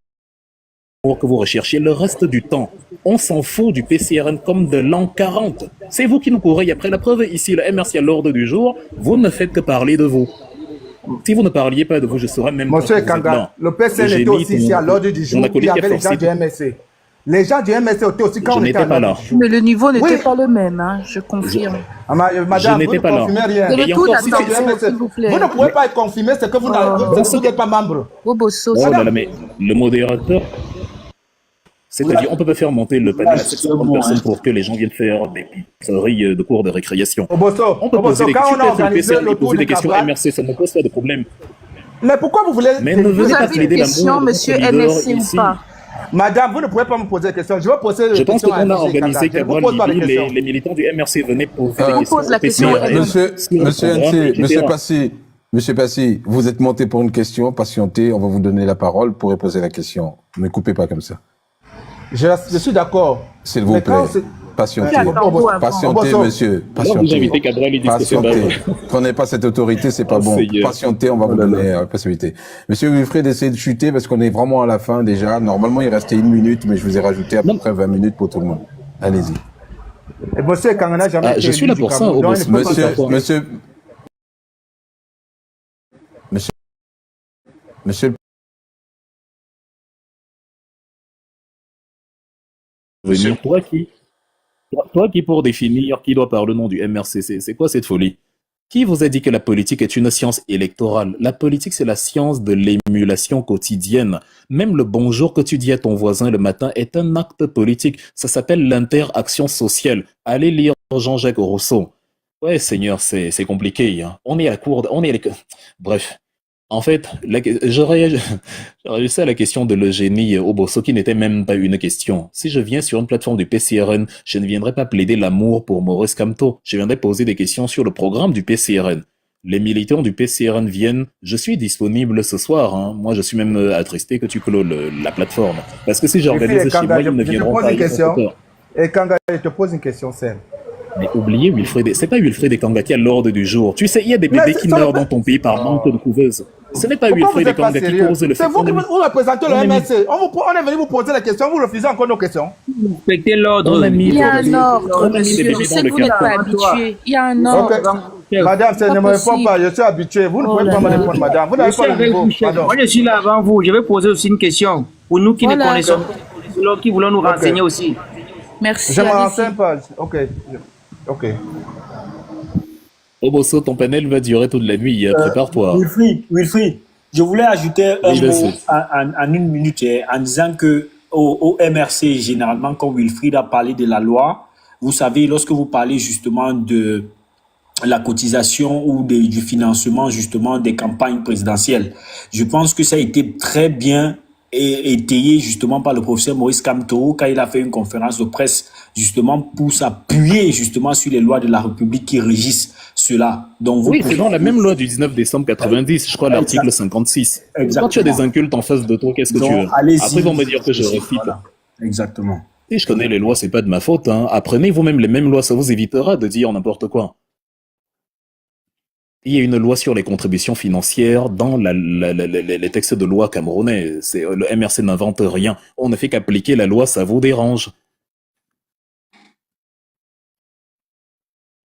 que vous recherchiez. Le reste du temps, on s'en fout du PCRN comme de l'an 40. C'est vous qui nous courez après. La preuve ici, le MRC à l'ordre du jour, vous ne faites que parler de vous. Si vous ne parliez pas de vous, je saurais même Monsieur pas que vous êtes Kanga, blanc. le PCN était aussi ici à l'ordre du jour. Il y avait les gens du MSC. Les gens du MSC étaient aussi quand Je on était n'étais à pas l'ordre là. du jour. Mais le niveau n'était Oui. pas le même, hein, je confirme. Je Madame, vous n'étais ne pas là. confirmez rien. De Et retour encore, si d'attention, du MSC. s'il vous plaît. Vous ne pouvez pas être confirmé, c'est que vous n'êtes pas membre. Bobosso, Oh ça là là, mais le modérateur, c'est-à-dire, on ne peut pas faire monter le panel à 750 personnes pour que les gens viennent faire des pizzeries de cours de récréation. Obosso, On peut poser des quand on a questions, organisé le tour poser de des questions Cabral, MRC, ça ne pose pas de problème. mais pourquoi vous voulez... Mais ne vous venez pas avez une plaider question, l'amour de monsieur votre leader MSC ou ici. pas? Madame, vous ne pouvez pas me poser des questions. Je vais poser Je des pense questions qu'on a à monsieur organisé Kanga. Je ne vous Cabral pose pas de Libye, questions. les militants du MRC venaient poser des On questions pose la au question PCRN, à Monsieur, sur le monsieur programme, NC, etc. Monsieur Passy, vous êtes monté pour une question, patientez, on va vous donner la parole pour poser la question. Ne me coupez pas comme ça. Je suis d'accord. S'il vous Mais plaît. quand c'est- Patientez. Patientez, Obosso. monsieur. Alors, vous Patientez. invitez Cabral, il dit que c'est pas Patientez. vrai. Prenez pas cette autorité, c'est pas Oh, bon. Seigneur. Patientez, on va vous donner la possibilité. Monsieur Wilfried, essayez de chuter parce qu'on est vraiment à la fin déjà. Normalement, il restait 1 minute, mais je vous ai rajouté à peu près 20 minutes pour tout le monde. Allez-y. Et monsieur Kanga n'a jamais Ah, été je suis élu là du pour ça, Cameroun, donc Obosso. il ne peut pas s'affirmer. Monsieur, Venir. Toi qui pour définir qui doit parler le nom du MRC, c'est quoi cette folie? Qui vous a dit que la politique est une science électorale? La politique, c'est la science de l'émulation quotidienne. Même le bonjour que tu dis à ton voisin le matin est un acte politique. Ça s'appelle l'interaction sociale. Allez lire Jean-Jacques Rousseau. Ouais, Seigneur, c'est compliqué. Hein. On est à court, bref. En fait, j'aurais réussi à la question de l'Eugénie Obosso qui n'était même pas une question. Si je viens sur une plateforme du PCRN, je ne viendrai pas plaider l'amour pour Maurice Kamto. Je viendrai poser des questions sur le programme du PCRN. Les militants du PCRN viennent. Je suis disponible ce soir. Hein. Moi, je suis même attristé que tu clôt la plateforme. Parce que si j'organise chez moi, ils ne viendront pas. Et Kanga, je te pose une question, Serge. Mais oubliez Wilfried, c'est pas Wilfried et Kanga qui a l'ordre du jour. Tu sais, il y a des bébés qui meurent dans ton pays par manque de couveuses. Ce n'est pas Wilfried et Kanga qui cause le fait. C'est vous qui vous représentez le MSC. On est venu vous poser la question, vous refusez encore nos questions. Respectez l'ordre. Il y a un ordre, monsieur. Je sais que vous n'êtes pas habitué. Il y a un ordre. Madame, ça ne me répond pas, je suis habitué. Vous ne pouvez pas me répondre, madame. Vous n'avez pas le niveau. Pardon. Moi, je suis là avant vous. Je vais poser aussi une question. Pour nous qui ne connaissons pas, qui voulons nous renseigner aussi. Merci. Je ne me renseigne pas. Ok. Obosso, ton panel va durer toute la nuit. Prépare-toi. Wilfried, je voulais ajouter un mot en 1 minute en disant que au MRC, généralement, quand Wilfried a parlé de la loi, vous savez, lorsque vous parlez justement de la cotisation ou du financement justement des campagnes présidentielles, je pense que ça a été très bien étayé justement par le professeur Maurice Kamto quand il a fait une conférence de presse justement pour s'appuyer justement sur les lois de la République qui régissent cela. Donc oui, c'est dans la même loi du 19 décembre 90, je crois l'article 56. Exactement. Quand tu as des incultes en face de toi, qu'est-ce que tu veux? Après, ils vont me dire que je récite. Voilà. Exactement. Et je connais les lois, c'est pas de ma faute. Hein. Apprenez vous-même les mêmes lois, ça vous évitera de dire n'importe quoi. Il y a une loi sur les contributions financières dans les textes de loi camerounais. Le MRC n'invente rien. On ne fait qu'appliquer la loi, ça vous dérange.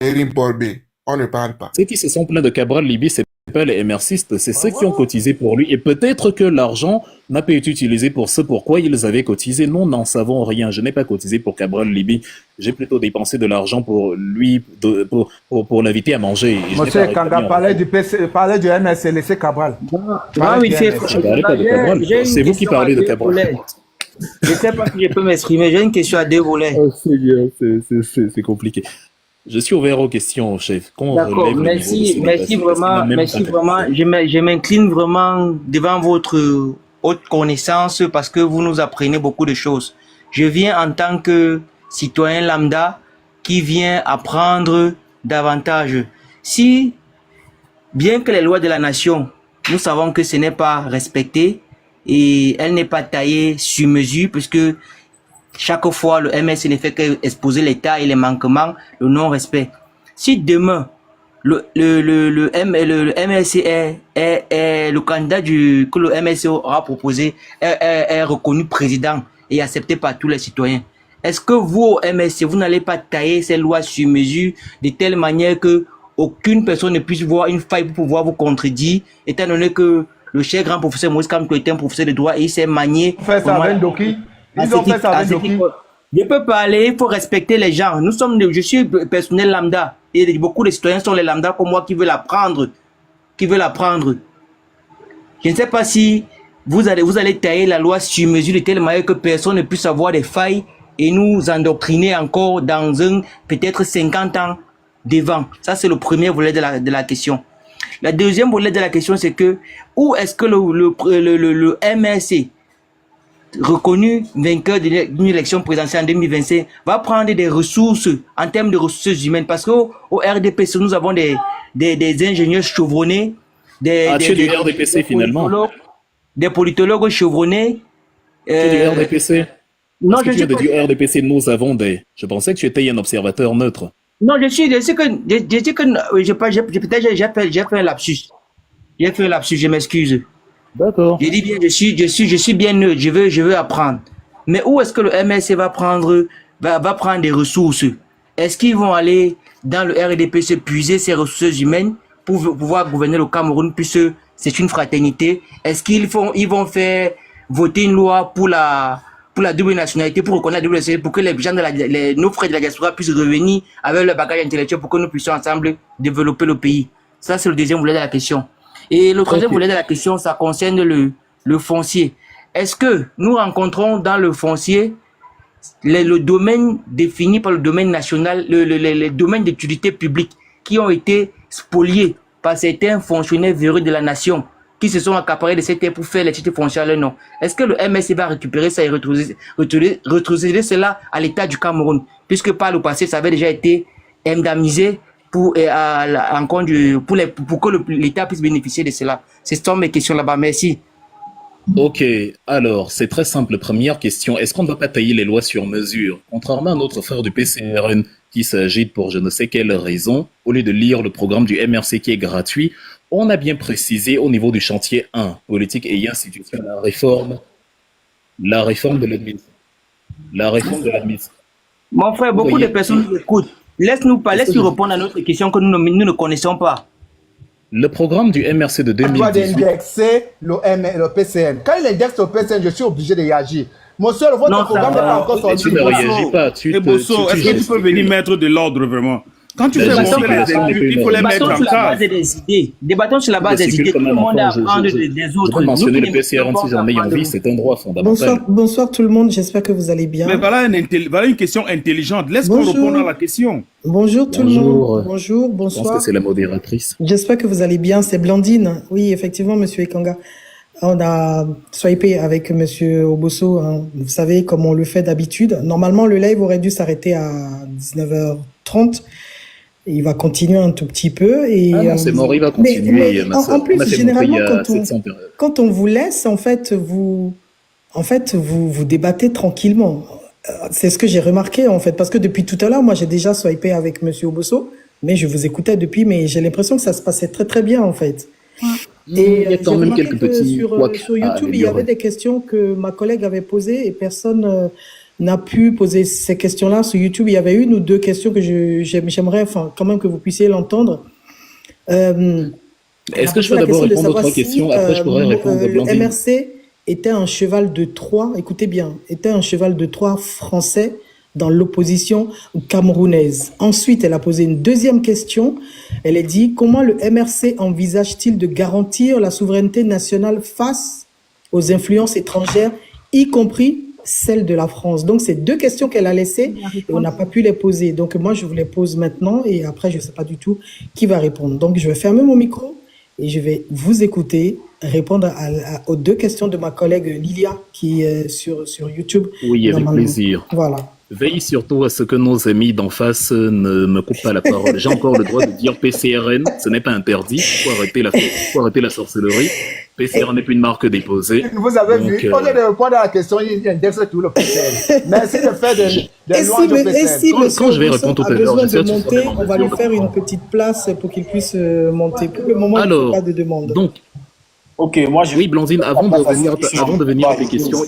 On ne parle pas. Ceux qui se sont plaints de Cabral Libye, c'est pas les MRCistes, c'est ceux qui ont cotisé pour lui. Et peut-être que l'argent n'a pas été utilisé pour ce pourquoi ils avaient cotisé. Nous n'en savons rien. Je n'ai pas cotisé pour Cabral Libye. J'ai plutôt dépensé de l'argent pour lui, pour l'inviter à manger. Monsieur Kanga parlait du MSC, laissez Cabral. Je parlais pas de Cabral. C'est vous qui parlez de Cabral. Je ne sais pas si je peux m'exprimer. J'ai une question à 2 volets. Oh, c'est compliqué. Je suis ouvert aux questions, chef. D'accord, merci vraiment. Je m'incline vraiment devant votre haute connaissance parce que vous nous apprenez beaucoup de choses. Je viens en tant que citoyen lambda qui vient apprendre davantage. Si, bien que les lois de la nation, nous savons que ce n'est pas respecté et elle n'est pas taillée sur mesure puisque chaque fois, le MSC ne fait qu'exposer l'État et les manquements, le non-respect. Si demain, le MLC est le candidat que le MLC aura proposé est reconnu président et accepté par tous les citoyens. Est-ce que vous, au MLC, vous n'allez pas tailler ces lois sur mesure de telle manière que aucune personne ne puisse voir une faille pour pouvoir vous contredire, étant donné que le cher grand professeur Maurice Kamto était un professeur de droit et il s'est manié. Ils ont fait ça avec Doki. Ils ont fait ça avec Doki. Je peux parler, il faut respecter les gens. Je suis personnel lambda et beaucoup de citoyens sont les lambda comme moi qui veulent apprendre. Je ne sais pas si vous allez tailler la loi sur mesure de telle manière que personne ne puisse avoir des failles et nous endoctriner encore dans peut-être 50 ans devant. Ça, c'est le premier volet de la question. La deuxième volet de la question, c'est que où est-ce que le MRC, reconnu vainqueur d'une élection présidentielle en 2025, va prendre des ressources en termes de ressources humaines? Parce qu'au RDPC, nous avons des ingénieurs chevronnés, des RDPC finalement. Des politologues chevronnés. Tu es du RDPC? Non, je suis du RDPC, nous avons des... Je pensais que tu étais un observateur neutre. Non, j'ai fait un lapsus. J'ai fait un lapsus, je m'excuse. D'accord. J'ai dit bien, je suis bien neutre, je veux apprendre. Mais où est-ce que le MLC va prendre des ressources? Est-ce qu'ils vont aller dans le RDPC puiser ces ressources humaines pour pouvoir gouverner le Cameroun puisque c'est une fraternité? Est-ce qu'ils vont faire voter une loi pour la double nationalité, pour reconnaître la double nationalité, pour que les gens nos frères de la diaspora puissent revenir avec leur bagage intellectuel pour que nous puissions ensemble développer le pays? Ça, c'est le deuxième volet de la question. Et le troisième volet de la question, ça concerne le foncier. Est-ce que nous rencontrons dans le foncier le domaine défini par le domaine national, les domaines d'utilité publique qui ont été spoliés par certains fonctionnaires véreux de la nation qui se sont accaparés de cette terre pour faire les titres fonciers à leur nom? Est-ce que le MSC va récupérer ça et retrocéder cela à l'État du Cameroun? Puisque par le passé, ça avait déjà été indemnisé pour que l'État puisse bénéficier de cela. Ce sont mes questions là-bas. Merci. Ok, alors, c'est très simple. Première question, est-ce qu'on ne va pas tailler les lois sur mesure? Contrairement à notre frère du PCRN qui s'agite pour je ne sais quelle raison, au lieu de lire le programme du MRC qui est gratuit, on a bien précisé au niveau du chantier 1, politique et institution, la réforme de l'administration. La réforme de l'administration. Mon frère, beaucoup de personnes nous écoutent. Laisse-nous répondre à notre question que nous ne connaissons pas. Le programme du MRC de 2018... doit indexer le PCN. Quand il indexe le PCN, je suis obligé de réagir. Mon soeur, votre programme n'est pas encore sorti. Tu ne réagis pas. Est-ce que tu peux venir mettre de l'ordre vraiment? Quand tu fais monter les études, il faut les mettre en place. Débattons sur la base des idées. Tout le monde a à apprendre des autres. Je peux mentionner le PCRN si j'en ai envie, c'est un droit fondamental. Bonsoir tout le monde, j'espère que vous allez bien. Mais voilà une question intelligente. Laisse-moi répondre à la question. Bonjour tout le monde. Bonjour, bonsoir. Je pense que c'est la modératrice. J'espère que vous allez bien. C'est Blandine. Oui, effectivement, monsieur Ekanga. On a swipé avec monsieur Obosso. Hein. Vous savez, comme on le fait d'habitude. Normalement, le live aurait dû s'arrêter à 19h30. Il va continuer un tout petit peu. Et, c'est mort, il va continuer. En plus, généralement, quand on vous laisse, en fait, vous débattez tranquillement. C'est ce que j'ai remarqué, en fait, parce que depuis tout à l'heure, moi, j'ai déjà swipé avec monsieur Obosso, mais je vous écoutais depuis, mais j'ai l'impression que ça se passait très, très bien, en fait. Et il y a quand même quelques petits sur YouTube, il y avait des questions que ma collègue avait posées et personne n'a pu poser ces questions-là. Sur YouTube, il y avait une ou deux questions que j'aimerais quand même que vous puissiez l'entendre. Est-ce que je peux d'abord répondre aux trois questions, après je pourrais répondre à Blandine. Le MRC était un cheval de Troie, écoutez bien, était un cheval de Troie français dans l'opposition camerounaise. Ensuite, elle a posé une deuxième question. Elle a dit, comment le MRC envisage-t-il de garantir la souveraineté nationale face aux influences étrangères, y compris celle de la France? Donc, c'est deux questions qu'elle a laissées et on n'a pas pu les poser. Donc, moi, je vous les pose maintenant et après, je ne sais pas du tout qui va répondre. Donc, je vais fermer mon micro et je vais vous écouter répondre aux deux questions de ma collègue Lilia qui est sur YouTube. Oui, avec plaisir. Voilà. Veille surtout à ce que nos amis d'en face ne me coupent pas la parole. J'ai encore le droit de dire PCRN, ce n'est pas interdit. Faut arrêter la sorcellerie. PCRN n'est plus une marque déposée. Vous avez Donc, vu, au lieu de répondre à la question, il indexe tout le PCN. Merci de faire des louanges au PCN. Quand je vais répondre tout à l'heure, besoin de monter, on va lui faire une petite place pour qu'il puisse monter. Pour le moment, il n'y a pas de demande. Donc, Ok, moi je... oui, Blandine, avant de venir à tes questions,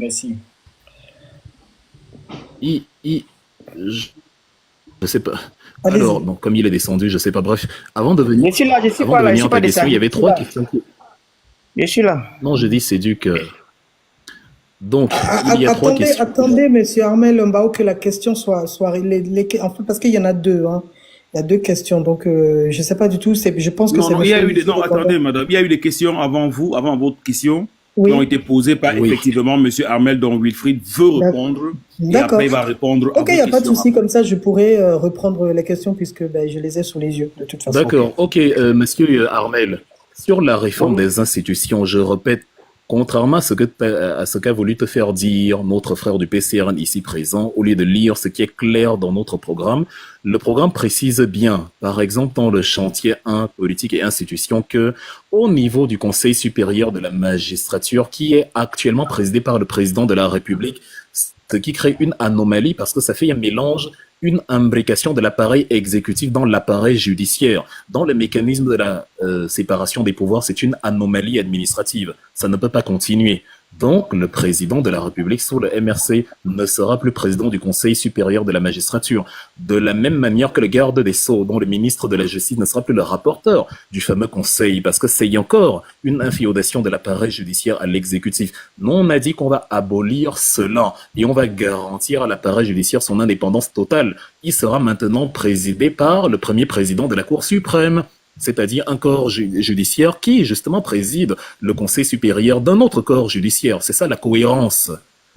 Merci. je sais pas. Alors, donc, comme il est descendu, je sais pas. Bref, avant de venir, Je suis là, je suis pas là, je suis pas question, il y avait trois questions. Je suis là. Non, je dis c'est du que. Donc, il y a trois questions. Attendez, monsieur Armel Mbao, que la question soit en fait, parce qu'il y en a deux. Hein. Il y a deux questions, donc je sais pas du tout. Je pense que c'est. Non, il y a eu attendez, madame, il y a eu des questions avant vous, avant votre question. Oui. Qui ont été posées par effectivement M. Armel, dont Wilfried veut répondre. Et après, il va répondre à Ok, il n'y a pas de souci. Comme ça, je pourrais reprendre les questions puisque je les ai sous les yeux, de toute façon. D'accord. Ok, monsieur Armel. Sur la réforme des institutions, je répète, contrairement à ce qu'a voulu te faire dire notre frère du PCRN ici présent, au lieu de lire ce qui est clair dans notre programme, le programme précise bien, par exemple dans le chantier 1, politique et institutions, que au niveau du Conseil supérieur de la magistrature, qui est actuellement présidé par le président de la République, ce qui crée une anomalie parce que ça fait un mélange, une imbrication de l'appareil exécutif dans l'appareil judiciaire. Dans le mécanisme de la séparation des pouvoirs, c'est une anomalie administrative. Ça ne peut pas continuer. Donc, le président de la République sous le MRC ne sera plus président du Conseil supérieur de la magistrature. De la même manière que le garde des Sceaux, dont le ministre de la Justice ne sera plus le rapporteur du fameux Conseil, parce que c'est encore une inféodation de l'appareil judiciaire à l'exécutif. Nous, on a dit qu'on va abolir cela et on va garantir à l'appareil judiciaire son indépendance totale. Il sera maintenant présidé par le premier président de la Cour suprême, c'est-à-dire un corps judiciaire qui, justement, préside le Conseil supérieur d'un autre corps judiciaire. C'est ça la cohérence.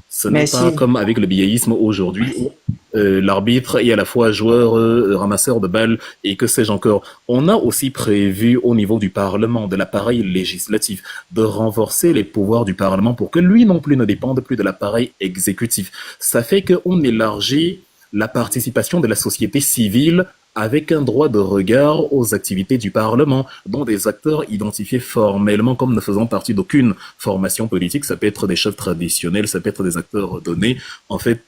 Ce n'est pas comme avec le biéisme aujourd'hui, où l'arbitre est à la fois joueur, ramasseur de balles et que sais-je encore. On a aussi prévu au niveau du Parlement, de l'appareil législatif, de renforcer les pouvoirs du Parlement pour que lui non plus ne dépende plus de l'appareil exécutif. Ça fait qu'on élargit la participation de la société civile avec un droit de regard aux activités du Parlement, dont des acteurs identifiés formellement comme ne faisant partie d'aucune formation politique. Ça peut être des chefs traditionnels, ça peut être des acteurs donnés. En fait,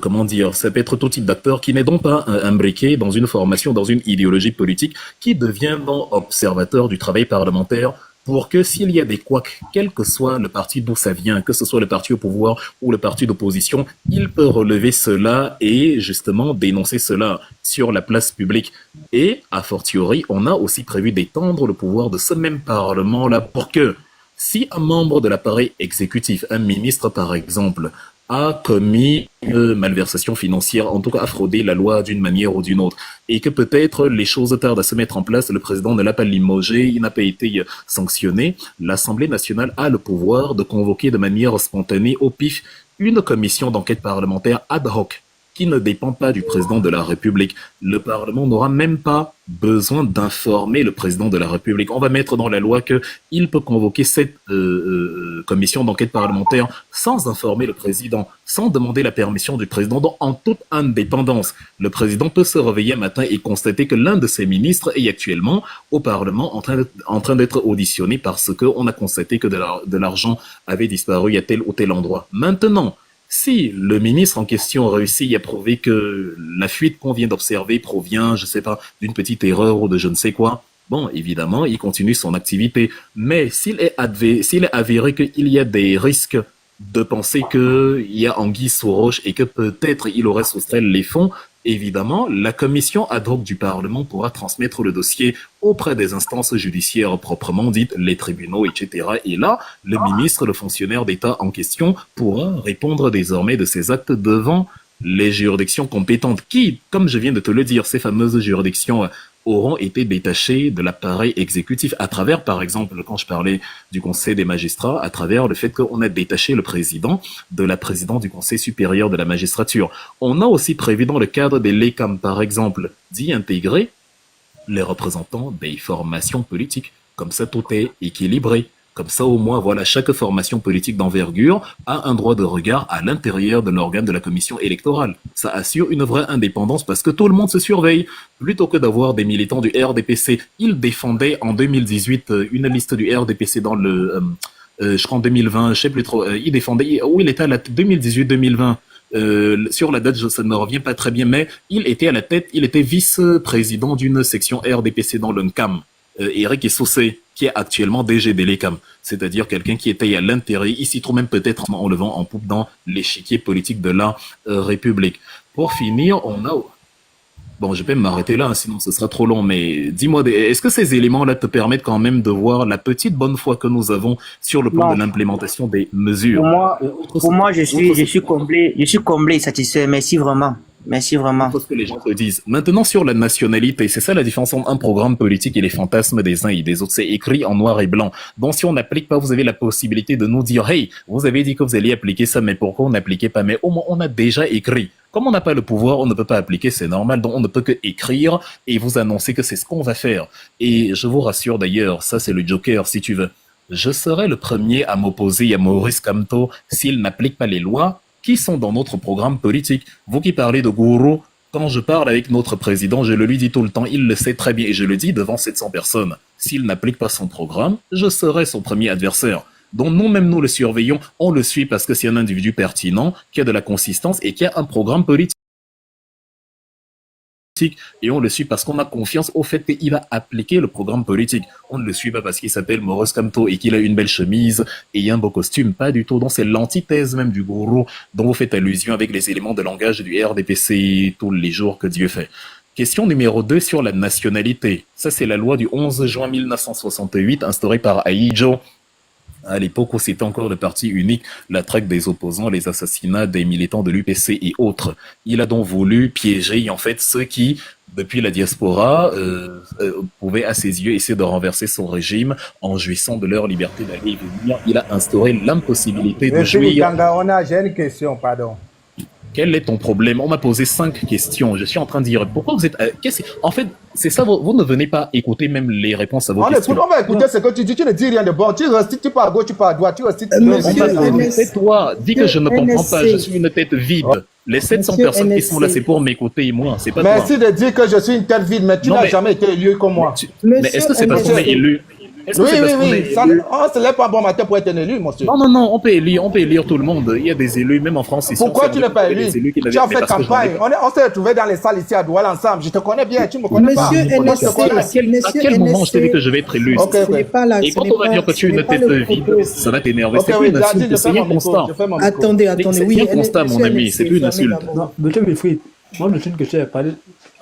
comment dire, ça peut être tout type d'acteurs qui n'est donc pas imbriqué dans une formation, dans une idéologie politique, qui devient donc observateur du travail parlementaire, pour que s'il y a des couacs, quel que soit le parti d'où ça vient, que ce soit le parti au pouvoir ou le parti d'opposition, il peut relever cela et justement dénoncer cela sur la place publique. Et, a fortiori, on a aussi prévu d'étendre le pouvoir de ce même Parlement-là pour que, si un membre de l'appareil exécutif, un ministre par exemple, a commis une malversation financière, en tout cas a fraudé la loi d'une manière ou d'une autre, et que peut-être les choses tardent à se mettre en place, le président ne l'a pas limogé, il n'a pas été sanctionné, l'Assemblée nationale a le pouvoir de convoquer de manière spontanée au pif une commission d'enquête parlementaire ad hoc, qui ne dépend pas du président de la République. Le Parlement n'aura même pas besoin d'informer le président de la République. On va mettre dans la loi qu'il peut convoquer cette commission d'enquête parlementaire sans informer le président, sans demander la permission du président, donc en toute indépendance. Le président peut se réveiller un matin et constater que l'un de ses ministres est actuellement au Parlement en train d'être auditionné parce qu'on a constaté que de l'argent avait disparu à tel ou tel endroit. Maintenant, si le ministre en question réussit à prouver que la fuite qu'on vient d'observer provient, je sais pas, d'une petite erreur ou de je ne sais quoi, bon, évidemment, il continue son activité. Mais s'il est avéré qu'il y a des risques de penser qu'il y a anguille sous roche et que peut-être il aurait soustrait les fonds, évidemment, la commission ad hoc du Parlement pourra transmettre le dossier auprès des instances judiciaires proprement dites, les tribunaux, etc. Et là, le ministre, le fonctionnaire d'État en question pourra répondre désormais de ses actes devant les juridictions compétentes qui, comme je viens de te le dire, ces fameuses juridictions auront été détachées de l'appareil exécutif à travers, par exemple, quand je parlais du Conseil des magistrats, à travers le fait qu'on a détaché le président de la présidente du Conseil supérieur de la magistrature. On a aussi prévu dans le cadre des LECAM, par exemple, d'y intégrer les représentants des formations politiques. Comme ça, tout est équilibré. Comme ça, au moins, voilà, chaque formation politique d'envergure a un droit de regard à l'intérieur de l'organe de la commission électorale. Ça assure une vraie indépendance parce que tout le monde se surveille. Plutôt que d'avoir des militants du RDPC, ils défendaient en 2018 une liste du RDPC dans le... je crois en 2020, je sais plus trop, il défendait, où il était à la 2018-2020, sur la date, ça ne me revient pas très bien, mais il était à la tête, il était vice-président d'une section RDPC dans le NCAM, Eric Essoussé, qui est actuellement DG de l'ECAM, c'est-à-dire quelqu'un qui était à l'intérieur, il s'y trouve même peut-être en levant en poupe dans l'échiquier politique de la République. Pour finir, on a... Bon, je vais m'arrêter là, sinon ce sera trop long, mais dis-moi, est-ce que ces éléments-là te permettent quand même de voir la petite bonne foi que nous avons sur le plan Non. de l'implémentation des mesures? Pour moi, je suis comblé et satisfait. Merci vraiment. Merci vraiment. Ce que les gens te disent. Maintenant, sur la nationalité, c'est ça la différence entre un programme politique et les fantasmes des uns et des autres. C'est écrit en noir et blanc. Donc, si on n'applique pas, vous avez la possibilité de nous dire, hey, vous avez dit que vous alliez appliquer ça, mais pourquoi on n'appliquait pas? Mais au moins, on a déjà écrit. Comme on n'a pas le pouvoir, on ne peut pas appliquer, c'est normal. Donc, on ne peut que écrire et vous annoncer que c'est ce qu'on va faire. Et je vous rassure d'ailleurs, ça c'est le joker, si tu veux. Je serai le premier à m'opposer à Maurice Kamto s'il n'applique pas les lois qui sont dans notre programme politique. Vous qui parlez de gourou, quand je parle avec notre président, je le lui dis tout le temps, il le sait très bien et je le dis devant 700 personnes. S'il n'applique pas son programme, je serai son premier adversaire. Donc nous-mêmes, nous le surveillons, on le suit parce que c'est un individu pertinent, qui a de la consistance et qui a un programme politique. Et on le suit parce qu'on a confiance au fait qu'il va appliquer le programme politique. On ne le suit pas parce qu'il s'appelle Maurice Kamto et qu'il a une belle chemise et un beau costume. Pas du tout. Donc c'est l'antithèse même du gourou dont vous faites allusion avec les éléments de langage du RDPC tous les jours que Dieu fait. Question numéro 2 sur la nationalité. Ça, c'est la loi du 11 juin 1968 instaurée par Ahidjo. À l'époque où c'était encore le parti unique, la traque des opposants, les assassinats des militants de l'UPC et autres. Il a donc voulu piéger en fait ceux qui, depuis la diaspora, pouvaient à ses yeux essayer de renverser son régime en jouissant de leur liberté d'aller et venir. Il a instauré l'impossibilité de Monsieur jouir. Ganga, j'ai une question, pardon. Quel est ton problème? On m'a posé 5 questions. Je suis en train de dire pourquoi vous êtes... En fait, c'est ça, vous ne venez pas écouter même les réponses à vos questions. On va écouter ce que tu dis. Tu ne dis rien de bon. Tu restes, tu pars à gauche, tu pars à droite. Tu restes, C'est toi. Dis que je ne comprends pas. Je suis une tête vide. Les 700 personnes qui sont là, c'est pour m'écouter et moi. C'est pas toi. Merci de dire que je suis une tête vide, mais tu n'as jamais été élu comme moi. Mais est-ce que c'est parce qu'on est élu? Oui. Ce n'est pas bon matin pour être un élu, monsieur. Non, on peut élire tout le monde. Il y a des élus, même en France. Pourquoi tu n'es pas élu? Tu as fait campagne. On s'est retrouvés dans les salles ici à Douala ensemble. Je te connais bien, tu me connais pas. À quel moment je t'ai dit que je vais être élu? Et quand on va dire que tu es une tête vide, ça va t'énerver. C'est plus une insulte, c'est un constat. Attendez, oui. C'est un constat, mon ami, c'est plus une insulte. Monsieur Wilfried, moi, le truc que j'ai parlé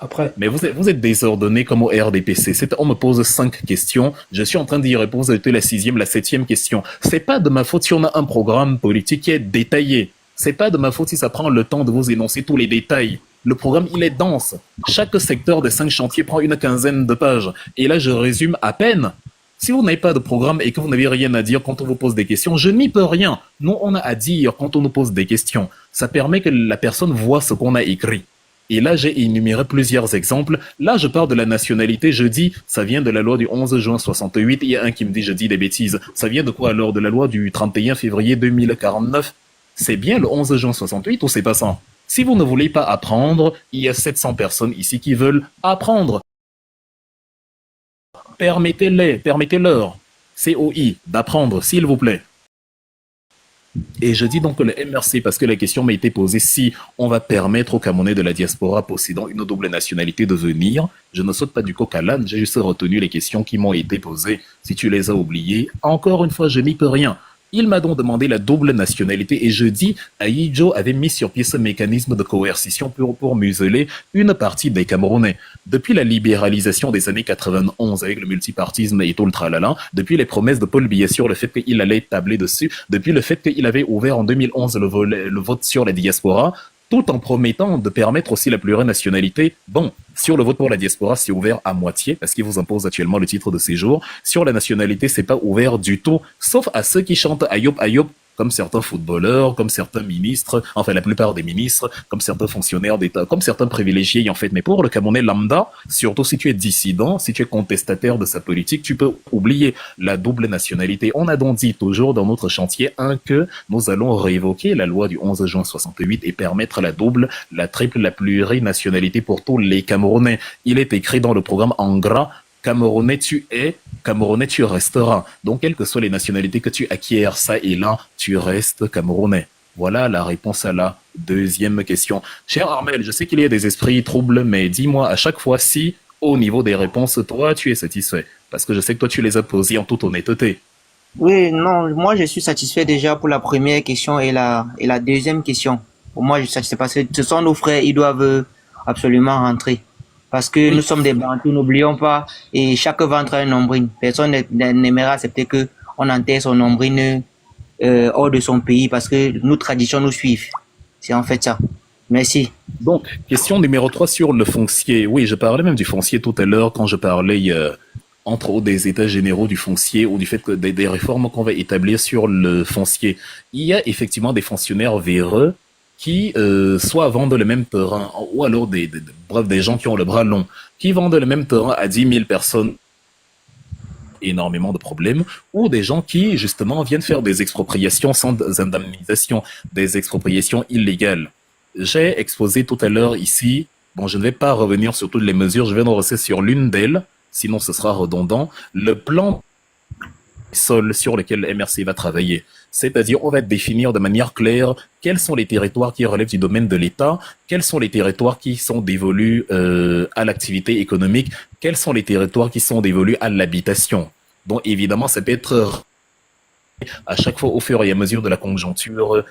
après. Mais vous êtes désordonné comme au RDPC. On me pose 5 questions. Je suis en train d'y répondre. C'était la 6e, la 7e question. C'est pas de ma faute si on a un programme politique qui est détaillé. C'est pas de ma faute si ça prend le temps de vous énoncer tous les détails. Le programme, il est dense. Chaque secteur des 5 chantiers prend une quinzaine de pages. Et là, je résume à peine. Si vous n'avez pas de programme et que vous n'avez rien à dire quand on vous pose des questions, je n'y peux rien. Nous, on a à dire quand on nous pose des questions. Ça permet que la personne voit ce qu'on a écrit. Et là, j'ai énuméré plusieurs exemples. Là, je parle de la nationalité. Je dis, ça vient de la loi du 11 juin 68. Il y a un qui me dit, je dis des bêtises. Ça vient de quoi alors? De la loi du 31 février 2049? C'est bien le 11 juin 68 ou c'est pas ça? Si vous ne voulez pas apprendre, il y a 700 personnes ici qui veulent apprendre. Permettez-leur, COI, d'apprendre, s'il vous plaît. Et je dis donc que le MRC, parce que la question m'a été posée, si on va permettre aux Camerounais de la diaspora possédant une double nationalité de venir, je ne saute pas du coq à l'âne, j'ai juste retenu les questions qui m'ont été posées. Si tu les as oubliées, encore une fois, je n'y peux rien. Il m'a donc demandé la double nationalité et je dis, Ahidjo avait mis sur pied ce mécanisme de coercition pour museler une partie des Camerounais. Depuis la libéralisation des années 91 avec le multipartisme et tout le tralala, depuis les promesses de Paul Biya sur le fait qu'il allait tabler dessus, depuis le fait qu'il avait ouvert en 2011 le vote sur la diaspora, tout en promettant de permettre aussi la plurinationalité. Bon, sur le vote pour la diaspora, c'est ouvert à moitié, parce qu'il vous impose actuellement le titre de séjour. Sur la nationalité, c'est pas ouvert du tout, sauf à ceux qui chantent Ayop Ayop comme certains footballeurs, comme certains ministres, enfin la plupart des ministres, comme certains fonctionnaires d'État, comme certains privilégiés en fait. Mais pour le Camerounais lambda, surtout si tu es dissident, si tu es contestataire de sa politique, tu peux oublier la double nationalité. On a donc dit toujours dans notre chantier 1 que nous allons révoquer la loi du 11 juin 68 et permettre la double, la triple, la plurinationalité pour tous les Camerounais. Il est écrit dans le programme en gras: Camerounais tu es, Camerounais tu resteras. Donc, quelles que soient les nationalités que tu acquiers, ça et là, tu restes Camerounais. Voilà la réponse à la deuxième question. Cher Armel, je sais qu'il y a des esprits troubles, mais dis-moi à chaque fois si, au niveau des réponses, toi, tu es satisfait. Parce que je sais que toi, tu les as posées en toute honnêteté. Oui, non, moi je suis satisfait déjà pour la première question et la deuxième question. Pour moi, je suis satisfait parce que ce sont nos frères, ils doivent absolument rentrer. Parce que nous sommes des Bantous, n'oublions pas, et chaque ventre a un nombril. Personne n'aimerait accepter que on enterre son nombril hors de son pays parce que nos traditions nous suivent. C'est en fait ça. Merci. Donc, question numéro 3 sur le foncier. Oui, je parlais même du foncier tout à l'heure quand je parlais entre autres des états généraux du foncier ou du fait que des réformes qu'on va établir sur le foncier. Il y a effectivement des fonctionnaires véreux qui soit vendent le même terrain, ou alors bref, des gens qui ont le bras long, qui vendent le même terrain à 10 000 personnes, énormément de problèmes, ou des gens qui, justement, viennent faire des expropriations sans indemnisation, des expropriations illégales. J'ai exposé tout à l'heure ici, bon, je ne vais pas revenir sur toutes les mesures, je vais en rester sur l'une d'elles, sinon ce sera redondant, le plan sol sur lequel le MRC va travailler. C'est-à-dire, on va définir de manière claire quels sont les territoires qui relèvent du domaine de l'État, quels sont les territoires qui sont dévolus à l'activité économique, quels sont les territoires qui sont dévolus à l'habitation. Donc, évidemment, ça peut être à chaque fois au fur et à mesure de la conjoncture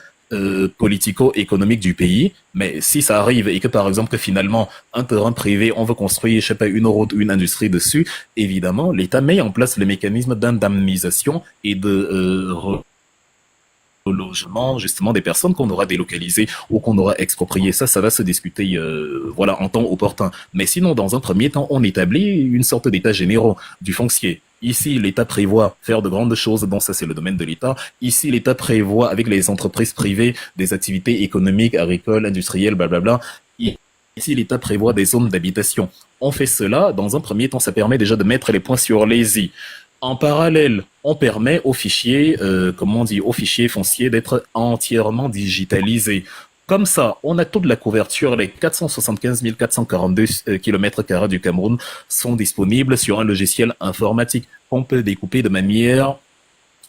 politico-économique du pays, mais si ça arrive et que par exemple que finalement un terrain privé, on veut construire, je sais pas, une route ou une industrie dessus, évidemment, l'État met en place le mécanisme d'indemnisation et de logement justement des personnes qu'on aura délocalisées ou qu'on aura expropriées. Ça va se discuter voilà, en temps opportun. Mais sinon, dans un premier temps, on établit une sorte d'état généraux du foncier. Ici, l'État prévoit faire de grandes choses, donc ça c'est le domaine de l'État. Ici, l'État prévoit avec les entreprises privées des activités économiques, agricoles, industrielles, blablabla. Ici, l'État prévoit des zones d'habitation. On fait cela, dans un premier temps, ça permet déjà de mettre les points sur les i. En parallèle, on permet aux fichiers, aux fichiers fonciers d'être entièrement digitalisés. Comme ça, on a toute la couverture, les 475 442 km² du Cameroun sont disponibles sur un logiciel informatique qu'on peut découper de manière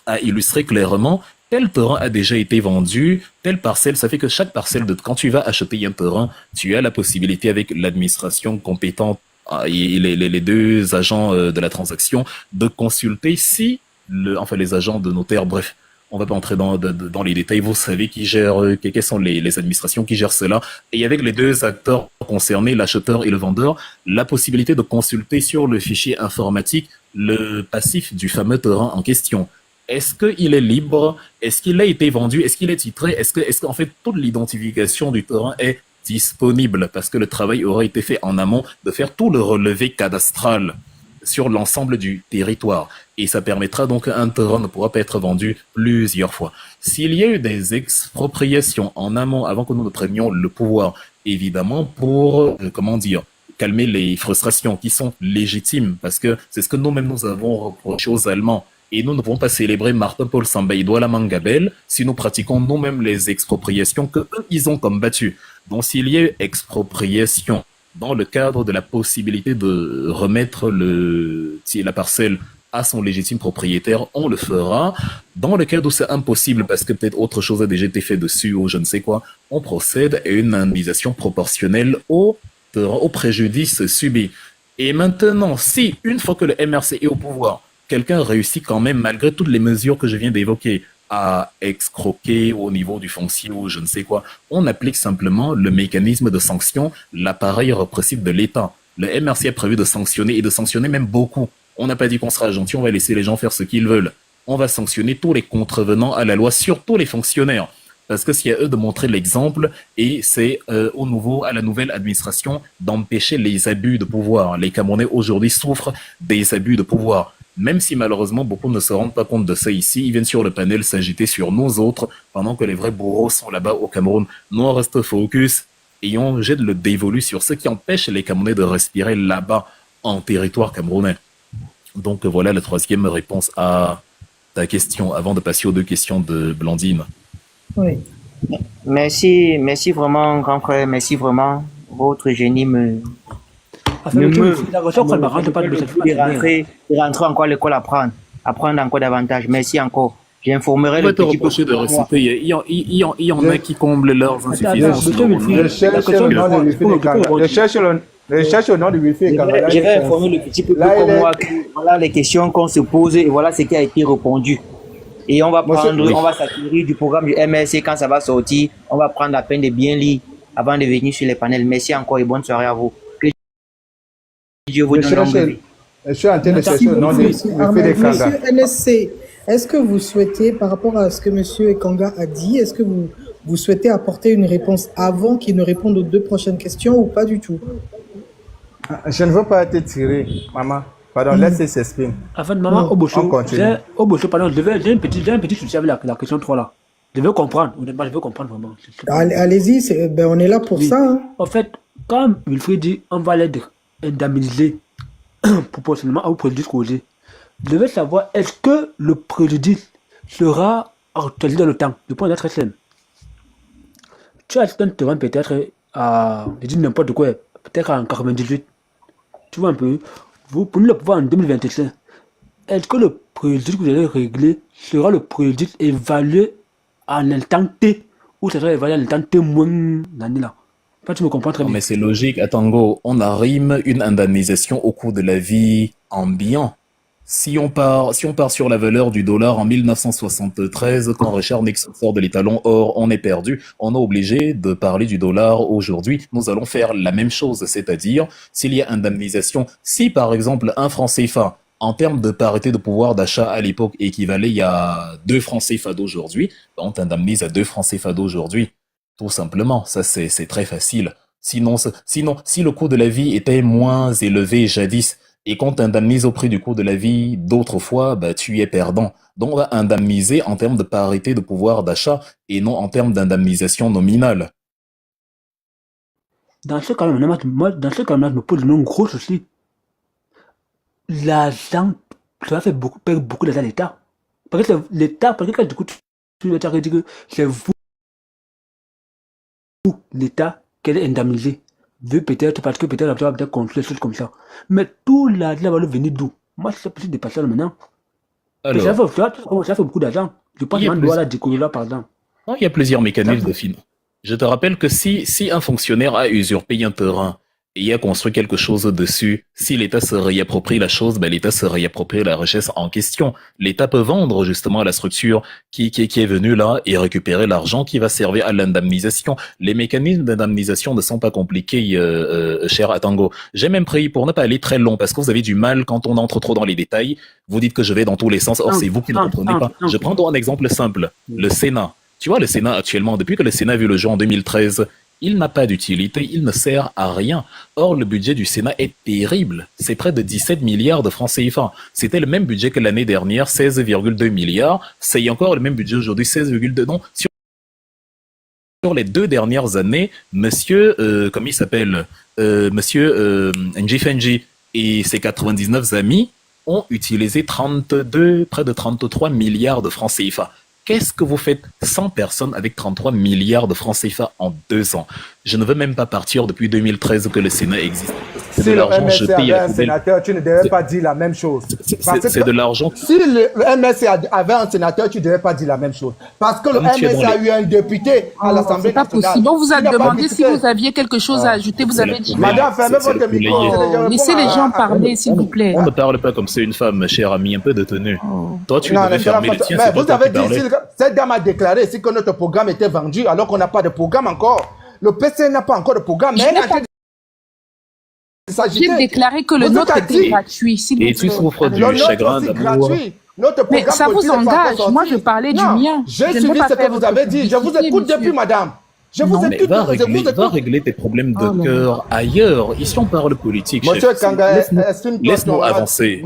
à illustrer clairement tel terrain a déjà été vendu, telle parcelle, ça fait que chaque parcelle, quand tu vas acheter un terrain, tu as la possibilité avec l'administration compétente et les deux agents de la transaction de consulter si, les agents de notaire, bref, on va pas entrer dans les détails, vous savez qui gère, quelles sont les administrations qui gèrent cela, et avec les deux acteurs concernés, l'acheteur et le vendeur, la possibilité de consulter sur le fichier informatique le passif du fameux terrain en question. Est-ce qu'il est libre? Est-ce qu'il a été vendu? Est-ce qu'il est titré? Est-ce qu'en fait toute l'identification du terrain est disponible? Parce que le travail aura été fait en amont de faire tout le relevé cadastral sur l'ensemble du territoire. Et ça permettra donc qu'un terrain ne pourra pas être vendu plusieurs fois. S'il y a eu des expropriations en amont, avant que nous ne prenions le pouvoir, évidemment, pour, calmer les frustrations qui sont légitimes, parce que c'est ce que nous-mêmes nous avons reproché aux Allemands. Et nous ne pouvons pas célébrer Martin-Paul Samba et Douala Mangabel si nous pratiquons nous-mêmes les expropriations que eux, ils ont combattues. Donc s'il y a eu expropriation dans le cadre de la possibilité de remettre la parcelle à son légitime propriétaire, on le fera. Dans le cadre où c'est impossible parce que peut-être autre chose a déjà été fait dessus ou je ne sais quoi, on procède à une indemnisation proportionnelle au préjudice subi. Et maintenant, si une fois que le MRC est au pouvoir, quelqu'un réussit quand même, malgré toutes les mesures que je viens d'évoquer, à escroquer au niveau du foncier ou je ne sais quoi, on applique simplement le mécanisme de sanction, l'appareil répressif de l'État. Le MRC a prévu de sanctionner et de sanctionner même beaucoup. On n'a pas dit qu'on sera gentil, on va laisser les gens faire ce qu'ils veulent. On va sanctionner tous les contrevenants à la loi, surtout les fonctionnaires. Parce que c'est à eux de montrer l'exemple et c'est à la nouvelle administration d'empêcher les abus de pouvoir. Les Camerounais aujourd'hui souffrent des abus de pouvoir. Même si malheureusement beaucoup ne se rendent pas compte de ça ici, ils viennent sur le panel s'agiter sur nous autres, pendant que les vrais bourreaux sont là-bas au Cameroun. Nous on reste focus et on jette le dévolu sur ce qui empêche les Camerounais de respirer là-bas en territoire camerounais. Donc voilà la troisième réponse à ta question, avant de passer aux deux questions de Blandine. Oui. Merci vraiment, grand frère, merci vraiment. Votre génie me... Enfin, la recherche, elle m'arrange pas de rentrer encore à l'école apprendre encore davantage. Merci encore. J'informerai le petit peu de réciter. Il y en a qui comblent leurs insuffisances. Recherche le nom du Wi-Fi. Je vais informer le petit peu comme moi que voilà les questions qu'on se pose et voilà ce qui a été répondu. Et on va on va s'acquérir du programme du MSC quand ça va sortir. On va prendre la peine de bien lire avant de venir sur les panels. Merci encore et bonne soirée à vous. Que Dieu vous donne longue vie. Je suis en train de chercher le nom du Wi-Fi de Kanga. Monsieur NSC, est-ce que vous souhaitez, par rapport à ce que Monsieur Kanga a dit, est-ce que vous souhaitez apporter une réponse avant qu'il ne réponde aux deux prochaines questions ou pas du tout? Je ne veux pas être tiré, maman. Pardon, laissez s'exprimer. Enfin, maman, pardon, j'ai un petit souci avec la question 3 là. Je veux comprendre, honnêtement, je veux comprendre vraiment. Allez-y, on est là pour ça. Hein. En fait, quand Wilfried dit on va l'aide indemniser proportionnellement au préjudice causé, je veux savoir est-ce que le préjudice sera actualisé dans le temps. Le point d'être très simple. Tu as un terrain peut-être à, je dis n'importe quoi, peut-être en 98. Tu vois un peu, vous prenez le pouvoir en 2025. Est-ce que le préjudice que vous allez régler sera le préjudice évalué en un temps T ou ça sera évalué en un temps T moins l'année là? Enfin, tu me comprends très bien. Mais c'est logique, à Tango, on arrime une indemnisation au cours de la vie ambiant. Si on part sur la valeur du dollar en 1973, quand Richard Nixon sort de l'étalon or, on est perdu. On est obligé de parler du dollar aujourd'hui. Nous allons faire la même chose, c'est-à-dire, s'il y a indemnisation, si par exemple un franc CFA, en termes de parité de pouvoir d'achat à l'époque équivalait à 2 francs CFA d'aujourd'hui, on t'indemnise à 2 francs CFA d'aujourd'hui. Tout simplement, ça c'est très facile. Sinon, si le coût de la vie était moins élevé jadis, et qu'on t'indemnise au prix du coût de la vie d'autrefois, bah, tu es perdant. Donc on va indemniser en termes de parité de pouvoir d'achat et non en termes d'indemnisation nominale. Dans ce cas-là, je me pose un gros souci. L'argent, ça va faire perdre beaucoup d'argent à l'État. Parce que l'État, parce que du coup, tu vas dire que c'est vous, l'État, qui est indemnisé. Peut-être parce que peut-être tu vas peut-être construire des choses comme ça. Mais tout l'argent va venir d'où? Moi, c'est possible de passer là maintenant. Alors, ça fait beaucoup d'argent. Je pense que je dois la découvrir là, par exemple. Il y a plusieurs mécanismes de financement. Je te rappelle que si un fonctionnaire a usurpé un terrain et a construit quelque chose dessus, si l'État se réapproprie la chose, ben l'État se réapproprie la richesse en question. L'État peut vendre justement à la structure qui est venue là et récupérer l'argent qui va servir à l'indemnisation. Les mécanismes d'indemnisation ne sont pas compliqués, cher Atango. J'ai même pris pour ne pas aller très long parce que vous avez du mal quand on entre trop dans les détails. Vous dites que je vais dans tous les sens. Or, c'est vous qui ne comprenez pas. Je prends donc un exemple simple. Le Sénat. Tu vois, le Sénat actuellement, depuis que le Sénat a vu le jour en 2013, il n'a pas d'utilité, il ne sert à rien. Or, le budget du Sénat est terrible. C'est près de 17 milliards de francs CFA. C'était le même budget que l'année dernière, 16,2 milliards. C'est encore le même budget aujourd'hui, 16,2. Non, sur les 2 dernières années, monsieur, comment il s'appelle, monsieur Njifenji et ses 99 amis ont utilisé près de 33 milliards de francs CFA. Qu'est-ce que vous faites 100 personnes avec 33 milliards de francs CFA en 2 ans? Je ne veux même pas partir depuis 2013 que le Sénat existe. Si le MSC avait un sénateur, tu ne devais pas dire la même chose. C'est de l'argent. Si le MSC avait un sénateur, tu ne devais pas dire la même chose. Parce que le MSC a eu un député à l'Assemblée nationale. C'est pas possible. On vous a demandé si vous aviez quelque chose à ajouter. Vous avez dit. Madame, fermez votre micro. Laissez les gens parler, s'il vous plaît. On ne parle pas comme c'est une femme, cher ami, un peu de tenue. Toi, tu devais fermer le tien. Mais vous avez dit, cette dame a déclaré ici que notre programme était vendu alors qu'on n'a pas de programme encore. Le PC n'a pas encore de programme, mais j'ai déclaré que le nôtre était gratuit. Et tu souffres du chagrin d'amour. Mais ça vous engage. Moi, je parlais du mien. J'ai suivi ce que vous avez dit. Je vous écoute depuis, madame. Je vous écoute. Va régler tes problèmes de cœur ailleurs. Ici, on parle politique. Monsieur Kanga, laisse-nous avancer.